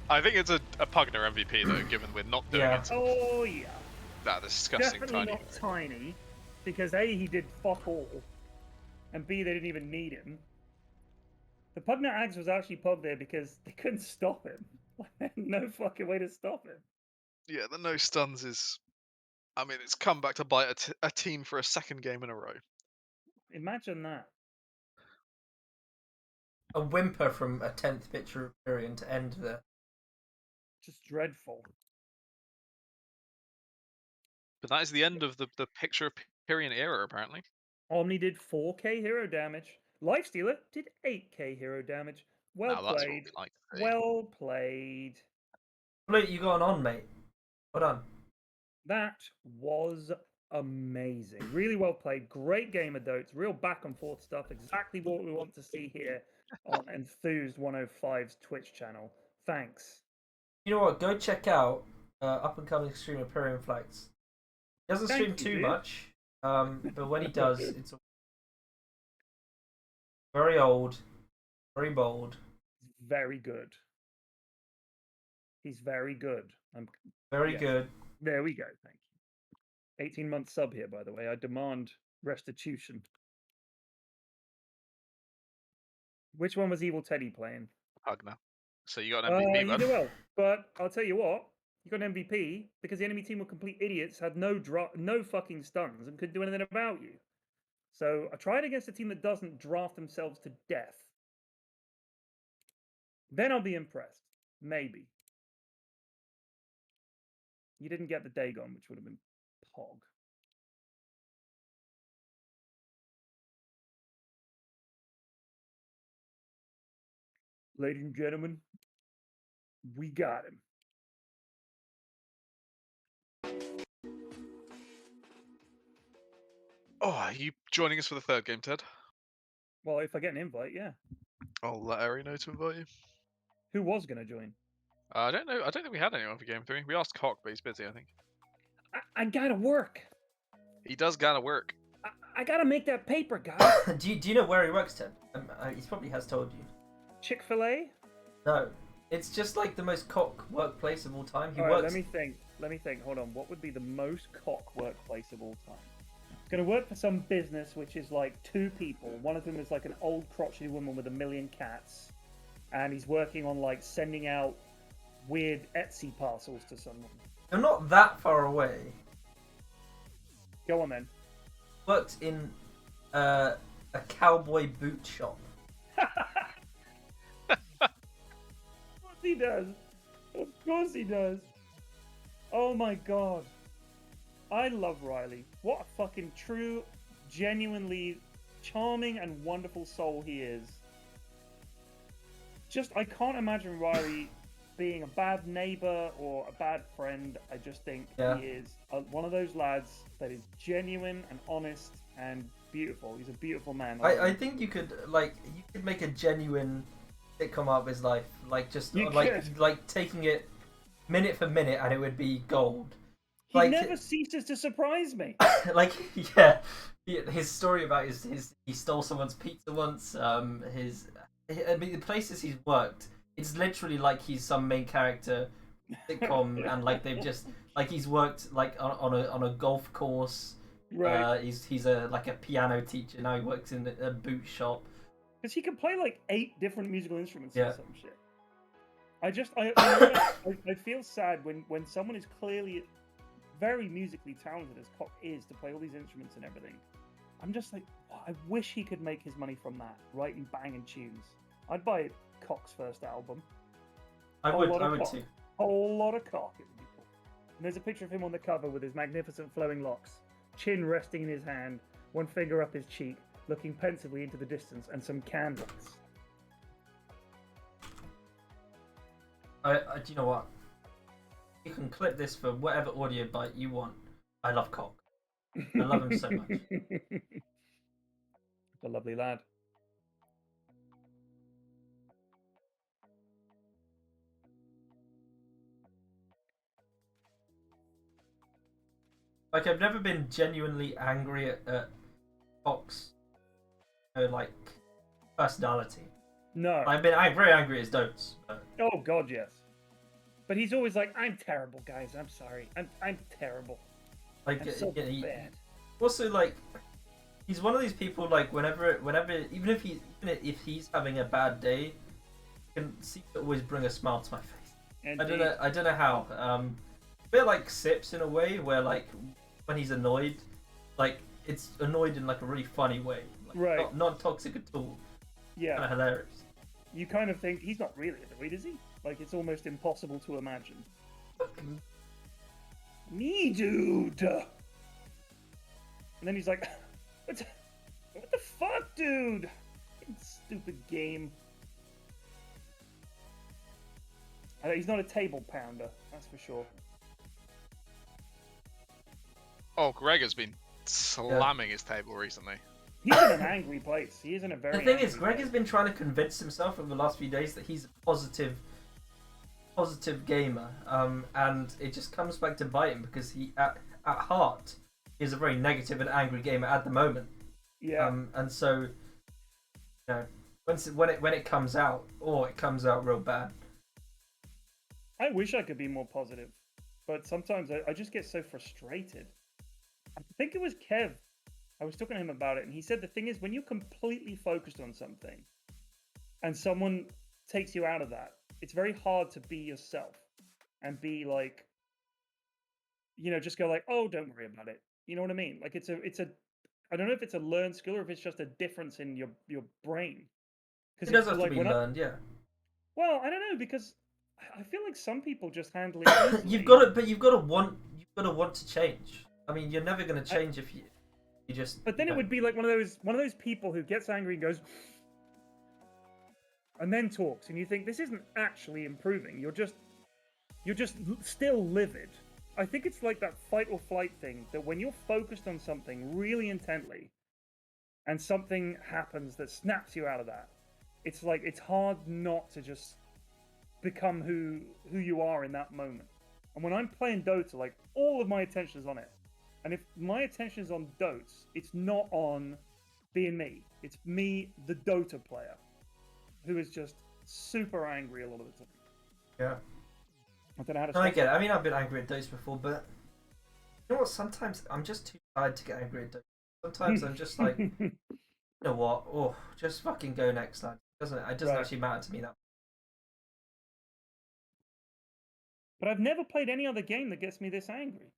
I think it's a Pugner MVP though, given we're not doing Yeah. it. Oh yeah. That disgusting Definitely tiny. not tiny, because A, he did fuck all, and B, they didn't even need him. The Pugner Ags was actually pugged there because they couldn't stop him. No fucking way to stop him. Yeah, the no stuns is. I mean, it's come back to bite a team for a second game in a row. Imagine that. A whimper from a 10th picture of Pyrion to end there. Just dreadful. But that is the end of the picture of Pyrion era, apparently. Omni did 4k hero damage. Lifestealer did 8k hero damage. Well Now that's what played. we like to see. Well played. Flute, you got on, mate. Well done. That was amazing. Really well played. Great game of Dotes. Real back and forth stuff. Exactly what we want to see here on Enthused 105's Twitch channel. Thanks. You know what? Go check out up and coming streamer PFlax. He doesn't Thank stream you, too dude. much, but when he does, it's very old, very bold. very good. He's very good. Very Yes. good. There we go. Thank you. 18-month sub here, by the way. I demand restitution. Which one was Evil Teddy playing? Hug now. So you got an MVP, You man. do well, but I'll tell you what. You got an MVP because the enemy team were complete idiots, had no fucking stuns, and couldn't do anything about you. So I tried against a team that doesn't draft themselves to death. Then I'll be impressed. Maybe. You didn't get the Dagon, which would have been Pog. Ladies and gentlemen, we got him. Oh, are you joining us for the third game, Ted? Well, if I get an invite, yeah. I'll let Ari know to invite you. Who was going to join? I don't know. I don't think we had anyone for game 3. We asked Cock, but he's busy, I think. I gotta work. He does gotta work. I gotta make that paper, guys. do you know where he works, Ted? He probably has told you. Chick-fil-A? No. It's just like the most cock workplace of all time. He All right, works. let me think. Hold on. What would be the most cock workplace of all time? Going to work for some business which is like 2 people. One of them is like an old crotchety woman with 1 million cats. And he's working on like sending out weird Etsy parcels to someone. You're not that far away. Go on then. Works in a cowboy boot shop. Of course he does. Of course he does. Oh my god. I love Riley. What a fucking true, genuinely charming and wonderful soul he is. Just, I can't imagine Riley being a bad neighbor or a bad friend. I just think he is one of those lads that is genuine and honest and beautiful. He's a beautiful man. I think you could make a genuine sitcom out of his life, like just like taking it minute for minute, and it would be gold. He Like, never ceases to surprise me. like his story about his he stole someone's pizza once. I mean, the places he's worked, it's literally like he's some main character sitcom, and like they've just like he's worked like on a golf course. Right. He's a piano teacher now. He works in a boot shop. Because he can play like 8 different musical instruments Yeah. or some shit. I feel sad when someone is clearly very musically talented as Cock is to play all these instruments and everything. I'm just like, I wish he could make his money from that, writing banging tunes. I'd buy Cock's first album. I would too. A whole lot of Cock. It would be cool. And there's a picture of him on the cover with his magnificent flowing locks, chin resting in his hand, one finger up his cheek, looking pensively into the distance, and some candles. Do you know what? You can clip this for whatever audio bite you want. I love Cock. I love him so much. A lovely lad. Like, I've never been genuinely angry at Cock's, like, personality. No. I've been very angry at his don'ts. But... Oh god, yes. But he's always like, I'm terrible, guys. I'm sorry. I'm terrible. Like, I'm so bad. Also, like, he's one of these people. Like, whenever, even if he's having a bad day, he can seem to always bring a smile to my face. Indeed. I don't know how. A bit like Sips in a way, where like when he's annoyed, like it's annoyed in like a really funny way, like, right? Not toxic at all. Yeah. Kind of hilarious. You kind of think he's not really annoyed, is he? Like, it's almost impossible to imagine. Me, dude! And then he's like, what the fuck, dude? Stupid game. He's not a table pounder, that's for sure. Oh, Greg has been slamming his table recently. He's in an angry place. He is in a very. The thing is, angry Greg place. has been trying to convince himself over the last few days that he's a positive gamer, and it just comes back to bite him because he, at heart, is a very negative and angry gamer at the moment. Yeah. And so, you know, when it comes out, it comes out real bad. I wish I could be more positive, but sometimes I just get so frustrated. I think it was Kev. I was talking to him about it, and he said the thing is when you're completely focused on something and someone takes you out of that, it's very hard to be yourself and be like, just go like, oh, don't worry about it. You know what I mean? Like it's a I don't know if it's a learned skill or if it's just a difference in your brain. It does have to be learned, yeah. Well, I don't know because I feel like some people just handle it easily. You've got to want to change. I mean, you're never going to change if you just. But then it would be like one of those people who gets angry and goes, and then talks, and you think this isn't actually improving. You're just still livid. I think it's like that fight or flight thing that when you're focused on something really intently, and something happens that snaps you out of that, it's like it's hard not to just become who you are in that moment. And when I'm playing Dota, like all of my attention is on it. And if my attention is on Dotes, it's not on being me. It's me, the Dota player, who is just super angry a lot of the time. Yeah. I don't know how to. No, I get it. I mean, I've been angry at Dotes before, but you know what? Sometimes I'm just too tired to get angry at Dotes. Sometimes I'm just like, you know what? Oh, just fucking go next time. It doesn't actually matter to me that. But I've never played any other game that gets me this angry.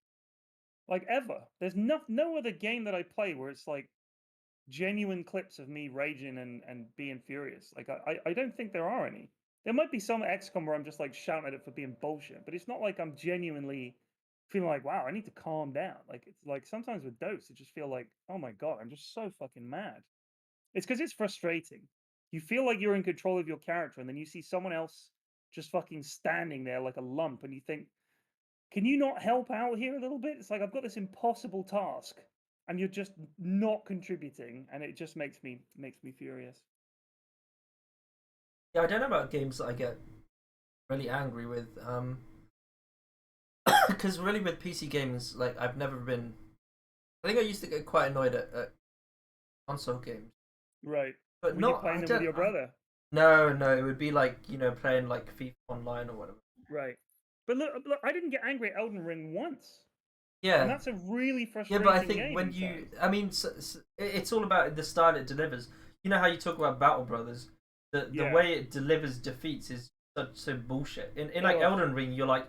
Like ever. There's no other game that I play where it's like genuine clips of me raging and being furious. Like I don't think there are any. There might be some XCOM where I'm just like shouting at it for being bullshit, but it's not like I'm genuinely feeling like, wow, I need to calm down. Like it's like sometimes with Dose, it just feel like, oh my god, I'm just so fucking mad. It's because it's frustrating. You feel like you're in control of your character, and then you see someone else just fucking standing there like a lump, and you think, can you not help out here a little bit? It's like I've got this impossible task, and you're just not contributing, and it just makes me furious. Yeah, I don't know about games that I get really angry with. Because really with PC games, like I've never been. I think I used to get quite annoyed at console games. Right. But Were not you playing them with your brother? No, it would be like playing like FIFA Online or whatever. Right. But look, I didn't get angry at Elden Ring once. Yeah. And that's a really frustrating game. Yeah, but I think game when you, I mean, it's all about the style it delivers. You know how you talk about Battle Brothers, the way it delivers defeats is so bullshit. In like Elden Ring, you're like,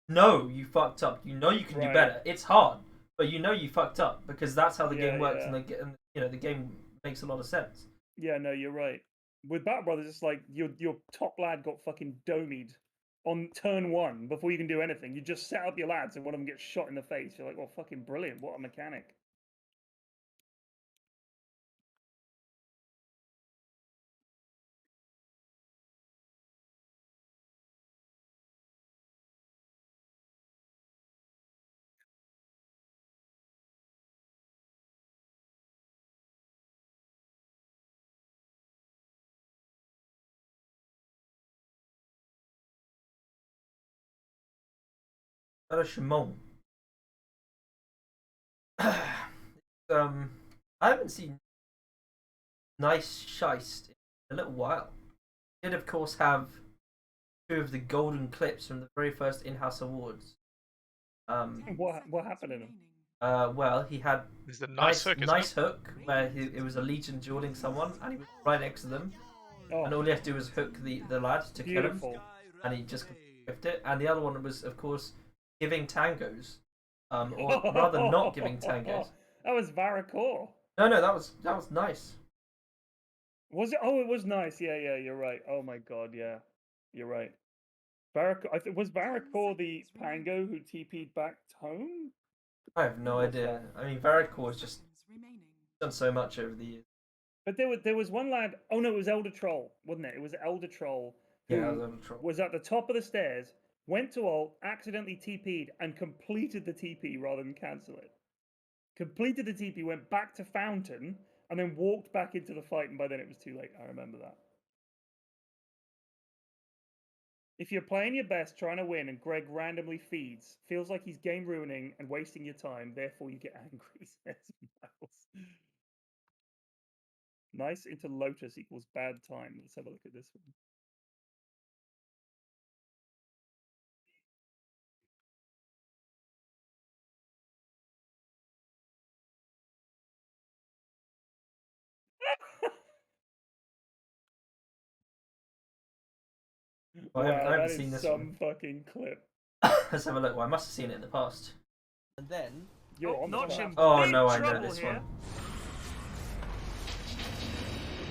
no, you fucked up. You know you can do better. It's hard, but you know you fucked up because that's how the game works, and the game makes a lot of sense. Yeah, no, you're right. With Battle Brothers, it's like your top lad got fucking domied on turn 1 before you can do anything. You just set up your lads and one of them gets shot in the face. You're like, well, fucking brilliant. What a mechanic. That is Shimon. I haven't seen Nice Scheist in a little while. Did of course have 2 of the golden clips from the very first Inhouse awards. What happened in them? Well, he had a nice hook where it was a legion dueling someone, and he was right next to them, and all he had to do was hook the lad to kill him, and he just whiffed it. And the other one was, of course, giving tangos, or rather not giving tangos. That was Varacor. No, that was nice. Was it? Oh, it was nice. Yeah, you're right. Oh my god, yeah, you're right. Was Varacor the Pango who TP'd back home? I have no idea. I mean, Varacor has just done so much over the years. But there was one lad. Oh no, it was Elder Troll, wasn't it? It was Elder Troll who Yeah, it was Elder Troll. Was at the top of the stairs, went to ult, accidentally TP'd, and completed the TP rather than cancel it. Completed the TP, went back to Fountain, and then walked back into the fight, and by then it was too late. I remember that. If you're playing your best, trying to win, and Greg randomly feeds, feels like he's game ruining and wasting your time, therefore you get angry, says Miles. Nice into Lotus equals bad time. Let's have a look at this one. Well, I Wow, haven't that seen is this some fucking clip. Let's have a look. Well, I must have seen it in the past. And then You're on the Notch top. in Oh big no, I know trouble this here. one.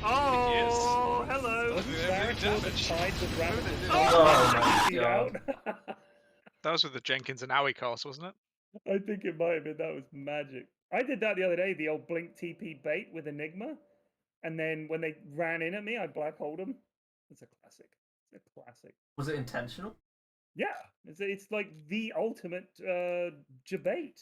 Oh, hello. Doing really Barrack will damage. decide the rabbit is Oh my beat god. out. That was with the Jenkins and Owie cast, wasn't it? I think it might have been. That was magic. I did that the other day, the old Blink TP bait with Enigma. And then when they ran in at me, I black holed them. It's a classic. It's a classic. Was it intentional? Yeah, it's like the ultimate debate.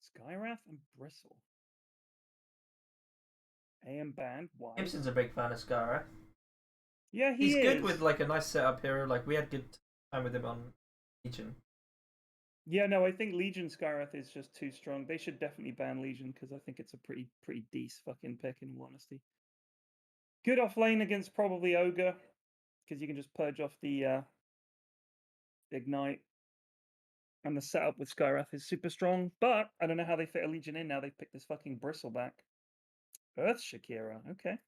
Skywrath and Bristle. AM band. Why? Gibson's a big fan of Skara. Yeah, He's is. good with like a nice setup hero. Like we had good time with him on Legion. Yeah, no, I think Legion Skywrath is just too strong. They should definitely ban Legion because I think it's a pretty decent fucking pick in all honesty. Good off lane against probably Ogre because you can just purge off the Ignite. And the setup with Skywrath is super strong, but I don't know how they fit a Legion in now. They've picked this fucking Bristle back. Earth Shakira, okay.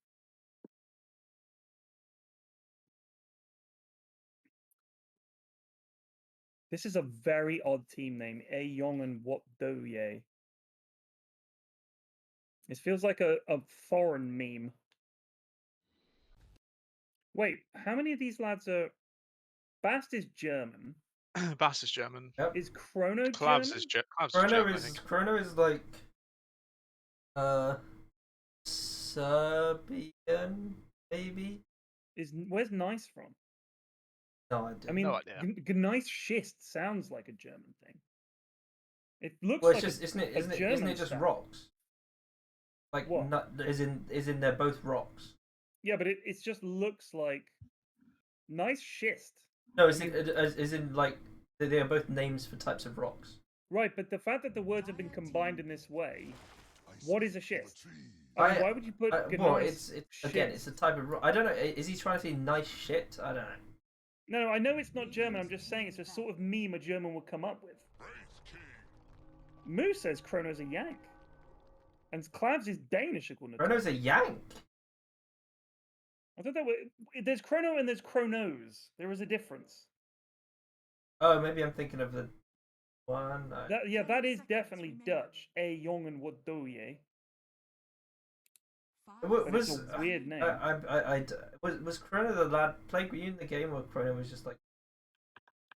This is a very odd team name. Jongen What Do Ye. It feels like a foreign meme. Wait, how many of these lads are... Bast is German. Bass is German. Yep. Is Chrono Clavs German? is Clavs is Chrono German, I is think. Chrono is like Serbian maybe. Where's Nice from? No idea. I mean, No idea. Nice Schist sounds like a German thing. It looks well, like it's just isn't it a isn't German it just sound. rocks? Like What? is in they're both rocks. Yeah, but it just looks like Nice Schist. No, is in like they are both names for types of rocks. Right, but the fact that the words have been combined in this way, what is a schist? I- Why would you put Well, gneiss it's again, it's a type of rock. I don't know. Is he trying to say nice shit? I don't know. No, I know it's not German. I'm just saying it's a sort of meme a German would come up with. Moose says Chrono's a Yank. And Clavs is Danish, according to Chrono's a yank. I thought that there's Chrono and there's Chronos. There is a difference. Oh, maybe I'm thinking of the one. That is definitely Dutch. A jongen wat doe je? But it's a weird name. Was Chrono the lad playing you in the game, or Chrono was just like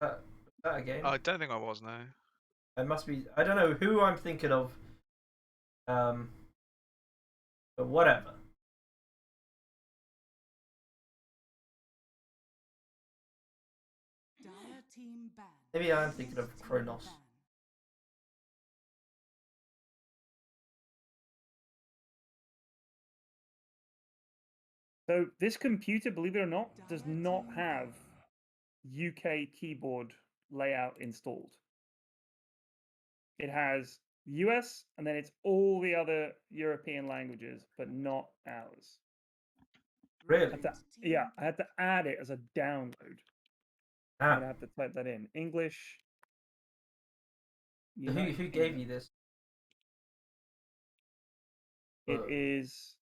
that a game? I don't think I was, no. It must be. I don't know who I'm thinking of. But whatever. Maybe I'm thinking of Kronos. So this computer, believe it or not, does not have UK keyboard layout installed. It has US and then it's all the other European languages, but not ours. Really? I had to add it as a download. I'm gonna have to type that in. English. So who gave you this? It is.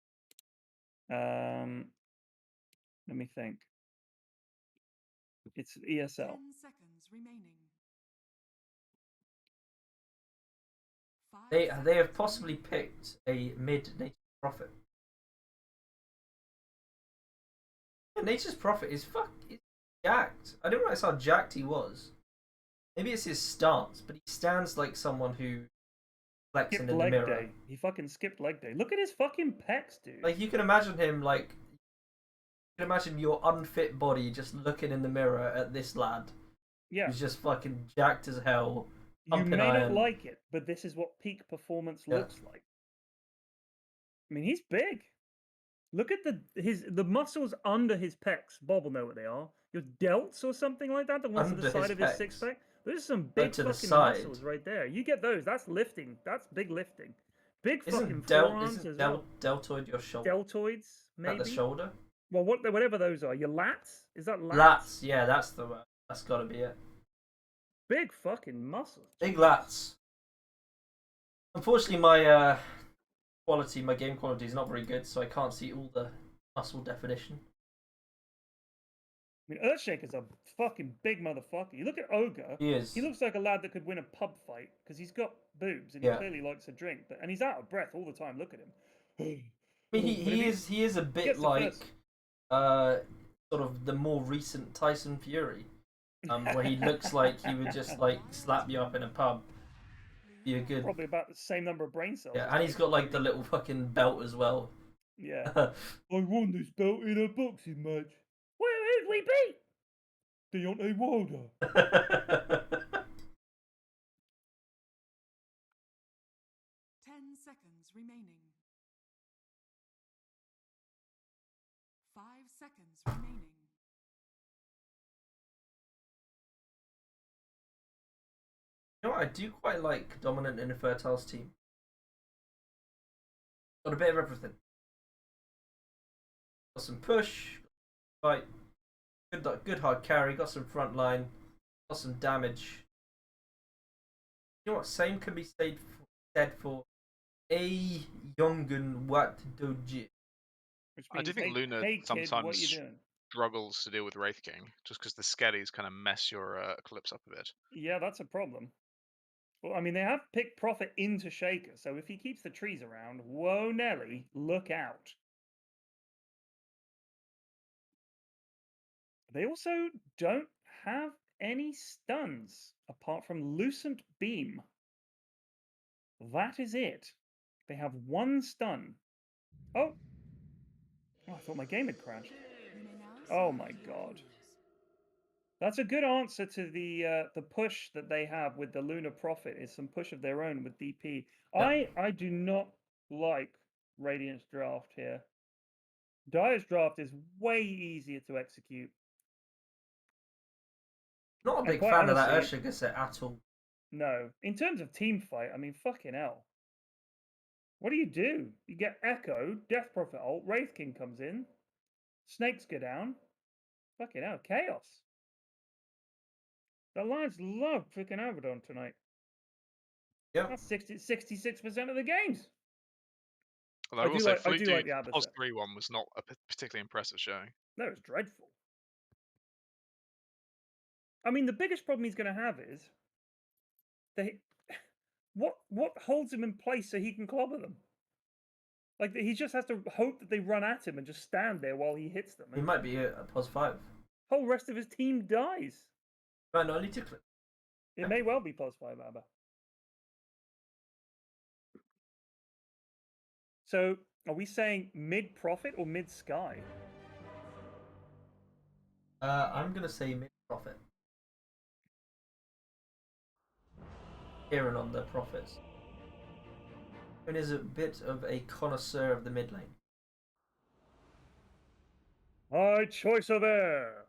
Let me think. It's ESL. 10 seconds remaining. They have possibly picked a mid-nature prophet. Nature's prophet is jacked. I didn't realize how jacked he was. Maybe it's his stance, but he stands like someone who flexing in the leg mirror. day. He fucking skipped leg day. Look at his fucking pecs, dude. Like you can imagine him like. You can imagine your unfit body just looking in the mirror at this lad. Yeah. Who's just fucking jacked as hell. You may pumping not iron. like it, but this is what peak performance looks like. I mean, he's big. Look at the muscles under his pecs. Bob will know what they are. Your delts or something like that. The ones to Under the side his of his pecs? six pack. Those are some Oh, big to the fucking side. muscles right there. You get those. That's lifting. That's big lifting. Big fucking Isn't forearms as well. deltoid your shoulder? Deltoids, At the maybe. shoulder? Well, whatever those are. Your lats? Is that lats? Lats, yeah, that's the one. That's gotta be it. Big fucking muscles. Big lats. Unfortunately, my my game quality is not very good, so I can't see all the muscle definition. I mean, Earthshaker's a fucking big motherfucker. You look at Ogre. He is. He looks like a lad that could win a pub fight because he's got boobs and Yeah. he clearly likes a drink. And he's out of breath all the time. Look at him. I mean, he is a bit gets the like first- sort of the more recent Tyson Fury, where he looks like he would just like slap you up in a pub. Be a good. Probably about the same number of brain cells. Yeah, and he's got like the little fucking belt as well. Yeah. I won this belt in a boxing match. Well, who'd we beat? Deontay Wilder. 10 seconds remaining. 5 seconds remaining. You know what, I do quite like Dominant and Infertile's team. Got a bit of everything. Got some push, fight, good hard carry, got some front line, got some damage. You know what, same can be said for eeeey. I do think Luna hey, kid, what sometimes you doing? struggles to deal with Wraith King, just because the skellies kind of mess your Eclipse up a bit. Yeah, that's a problem. Well, I mean, they have picked Prophet into Shaker, so if he keeps the trees around, whoa, Nelly, look out. They also don't have any stuns apart from Lucent Beam. That is it. They have one stun. Oh, I thought my game had crashed. You may now Oh select my your god. heroes. That's a good answer to the push that they have with the Lunar Prophet is some push of their own with DP. Yep. I do not like Radiant's draft here. Dire's draft is way easier to execute. Not a And big quite fan of that honestly- Urshiga set at all. No. In terms of team fight, I mean, fucking hell. What do? You get Echo, Death Prophet ult, Wraith King comes in, Snakes go down. Fucking hell, chaos. The Lions love freaking Abaddon tonight. Yep. That's 66% of the games. Although I I will do say, like- I Fleet do Dude like the Abba Pos set. 3 one was not a particularly impressive showing. No, it's dreadful. I mean, the biggest problem he's going to have is they. What holds him in place so he can clobber them? Like he just has to hope that they run at him and just stand there while he hits them. He might be a +5. Whole rest of his team dies. Might not need to click. It may well be +5 Abba. So, are we saying mid Prophet or mid Sky? I'm gonna say mid Prophet. Kieran on the Prophets. Kieran is a bit of a connoisseur of the mid lane. High choice of air.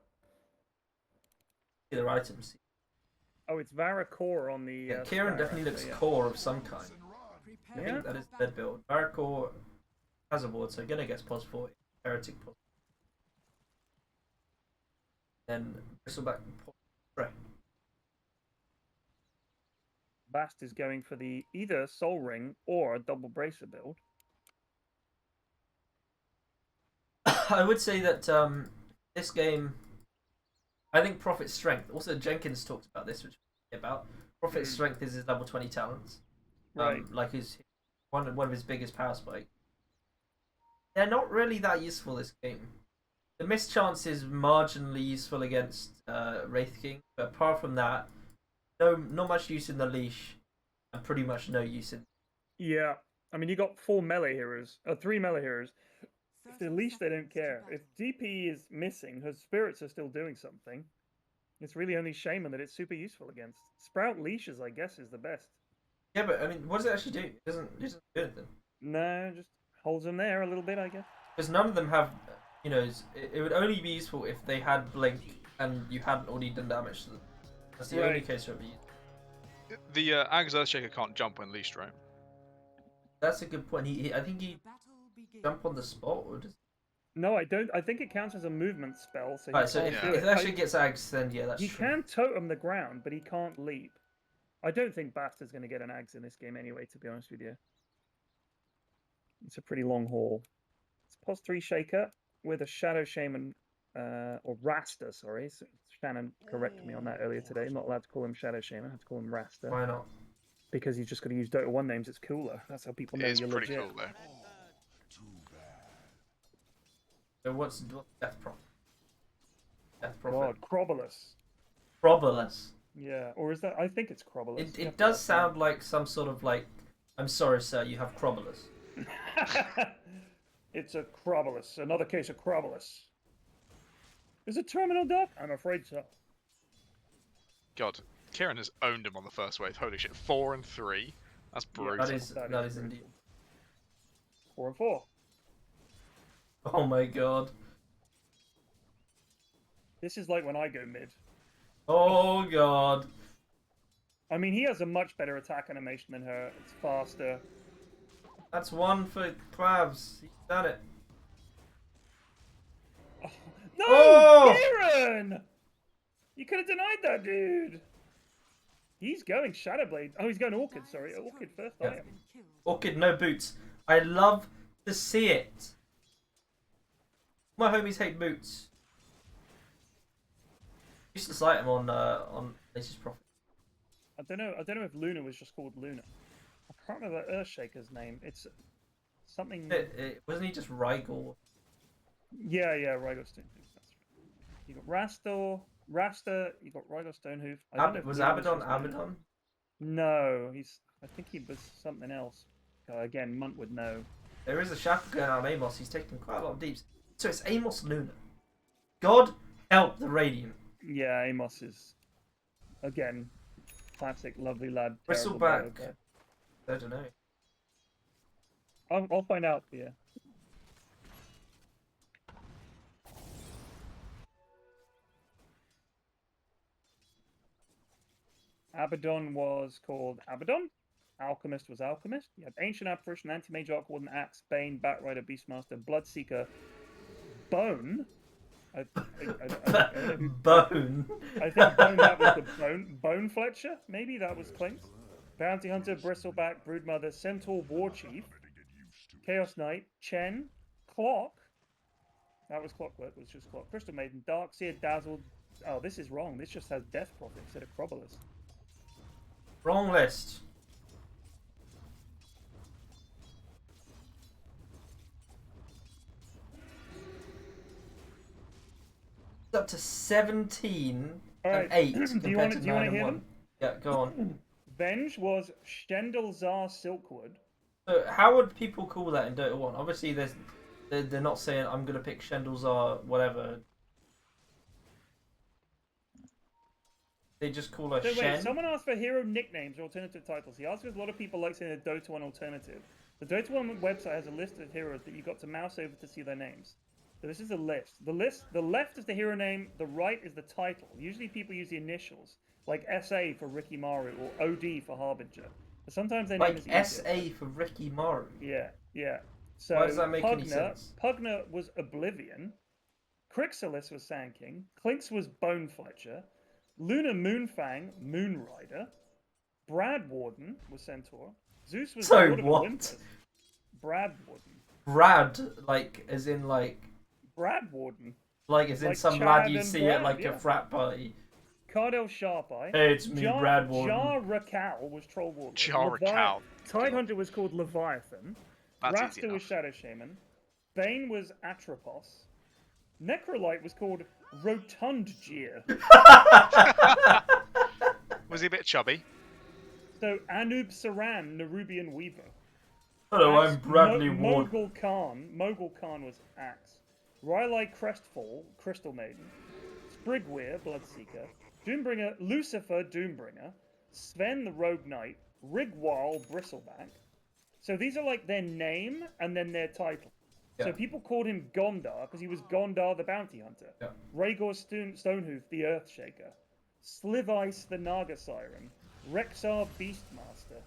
Either items. Oh, it's Varacor on the. Yeah, Kieran Sky, definitely right? looks So, yeah. core of some kind. I Prepare think that for is their build. Varacor has a board, so gonna guess +4. Heretic +4. Then Bristleback +3. Bast is going for the either Soul Ring or a double bracer build. I would say that this game, I think Prophet's strength. Also, Jenkins talked about this, which we'll about. Prophet's strength is his level 20 talents. Right. Like his one of his biggest power spikes. They're not really that useful this game. The mischance is marginally useful against Wraith King, but apart from that, not much use in the leash, and pretty much no use in. Yeah. I mean, you got 4 melee heroes, 3 melee heroes. If they're 30 leash, they don't seconds to care. If battle. DP is missing, her spirits are still doing something. It's really only Shaman that it's super useful against. Sprout leashes, I guess, is the best. Yeah, but I mean, what does it actually do? It doesn't do anything. No, just holds them there a little bit, I guess. Because none of them have, you know, it would only be useful if they had blink and you hadn't already done damage to them. That's the only case where it would be useful. The Ag's Earthshaker can't jump when leashed, right? That's a good point. I think he jump on the spot, or does... No, I don't. I think it counts as a movement spell. So Right, so can't if do it it. actually gets Ags, then yeah, that's He true. can totem the ground, but he can't leap. I don't think Bastard's going to get an Ags in this game anyway, to be honest with you. It's a pretty long haul. It's pos 3 Shaker with a Shadow Shaman, or Rasta, sorry. So Shannon corrected me on that earlier today. I'm not allowed to call him Shadow Shaman. I have to call him Rasta. Why not? Because you've just got to use Dota 1 names. It's cooler. That's how people know It is you're pretty legit. cool though. So what's Death Prophet? Death Prophet. God, Crobolus. Crobolus. Yeah, or is that? I think it's Crobolus. It does sound like some sort of like, I'm sorry, sir, you have Crobolus. It's a Crobolus. Another case of Crobolus. Is it Terminal Duck? I'm afraid so. God, Kieran has owned him on the first wave. Holy shit, 4 and 3. That's brutal. That is brutal. indeed. 4 and 4. Oh my god. This is like when I go mid. Oh god. I mean, he has a much better attack animation than her. It's faster. That's one for Clavs. He's done it. No! Oh! Kieran! You could have denied that, dude. He's going Shadowblade. Oh, he's going Orchid, sorry. Orchid first Yeah. item. Orchid, no boots. I love to see it. My homies hate boots. Useless item on Lace's Prophet. I don't know if Luna was just called Luna. I can't remember Earthshaker's name. It's something. Wasn't he just Rygor? Yeah, Rygor Stonehoof. That's right. You got Rasta. You got Rygor Stonehoof. I don't know if Was Luna Abaddon just Luna. Abaddon? No, I think he was something else. Again, Munt would know. There is a shackle going on Amos. He's taking quite a lot of deeps. So it's Amos Luna. God help the Radiant. Yeah, Amos is again classic, lovely lad. Bristleback. terrible I don't know. bio, but I'll find out for you. Abaddon was called Abaddon. Alchemist was Alchemist. You had Ancient Apparition, Anti-Mage, Arc Warden, Axe, Bane, Batrider, Beastmaster, Bloodseeker, Bone. I don't know Bone. I think Bone, that was the Bone Fletcher, maybe that was Clink's. Bounty Hunter, Bristleback, Broodmother, Centaur, Warchief, Chaos Knight, Chen, Clock. That was Clockwork, was just Clock. Crystal Maiden, Darkseer, Dazzled. Oh, this is wrong. This just has Death Prophet instead of Crobolus. Wrong list. It's up to 17 Alright, and 8 do you compared wanna- to do you 9 wanna and hear 1. them? Yeah, go on. Venge was Shendelzar Silkwood. So how would people call that in Dota 1? Obviously, they're not saying I'm gonna pick Shendelzar whatever. They just call her So Shen. wait, someone asked for hero nicknames or alternative titles. He asked if a lot of people like saying the Dota 1 alternative. The Dota 1 website has a list of heroes that you got to mouse over to see their names. So this is a list. The left is the hero name, the right is the title. Usually people use the initials, like SA for Ricky Maru or OD for Harbinger. But sometimes their name Like is easier. SA for Ricky Maru. Yeah. So Why does that make any Pugna, sense? Pugna was Oblivion. Crixalis was Sand King. Clinks was Bone Fletcher. Luna Moonfang, Moonrider. Brad Warden was Centaur. Zeus was So Lord of what? Olympus. Brad Warden. Brad, like, as in, like Warden. as in Like some Chad lad you and see Brad, at, like, yeah. a frat party. Cardell Sharpeye. Hey, it's me, Brad Warden. Jar Rakal was Troll Warden. Jar Rakal. Tidehunter was called Leviathan. That's easy Rasta was enough. Shadow Shaman. Bane was Atropos. Necrolite was called Rotund Jeer. Was he a bit chubby? So Anub Saran, Nerubian Weaver. Hello, Axe, I'm Bradley Ward. Mogul Khan was Axe. Rylai Crestfall, Crystal Maiden. Sprigweir, Bloodseeker. Doombringer, Lucifer, Doombringer. Sven, the Rogue Knight. Rigwal, Bristleback. So these are like their name and then their title. So Yeah. people called him Gondar because he was Gondar the Bounty Hunter. Yeah. Rhaegor Stonehoof the Earthshaker. Slivice the Naga Siren. Rexar Beastmaster.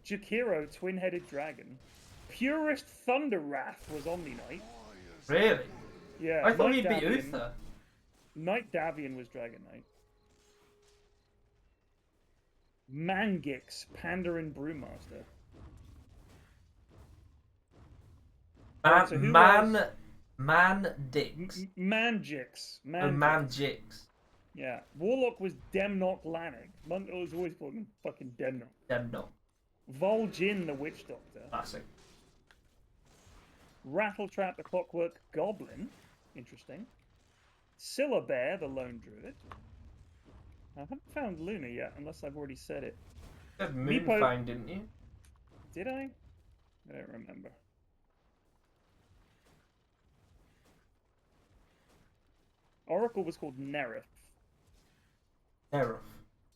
Jakiro Twin-Headed Dragon. Purist Thunderwrath was Omni Knight. Really? Yeah. I thought Knight he'd be Davian- Uther. Knight Davian was Dragon Knight. Mangix Pandarin Brewmaster. Right, so who Man-Dix. Mangix. Oh, Man-Jix. Yeah. Warlock was Demnock Lannig. Mungo was always called him fucking Demnock. Demno. Vol'jin the Witch Doctor. Classic. Rattletrap the Clockwork Goblin. Interesting. Bear the Lone Druid. I haven't found Luna yet, unless I've already said it. You had Meepo- Moonfang, didn't you? Did I? I don't remember. Oracle was called Nerith. Nerf.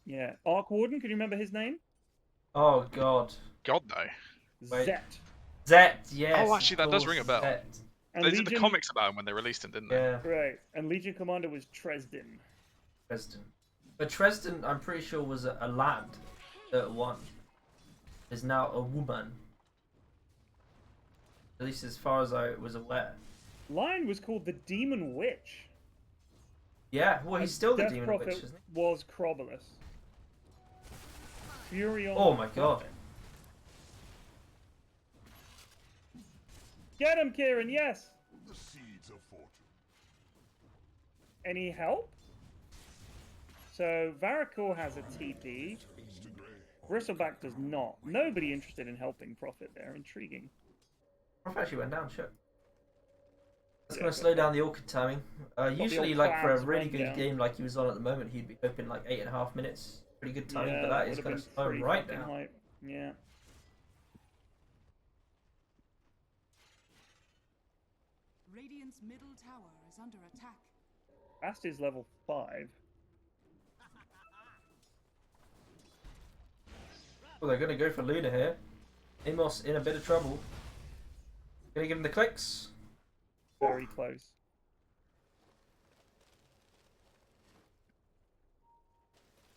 Yeah. Arc Warden, can you remember his name? Oh, God. God no. Wait. Zet. Zet, yes. Oh, actually, that of does course, ring a bell. Zet. And They did the comics about him when they released him, didn't they? Yeah, Right. And Legion Commander was Tresden. Dresden. But Dresden, I'm pretty sure, was a lad that won. Is now a woman. At least as far as I was aware. Lion was called the Demon Witch. Yeah, well, he's And still the Death demon Prophet witch, isn't he? was Crobolus. Pyrion Oh my god. Get him, Kieran, yes! The seeds of fortune. Any help? So, Varicor has a TP. Bristleback does not. Nobody interested in helping Prophet there. Intriguing. Prophet actually went down, shit. That's Yeah, going to slow down the orchid timing. Usually, old like, for a clans really went good down. game like he was on at the moment, he'd be open like 8.5 minutes. Pretty good timing, Yeah, but that would is have going to been slow pretty right fucking down. hype. Yeah. Radiant's middle tower is under attack. Ast is level 5. Well, they're going to go for Luna here. Amos in a bit of trouble. Going to give him the clicks. Very close.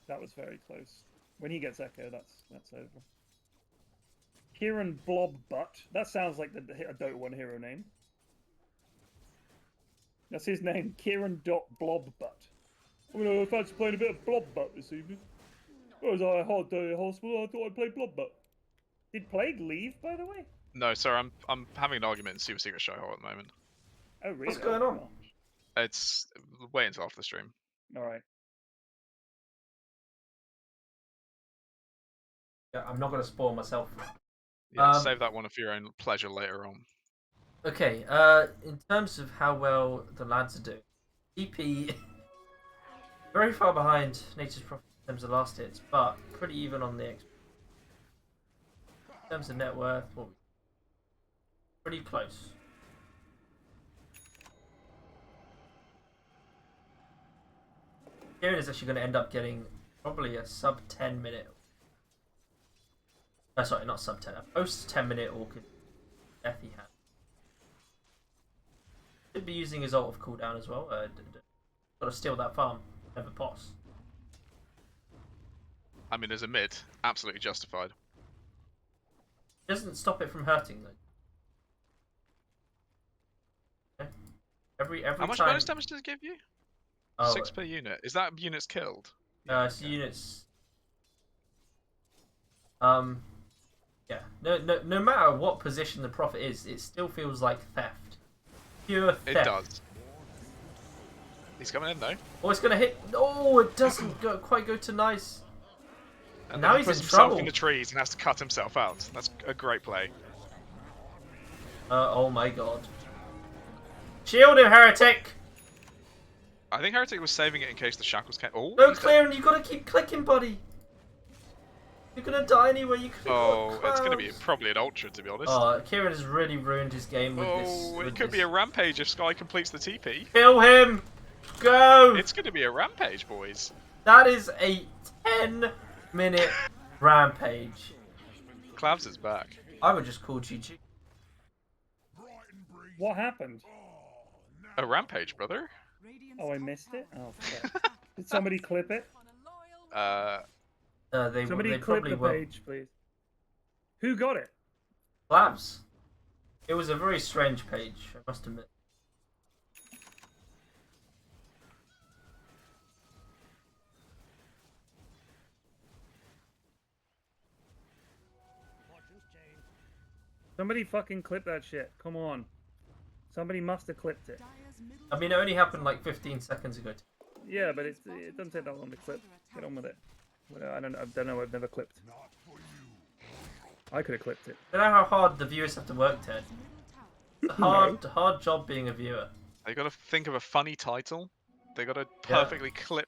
That was very close. When he gets Echo, that's over. Kieran Blobbutt. That sounds like a Dota 1 hero name. That's his name, Kieran.Blobbutt. I mean, I fancy playing a bit of Blobbutt this evening. It was a hard day at hospital, I thought I'd play Blobbutt. Did Plague leave, by the way? No, sorry, I'm having an argument in Super Secret Show Hole at the moment. Oh, really? What's going on? It's wait until after the stream. Alright. Yeah, I'm not going to spoil myself. Yeah, Um, save that one for your own pleasure later on. Okay, in terms of how well the lads are doing, EP very far behind Nature's Prophet in terms of last hits, but pretty even on the XP. In terms of net worth, well, pretty close. Kieran is actually going to end up getting probably a sub 10 minute. No, sorry, not sub 10. A post 10-minute orchid death he had. Should be using his ult of cooldown as well. Got to steal that farm. Never boss. I mean, as a mid, absolutely justified. Doesn't stop it from hurting though. Okay. Every How much time. bonus damage does it give you? Oh, 6 per unit. Is that units killed? it's units. Yeah. No matter what position the prophet is, it still feels like theft. Pure theft. It does. He's coming in though. Oh, it's gonna hit. Oh, it doesn't quite go to nice. And Now then he he's puts in himself trouble. in the trees and has to cut himself out. That's a great play. Oh my god. Shield him, heretic! I think Heretic was saving it in case the shackles came. Oh, No, he's dead. Clearing, you gotta keep clicking, buddy. You're gonna die anyway. You could. Oh, it's going to be probably an ultra, to be honest. Oh, Kieran has really ruined his game with this. Oh, with it could be this. a rampage if Sky completes the TP. Kill him! Go! It's going to be a rampage, boys. That is a 10-minute rampage. Clavs is back. I would just call GG. What happened? A rampage, brother. Oh, I missed it? Oh, fuck. Did somebody clip it? Somebody They clip probably the will. page, please. Who got it? Labs. It was a very strange page, I must admit. Somebody fucking clip that shit. Come on. Somebody must have clipped it. I mean, it only happened like 15 seconds ago. Yeah, but it doesn't take that long to clip. Get on with it. Well, I don't know. I've never clipped. I could have clipped it. You know how hard the viewers have to work, Ted? It's a hard job being a viewer. They got to think of a funny title. They got to perfectly clip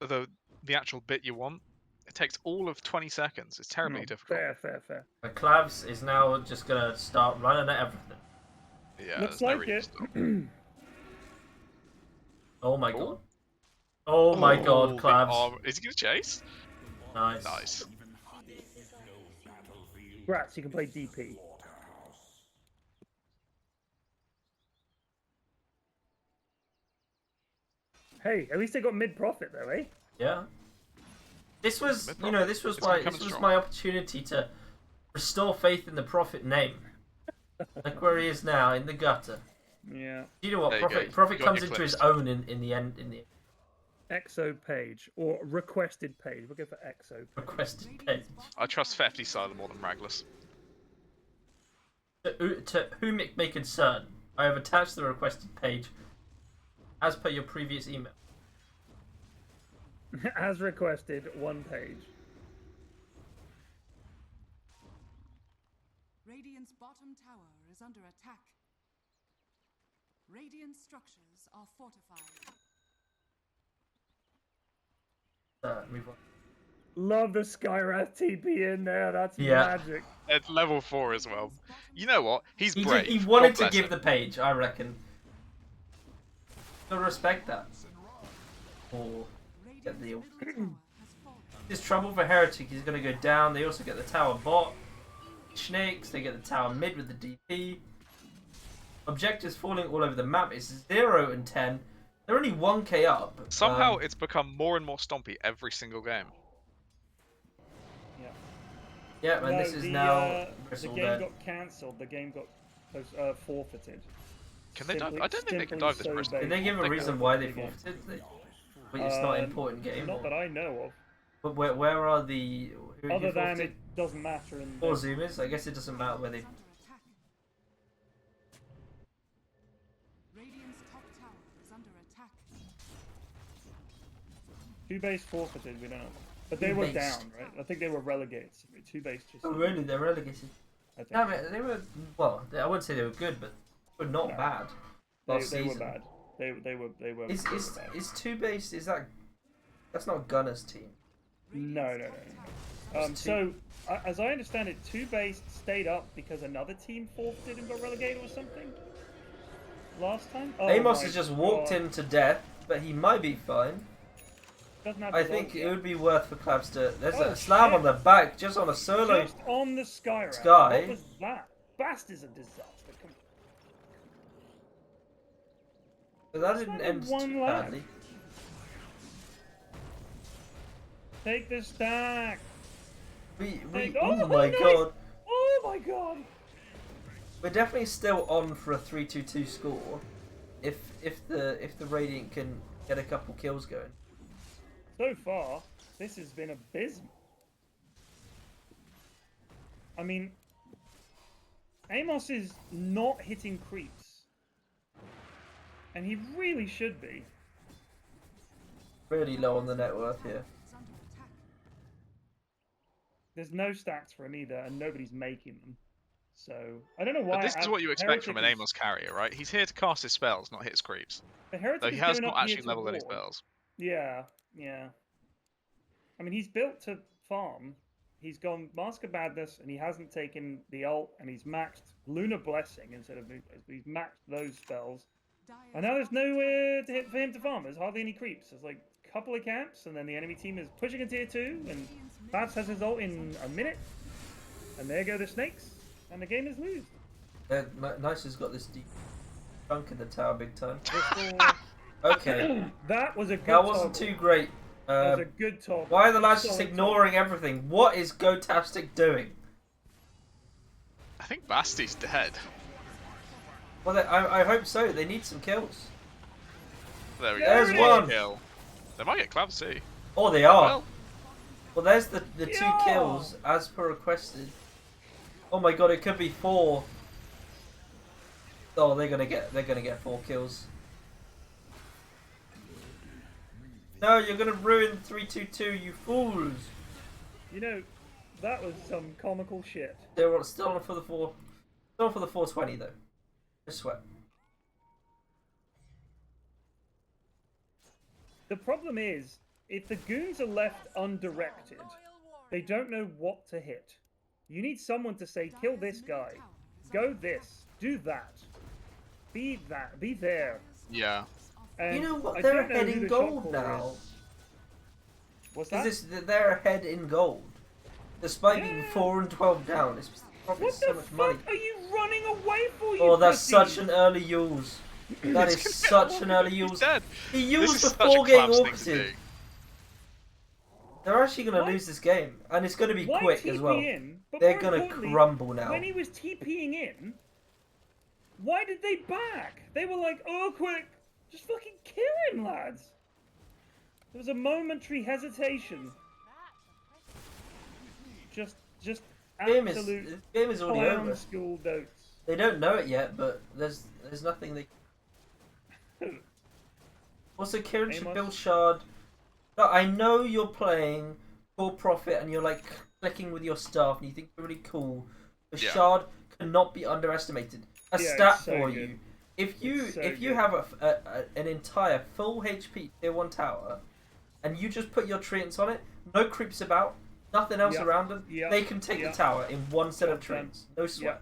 the actual bit you want. It takes all of 20 seconds. It's terribly difficult. Fair. But Clavs is now just gonna start running at everything. Yeah, Looks there's no like reason it. to stop. Oh my god. Oh my god, Clavs. Is he gonna chase? Nice. Nice. Grats, you can play DP. Hey, at least they got mid-profit though, eh? Yeah. This was, this was strong. my opportunity to restore faith in the Prophet name. Like where he is now, in the gutter. Yeah. You know what? There you go. Prophet Got comes your into his clips. own in the end. In the EXO page or requested page. We'll go for EXO. requested page. I trust Fefty Silo more than Ragless. To whom it may concern, I have attached the requested page as per your previous email. As requested, one page. Radiant's bottom tower is under attack. Radiant structures are fortified. Move on. Love the Skyrath TP in there. That's Yeah. magic. At level 4 as well. You know what? He's He brave. he wanted God to bless give him. the page, I reckon. Gotta respect that. Or get the. Radiant's middle tower has fallen. There's trouble for Heretic. He's gonna go down. They also get the tower bot. Snakes. They get the tower mid with the DP. Objectives falling all over the map. It's 0 and 10. They're only 1k up. Somehow it's become more and more stompy every single game. Yeah. Yeah, and this is now the bristle game dead. got cancelled. The game got forfeited. Can they dive? Simply- I don't think they can simply dive this so bristle. Did they give a They reason can. why they Again. forfeited? But it's not an important game. Not that I know of. But where are the? Who Other than forfeited? it doesn't matter in Or Zoomers? I guess it doesn't matter where they. Under attack. Radiant's top tower is under attack. two base forfeited. We don't know, but they Two were base. down, right? I think they were relegated. Two base just. Oh really? They're relegated. I think Damn it! They were well. I wouldn't say they were good, but they were not No. bad. they Last were season. bad. They were. Is they were bad. two base? Is that? That's not Gunner's team. No. So, as I understand it, two base stayed up because another team forfeited and got relegated or something. Last time. Oh Amos my has just walked God. him to death, but he might be fine. Doesn't have I to think walk it yet. would be worth for Claps to. There's Oh, a slab shit. on the back, just on a solo. Just on the Skyrath. Sky. What was that? Bast is a disaster. Come on. But that didn't only end one too lap. badly. Take the stack. We Oh, oh my nice. god. Oh my god. We're definitely still on for a 3-2-2 score. If the Radiant can get a couple kills going. So far, this has been abysmal. I mean, Amos is not hitting creeps. And he really should be. Really low on the net worth here. Is under attack. There's no stacks for him either, and nobody's making them. So, I don't know why. But this is what you expect from an Heretic is- Amos carrier, right? He's here to cast his spells, not hit his creeps. The Heretic Though he is has going not up here actually to leveled any ward. spells. Yeah. I mean, he's built to farm. He's gone Mask of Badness, and he hasn't taken the ult, and he's maxed Lunar Blessing instead of he's maxed those spells. And now there's nowhere to hit for him to farm. There's hardly any creeps. There's like a couple of camps, and then the enemy team is pushing a tier 2, and Babs has his ult in a minute. And there go the snakes, and the game is lose. Nice has got this deep chunk in the tower big time. Bristol, Okay, that was a good that wasn't toggle. too great. That was a good toggle. Why are the lads just Solid ignoring everything? What is Gotastic doing? I think Basti's dead. Well, I hope so. They need some kills. There we go. There's one. Kill. They might get claps too. Oh, they are. Well, Well, there's the two Yeah. kills as per requested. Oh my god, it could be 4. Oh, they're gonna get 4 kills. No, you're gonna ruin 3-2-2, you fools! You know, that was some comical shit. They're still on for the 420 though. No sweat. The problem is, if the goons are left undirected, they don't know what to hit. You need someone to say, kill this guy, go this, do that, be there. yeah. And You know what? I They're don't know ahead who in the shot gold caller now. is. What's that? They're ahead in gold. Despite being Yeah. 4 and 12 down, it's probably What so the much fuck money. are you running away for, you Oh, that's pussy? such an early use. That is He's such an early He's use. dead. He This used is such a before getting claps thing to orbited. do. They're actually going to Why- lose this game, and it's going to be Why quick TP as well. in? But They're more going to importantly, crumble now. When he was TPing in, why did they back? They were like, oh, quick, just fucking kill him, lads. There was a momentary hesitation. Just Game absolute is already clown over. school dotes. They don't know it yet, but there's nothing they. Also, Kieran should Amos? build Shard. No, I know you're playing for profit and you're like clicking with your stuff and you think you're really cool. But Yeah. Shard cannot be underestimated. A Yeah, stat it's so for good. you: if you It's so if you good. have an entire full HP tier 1 tower, and you just put your treants on it, no creeps about, nothing else Yeah. around them, Yeah. they can take Yeah. the tower in one set of Done. treants. No sweat.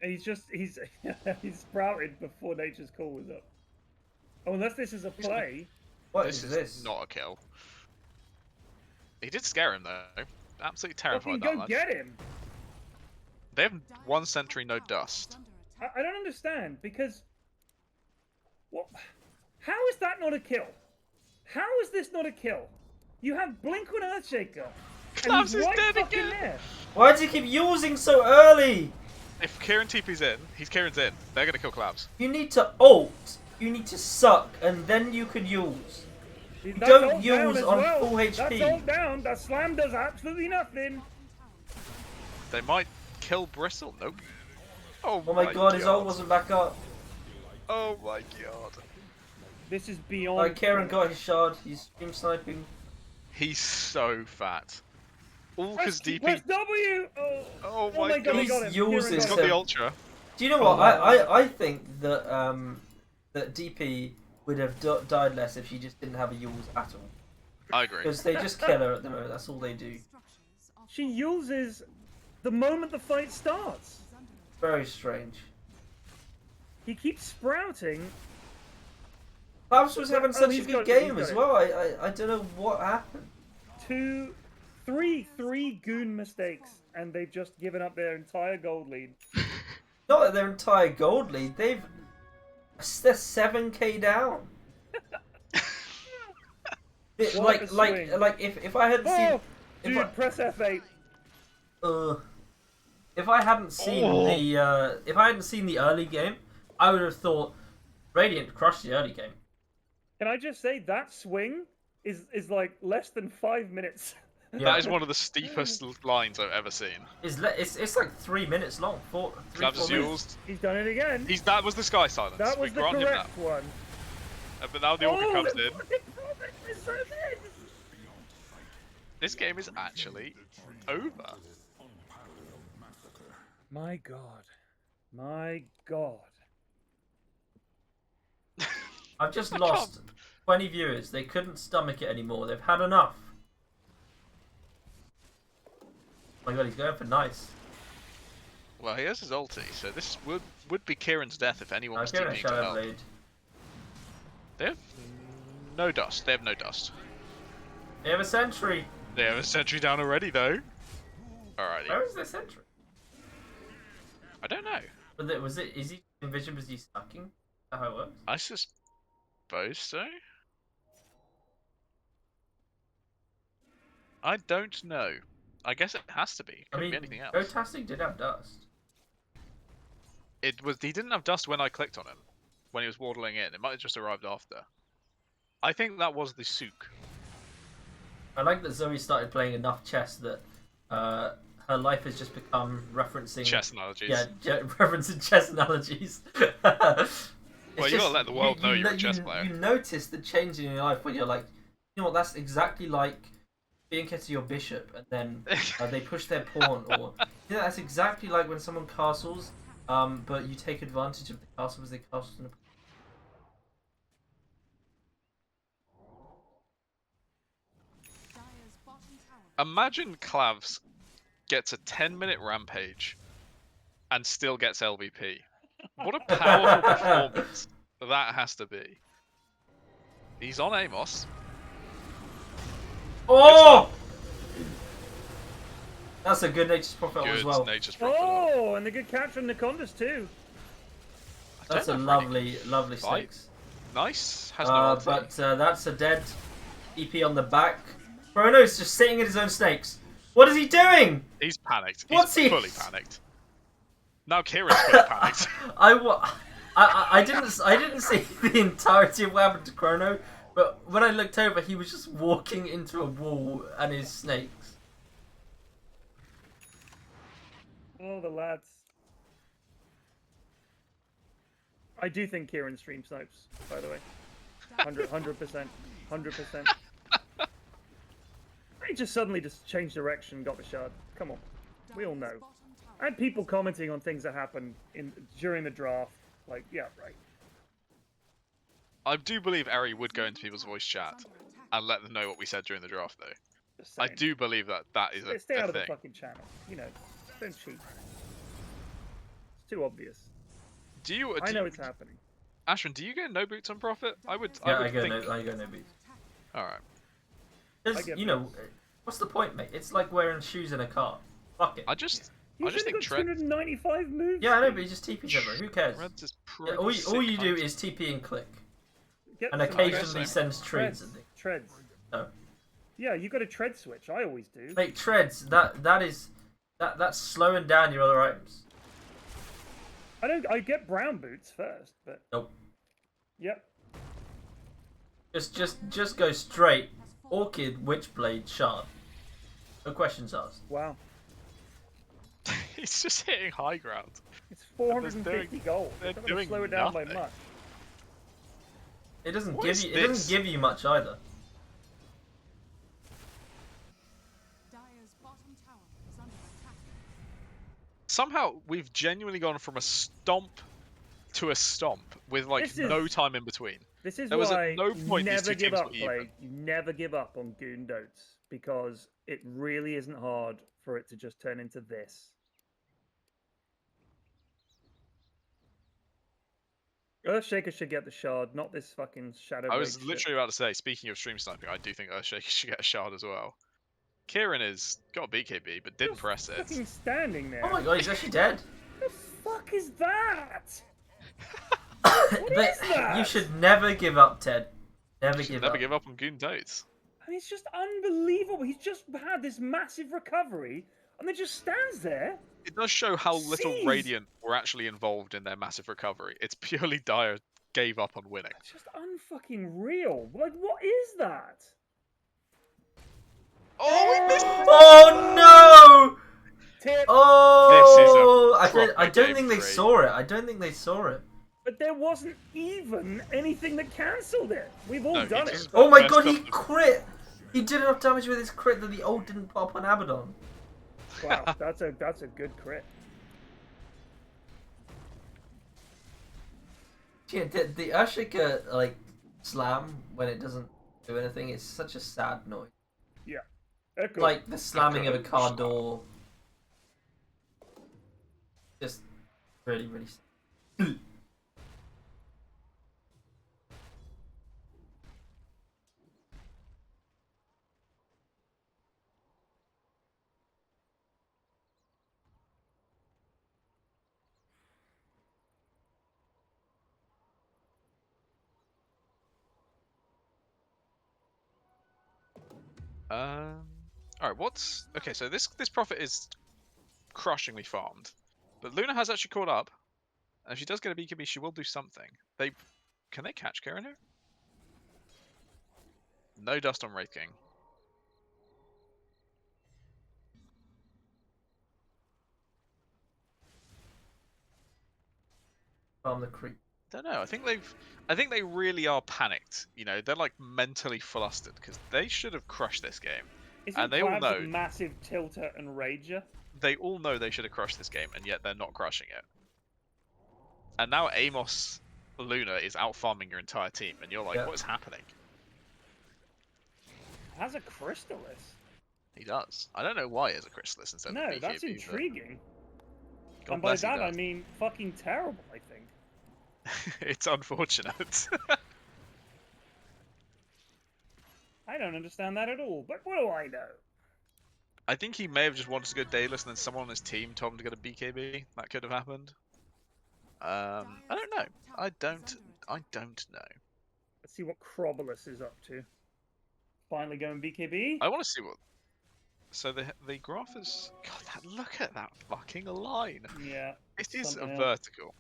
And he's he's sprouted before nature's call was up. Oh, unless this is a play. What This is is this? not a kill. He did scare him though. Absolutely Fucking terrified go that much. get him. They have 1 sentry, no dust. I don't understand because what? How is that not a kill? How is this not a kill? You have Blink on Earthshaker, and Klaus he's is right dead fucking again. there. Why does he keep using so early? If Kieran TP's in, Kieran's in. They're gonna kill Clabs. You need to ult, you need to suck, and then you can use. That's don't ult down use as on well. full That's HP. ult down. That slam does absolutely nothing. They might kill Bristle. Nope. Oh my god, his ult wasn't back up. Oh my god. This is beyond. Alright, Kieran got his shard, he's stream sniping. He's so fat. All because Press DP. W. Oh, Oh oh my god, he He's got him. uses Kieran He's got got him. the ultra. Do you know what? I think that that DP would have died less if she just didn't have a Yules at all. I agree. Because they just kill her at the moment, that's all they do. She uses the moment the fight starts. Very strange. He keeps sprouting. Babs was having Oh, such a he's good got it, game he's as got well. I don't know what happened. Three goon mistakes, and they've just given up their entire gold lead. Not that their entire gold lead, they're 7k down. What a swing. like if I hadn't seen Oh, dude, press F8. if I hadn't seen the early game, I would have thought Radiant crushed the early game. Can I just say that swing is like less than 5 minutes. Yeah. That is one of the steepest lines I've ever seen. It's like 3 minutes long. 3-4 Clabs minutes. used. He's done it again. That was the Sky Silence. That was we the grant him correct that. one. But now the Orca comes the in. fucking progress is so big. This game is actually over. My god. My god. I've just lost 20 viewers. They couldn't stomach it anymore. They've had enough. Oh my god, he's going for nice. Well, he has his ulti, so this would be Kieran's death if anyone was Kieran TPing to Shadow help. Blade. They have no dust. They have no dust. They have a sentry. They have a sentry down already, though. Alrighty. Where is their sentry? I don't know. But is he invisible? Is he sucking? Is that how it works? I suppose so. I don't know. I guess it has to be. It couldn't be anything else. Gotastic did have dust. It was. He didn't have dust when I clicked on him. When he was waddling in, it might have just arrived after. I think that was the souk. I like that Zoe started playing enough chess that her life has just become referencing Chess analogies. Yeah, referencing chess analogies. Well, you gotta let the world know you're a chess player. You notice the change in your life when you're like, you know what? That's exactly like being kept to your bishop, and then they push their pawn, or yeah, that's exactly like when someone castles, but you take advantage of the castle because they castle in a. Imagine Clavs gets a 10-minute rampage and still gets LVP. What a powerful performance that has to be. He's on Amos. Oh! That's a good Nature's Prophet Good as well. Nature's Prophet. Oh, and the good catch from Nikondas too. That's a lovely, lovely Fight. stakes. Nice. Has no ulti. But that's a dead EP on the back. Chrono's just sitting in his own snakes. What is he doing? He's panicked. What's He's he? fully panicked. Now Kieran's fully panicked. I didn't see the entirety of what happened to Chrono, but when I looked over, he was just walking into a wall and his snakes. Oh, the lads. I do think Kieran stream snipes, by the way. 100%. 100%. He just suddenly changed direction, got the shard. Come on. We all know. I had people commenting on things that happened during the draft. Like, yeah, right. I do believe Eri would go into people's voice chat and let them know what we said during the draft, though. Just I saying. do believe that is a Stay out of thing. the fucking channel. You know, don't cheat. It's too obvious. I know it's happening. Ashwin, do you get no boots on Prophet? I would I think. go no beats. Alright. Because, you know, what's the point, mate? It's like wearing shoes in a car. Fuck it. I just You've think got Trent. 295 moves. Yeah, I know, but he just TPs everywhere. Who cares? Trent is Yeah, pretty all you sick, do mate. is TP and click. Get And some occasionally treads. sends treads and things. Treads. No. Yeah, you got a tread switch. I always do. Mate, treads, that's slowing down your other items. I get brown boots first, but Nope. yep. Just go straight. Orchid, Witchblade, Shard. No questions asked. Wow. He's just hitting high ground. It's 450 gold. they're It's not gonna doing slow it down by nothing. much. It doesn't What give is you. It this? doesn't give you much either. Somehow we've genuinely gone from a stomp to a stomp with like This is- no time in between. This is There was at why no you point these never two give teams up, were even. Plague. You never give up on Goon Dotes because it really isn't hard for it to just turn into this. Earthshaker should get the shard, not this fucking Shadow I was Blade literally about to say, speaking of stream sniping, I do think Earthshaker should get a shard as well. Kieran is got a BKB, but didn't Just press it. fucking standing there. Oh my god, he's actually dead. What the fuck is that? But is that? you should never give up, Ted. Never Should give never up. give up on Goon Dotes. I mean, it's just unbelievable. He's just had this massive recovery, and then just stands there. It does show how little Jeez. Radiant were actually involved in their massive recovery. It's purely Dire gave up on winning. It's just unfucking real. Like, what is that? Oh, we missed it! Oh no! Tip. Oh! I proper don't game think they 3. saw it. I don't think they saw it. But there wasn't even anything that cancelled it. We've all No, he done just- it. Oh my Messed god, he up the- crit! He did enough damage with his crit that the ult didn't pop on Abaddon. Wow, that's a good crit. Yeah, the Ushika, like, slam when it doesn't do anything, it's such a sad noise. Yeah. Echo. Like the slamming of a car Slam. door. Just really, really sad. All right. What's okay? So this prophet is crushingly farmed, but Luna has actually caught up, and if she does get a BKB, she will do something. Can they catch Karen here? No dust on Wraith King. Farm the creep. Don't know. I think they really are panicked. You know, they're like mentally flustered because they should have crushed this game. Isn't And they all Clavs know. a massive tilter and rager? They all know they should have crushed this game, and yet they're not crushing it. And now Amos Luna is out farming your entire team, and you're like, Yeah. what is happening? Has a Crystallis. He does. I don't know why he has a Chrysalis instead of No, a BKB, that's but intriguing. God And by bless he that I does. mean fucking terrible, I think. It's unfortunate. I don't understand that at all, but what do I know? I think he may have just wanted to go dayless, and then someone on his team told him to get a BKB. That could have happened. I don't know. I don't know. Let's see what Crobolus is up to. Finally going BKB. I want to see what. So the graph is. God, look at that fucking line. Yeah. It is a something else. vertical.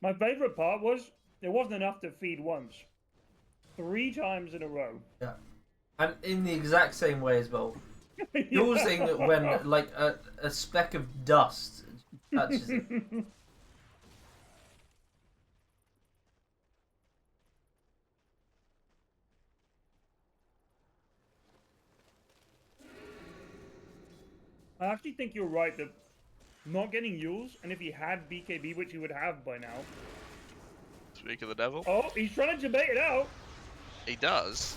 My favourite part was it wasn't enough to feed once. 3 times in a row. Yeah. And in the exact same way as well. Using when like a speck of dust touches it. I actually think you're right that not getting Yules, and if he had BKB, which he would have by now. Speak of the devil. Oh, he's trying to debate it out. He does.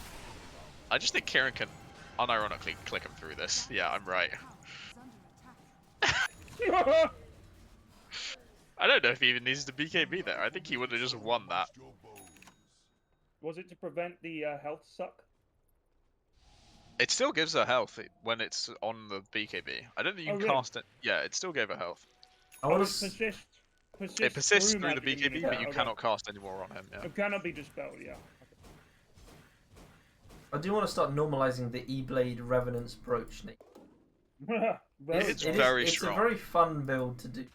I just think Kieran can unironically click him through this. Yeah, I'm right. I don't know if he even needs to BKB there. I think he would have just won that. Was it to prevent the health suck? It still gives her health when it's on the BKB. I don't think you Oh, can really? cast it. Yeah, it still gave her health. I Oh, want it to. It persists through the magic BKB, immunity. but you Okay. cannot cast any more on him. Yeah. It cannot be dispelled, yeah. I do want to start normalizing the E-Blade Revenant's Brooch, Nick. It's It is- very It's strong. a very fun build to do.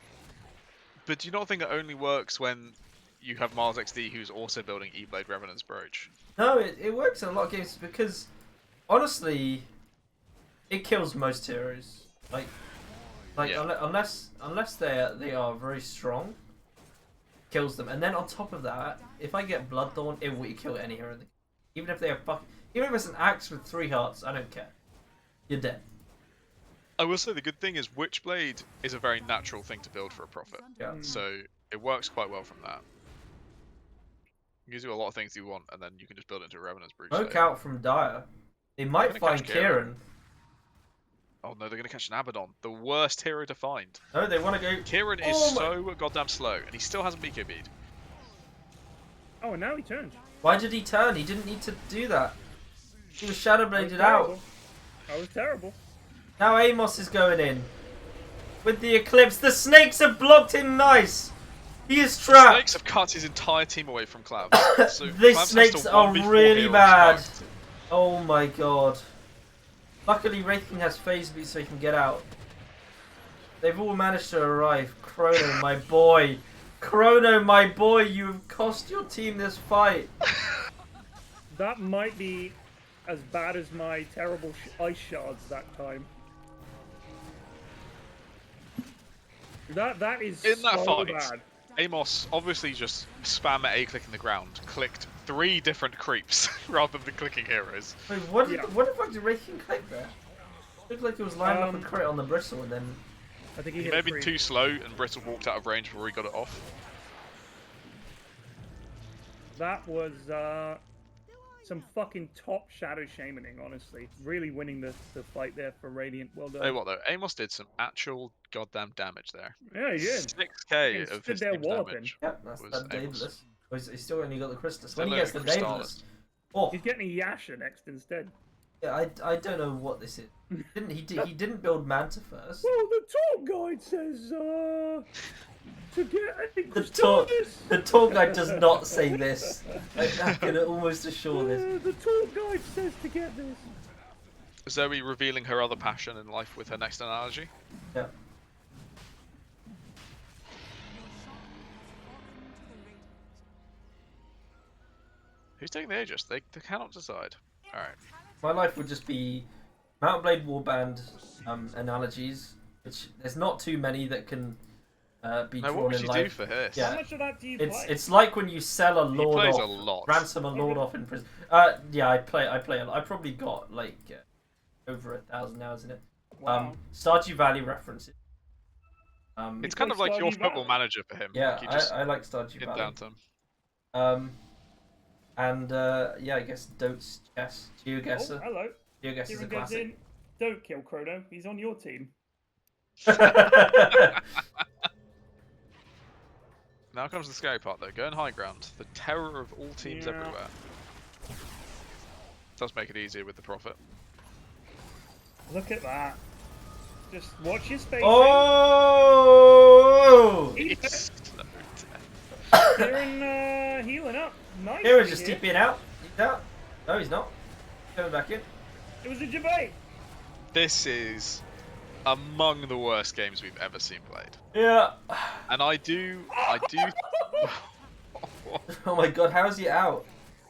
But do you not think it only works when you have Miles XD who's also building E-Blade Revenant's Brooch? No, it works in a lot of games because, honestly, it kills most heroes. Like Yeah. unless they are very strong, kills them. And then on top of that, if I get Bloodthorn, it will kill any hero. Even if they are even if it's an axe with 3 hearts, I don't care. You're dead. I will say the good thing is Witchblade is a very natural thing to build for a Prophet. Yeah. So it works quite well from that. It gives you a lot of things you want, and then you can just build it into a Revenant's Brooch. Poke out from Dire. They might gonna find catch Kieran. Kieran. Oh no, they're going to catch an Abaddon. The worst hero to find. No, they want to go. Kieran is Oh my- so goddamn slow, and he still hasn't BKB'd. Oh, and now he turns. Why did he turn? He didn't need to do that. He was shadow That was bladed out. terrible. That was terrible. Now Amos is going in. With the Eclipse. The snakes have blocked him nice. He is trapped. Snakes have cut his entire team away from Clavs. So These Clavs has to snakes are 1v4 really heroes bad. both. Oh my god. Luckily Wraith King has phase beat so he can get out. They've all managed to arrive. Chrono, my boy. Chrono, my boy, you have cost your team this fight. That might be as bad as my terrible ice shards that time. That is In that so fight, bad. Amos obviously just spam A clicking the ground, clicked 3 different creeps rather than clicking heroes. Wait, what Yeah. the fuck did Wraith King click there? Looked like it was lining up a crit on the bristle and then... I think He hit may a have been creep. too slow and Brittle walked out of range before he got it off. That was some fucking top shadow shamaning, honestly. Really winning the fight there for Radiant. Well done. Tell you what though, Amos did some actual goddamn damage there. Yeah, he did. 6k Fucking of stood his there team's walloping. damage. Yep, that's Was that Amos. Daedalus. Oh, he's still only got the Christus. Still When he gets the only Crystallis. Daedalus... Oh, He's getting a Yasha next instead. yeah, I don't know what this is. He didn't build Manta first. Well, the talk guide says, To get The tour, Christonis! the tour guide does not say this. I can almost assure this. The tour guide says to get this. Zoe revealing her other passion in life with her next analogy. Yeah. Who's taking the Aegis? They cannot decide. Alright. My life would just be Mountain Blade Warband analogies, which there's not too many that can be Now, drawn what would in you life. do for this? Yeah. How much of that do you It's play? it's like when you sell a He lord plays off, a lot. ransom a lord off in prison. Yeah, I play a lot. I probably got like over 1,000 hours in it. Wow. Stardew Valley references. It's You kind of play like your Stardew football Valley? manager for him. Yeah, Like you just I like Stardew hit Valley. down to him. And yeah, I guess Dote's chess. Oh, GeoGuessr. hello. GeoGuessr's a Kieran goes classic. in. Don't kill Chrono. He's on your team. Now comes the scary part though. Going high ground. The terror of all teams Yeah. everywhere. Does make it easier with the profit. Look at that. Just watch your spacing. Oh! It's so Kieran healing up. Nice. Kieran's just TPing out. He's out. No, he's not. Coming back in. It was a debate. This is among the worst games we've ever seen played. Yeah. And I do. Oh my god, how's he out?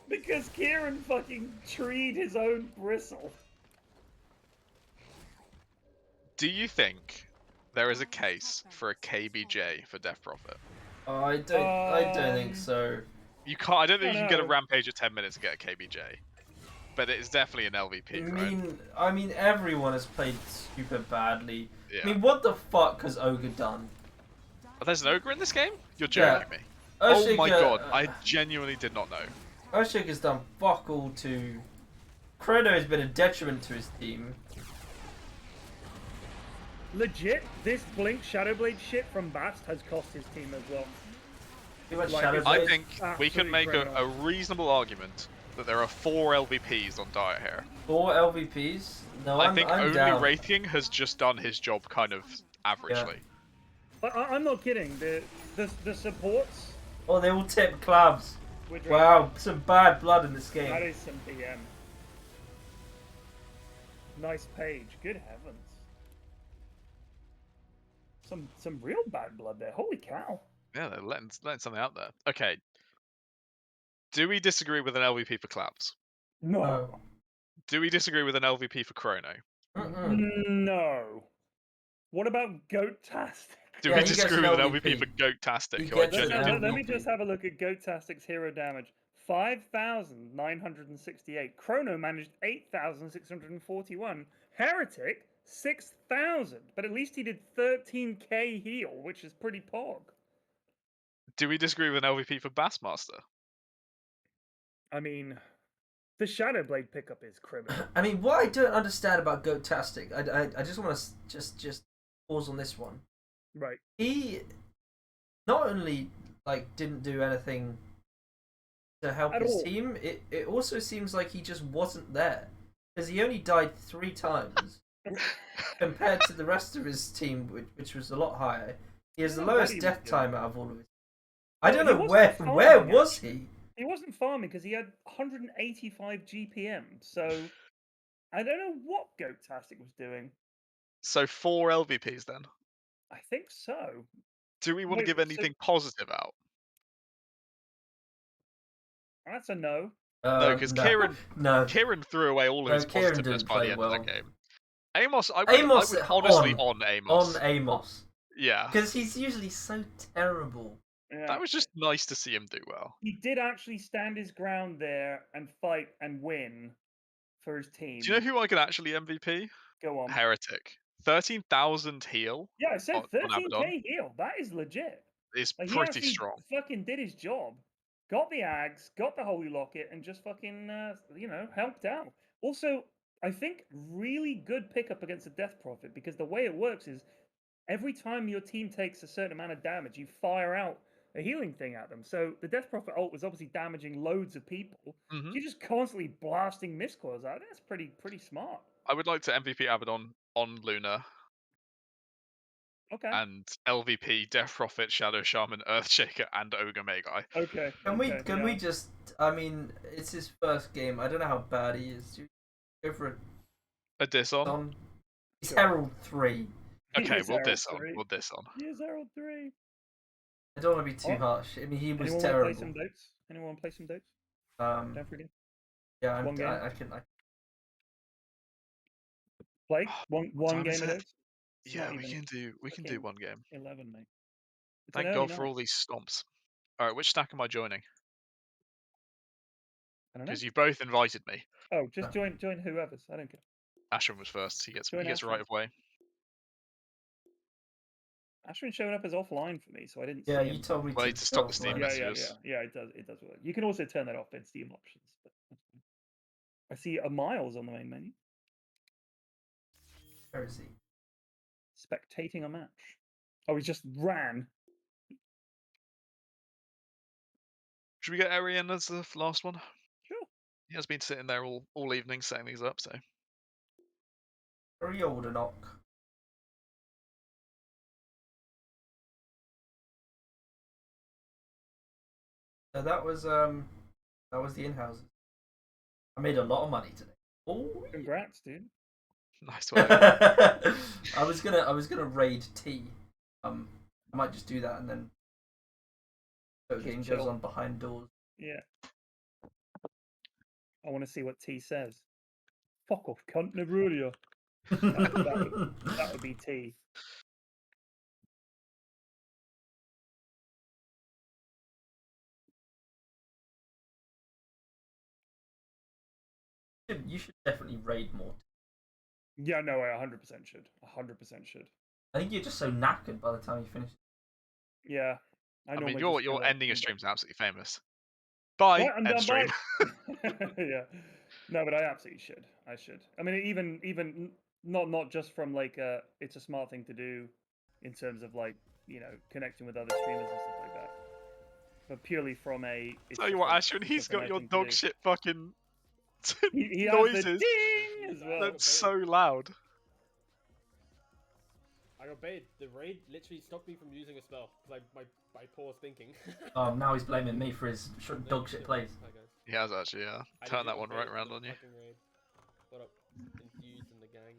Because Kieran fucking treed his own bristle. Do you think there is a case for a KBJ for Death Profit? Oh, I don't think so. You can't. I don't think you can get a know. rampage of 10 minutes and get a KBJ. But it is definitely an LVP, right? I mean, everyone has played super badly. Yeah. I mean, what the fuck has Ogre done? Oh, there's an ogre in this game? You're joking me. Ushik, Oh my god, I genuinely did not know. Ushik has done fuck all to. Chrono has been a detriment to his team. Legit, this Blink Shadowblade shit from Bast has cost his team as well. Too much Like, Shadow I Blade. think we can absolutely make a criminal. reasonable argument that there are 4 LVPs on Diet here. 4 LVPs. No, I I'm think I'm only down. Wraithking has just done his job kind of averagely. But I'm not kidding. The supports. Oh, they all tip clubs. With Wow, some bad blood in this That game. is some PM. Nice page. Good heavens. Some real bad blood there. Holy cow. Yeah, they're letting something out there. Okay. Do we disagree with an LVP for Claps? No. Oh. Do we disagree with an LVP for Chrono? No. What about Goat-tastic? Do Yeah, we he gets disagree an with an LVP. LVP for Goat-tastic? He Who I gets an genuinely Let me LVP. just have a look at Goat-tastic's hero damage. 5,968. Chrono managed 8,641. Heretic, 6,000. But at least he did 13k heal, which is pretty pog. Do we disagree with an LVP for Bassmaster? I mean, the Shadowblade pickup is criminal. I mean, what I don't understand about Goat-tastic, I just want to just pause on this one. Right. He not only like didn't do anything to help At his all. team, it also seems like he just wasn't there because he only died 3 times compared to the rest of his team, which was a lot higher. He has the Yeah, lowest Paddy was death good. time out of all of his. I don't He know wasn't where farming, was he? He wasn't farming because he had 185 GPM, so I don't know what Goat-tastic was doing. So 4 LVPs then. I think so. Do we want to Wait, give so- anything positive out? That's a no. No, because Kieran No. threw away all of No, his Kieran positiveness didn't by the play end well. of that game. Amos, I Amos would honestly on Amos. On Amos. Yeah. Because he's usually so terrible. Yeah. That was just nice to see him do well. He did actually stand his ground there and fight and win for his team. Do you know who I could actually MVP? Go on. Heretic. 13,000 heal Yeah, I said on 13k Abaddon heal. That is legit. is Like, he pretty actually strong. fucking did his job. Got the Ags, got the Holy Locket, and just fucking, helped out. Also, I think really good pickup against the Death Prophet because the way it works is every time your team takes a certain amount of damage, you fire out a healing thing at them. So the Death Prophet ult was obviously damaging loads of people. Mhm. You're just constantly blasting miscoils out. That's pretty smart. I would like to MVP Abaddon on Luna. Okay. and LVP, Death Prophet, Shadow Shaman, Earthshaker, and Ogre Magi. Okay. Can we okay, can yeah. we just? I mean, it's his first game. I don't know how bad he is. Do you go for A diss on? on? He's Sure. Herald 3. He Okay, is we'll Herald diss on. 3. We'll diss on. He is Herald 3. I don't want to be too Oh. harsh. I mean, he was Anyone want to terrible. play some Dotes? Anyone want to play some Dotes? Um, Down for a game? yeah, One game? I can. Play? One time game is of it? Dotes? It's Yeah, not we even can do fucking one game. 11, mate. It's an Thank early God for night. all these stomps. Alright, which stack am I joining? I don't know. Because you both invited me. Oh, just join whoever's. I don't care. Ashwin was first. He gets Join right Ashwin. of way. Ashwin showed up as offline for me, so I didn't Yeah, see you him. told me Well, to to stop the go Steam offline. messages. Yeah, it does work. You can also turn that off in Steam options. But that's fine. I see a Miles on the main menu. Where is he? Spectating a match. Oh, he just ran. Should we get Arian as the last one? Sure. He has been sitting there all evening setting these up, so. Very old and knock. So that was the in-house. I made a lot of money today. Oh, Congrats, dude. Nice work. I was gonna raid T. I might just do that and then the Just game chill. goes on behind doors. Yeah. I want to see what T says. Fuck off, cunt, Nerulia. That would be T. You should definitely raid more. Yeah, no, I 100% should. 100% should. I think you're just so knackered by the time you finish. Yeah. I mean, normally your just feel ending like of stream's absolutely famous. Bye, Right, I'm end done. stream. Bye. Yeah. No, but I absolutely should. I should. I mean, even not just from like it's a smart thing to do in terms of like connecting with other streamers and stuff like that. But purely from a. It's Tell you just what, a- Ashwin, it's he's just a got nice your thing to dog do. shit fucking He has the noises. ding as well. That's so loud. I got baited. The raid literally stopped me from using a spell because my poor thinking. Now he's blaming me for his dog shit plays. Hi guys. He has actually, yeah. I Turn legit that was one right baited around for on the you. fucking raid. What up, Enthused and the gang?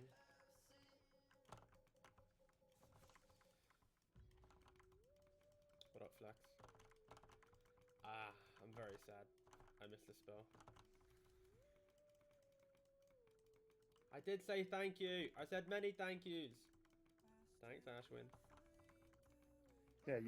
What up, Flax? I'm very sad. I missed the spell. I did say thank you. I said many thank yous. Thanks, Ashwin. Yeah,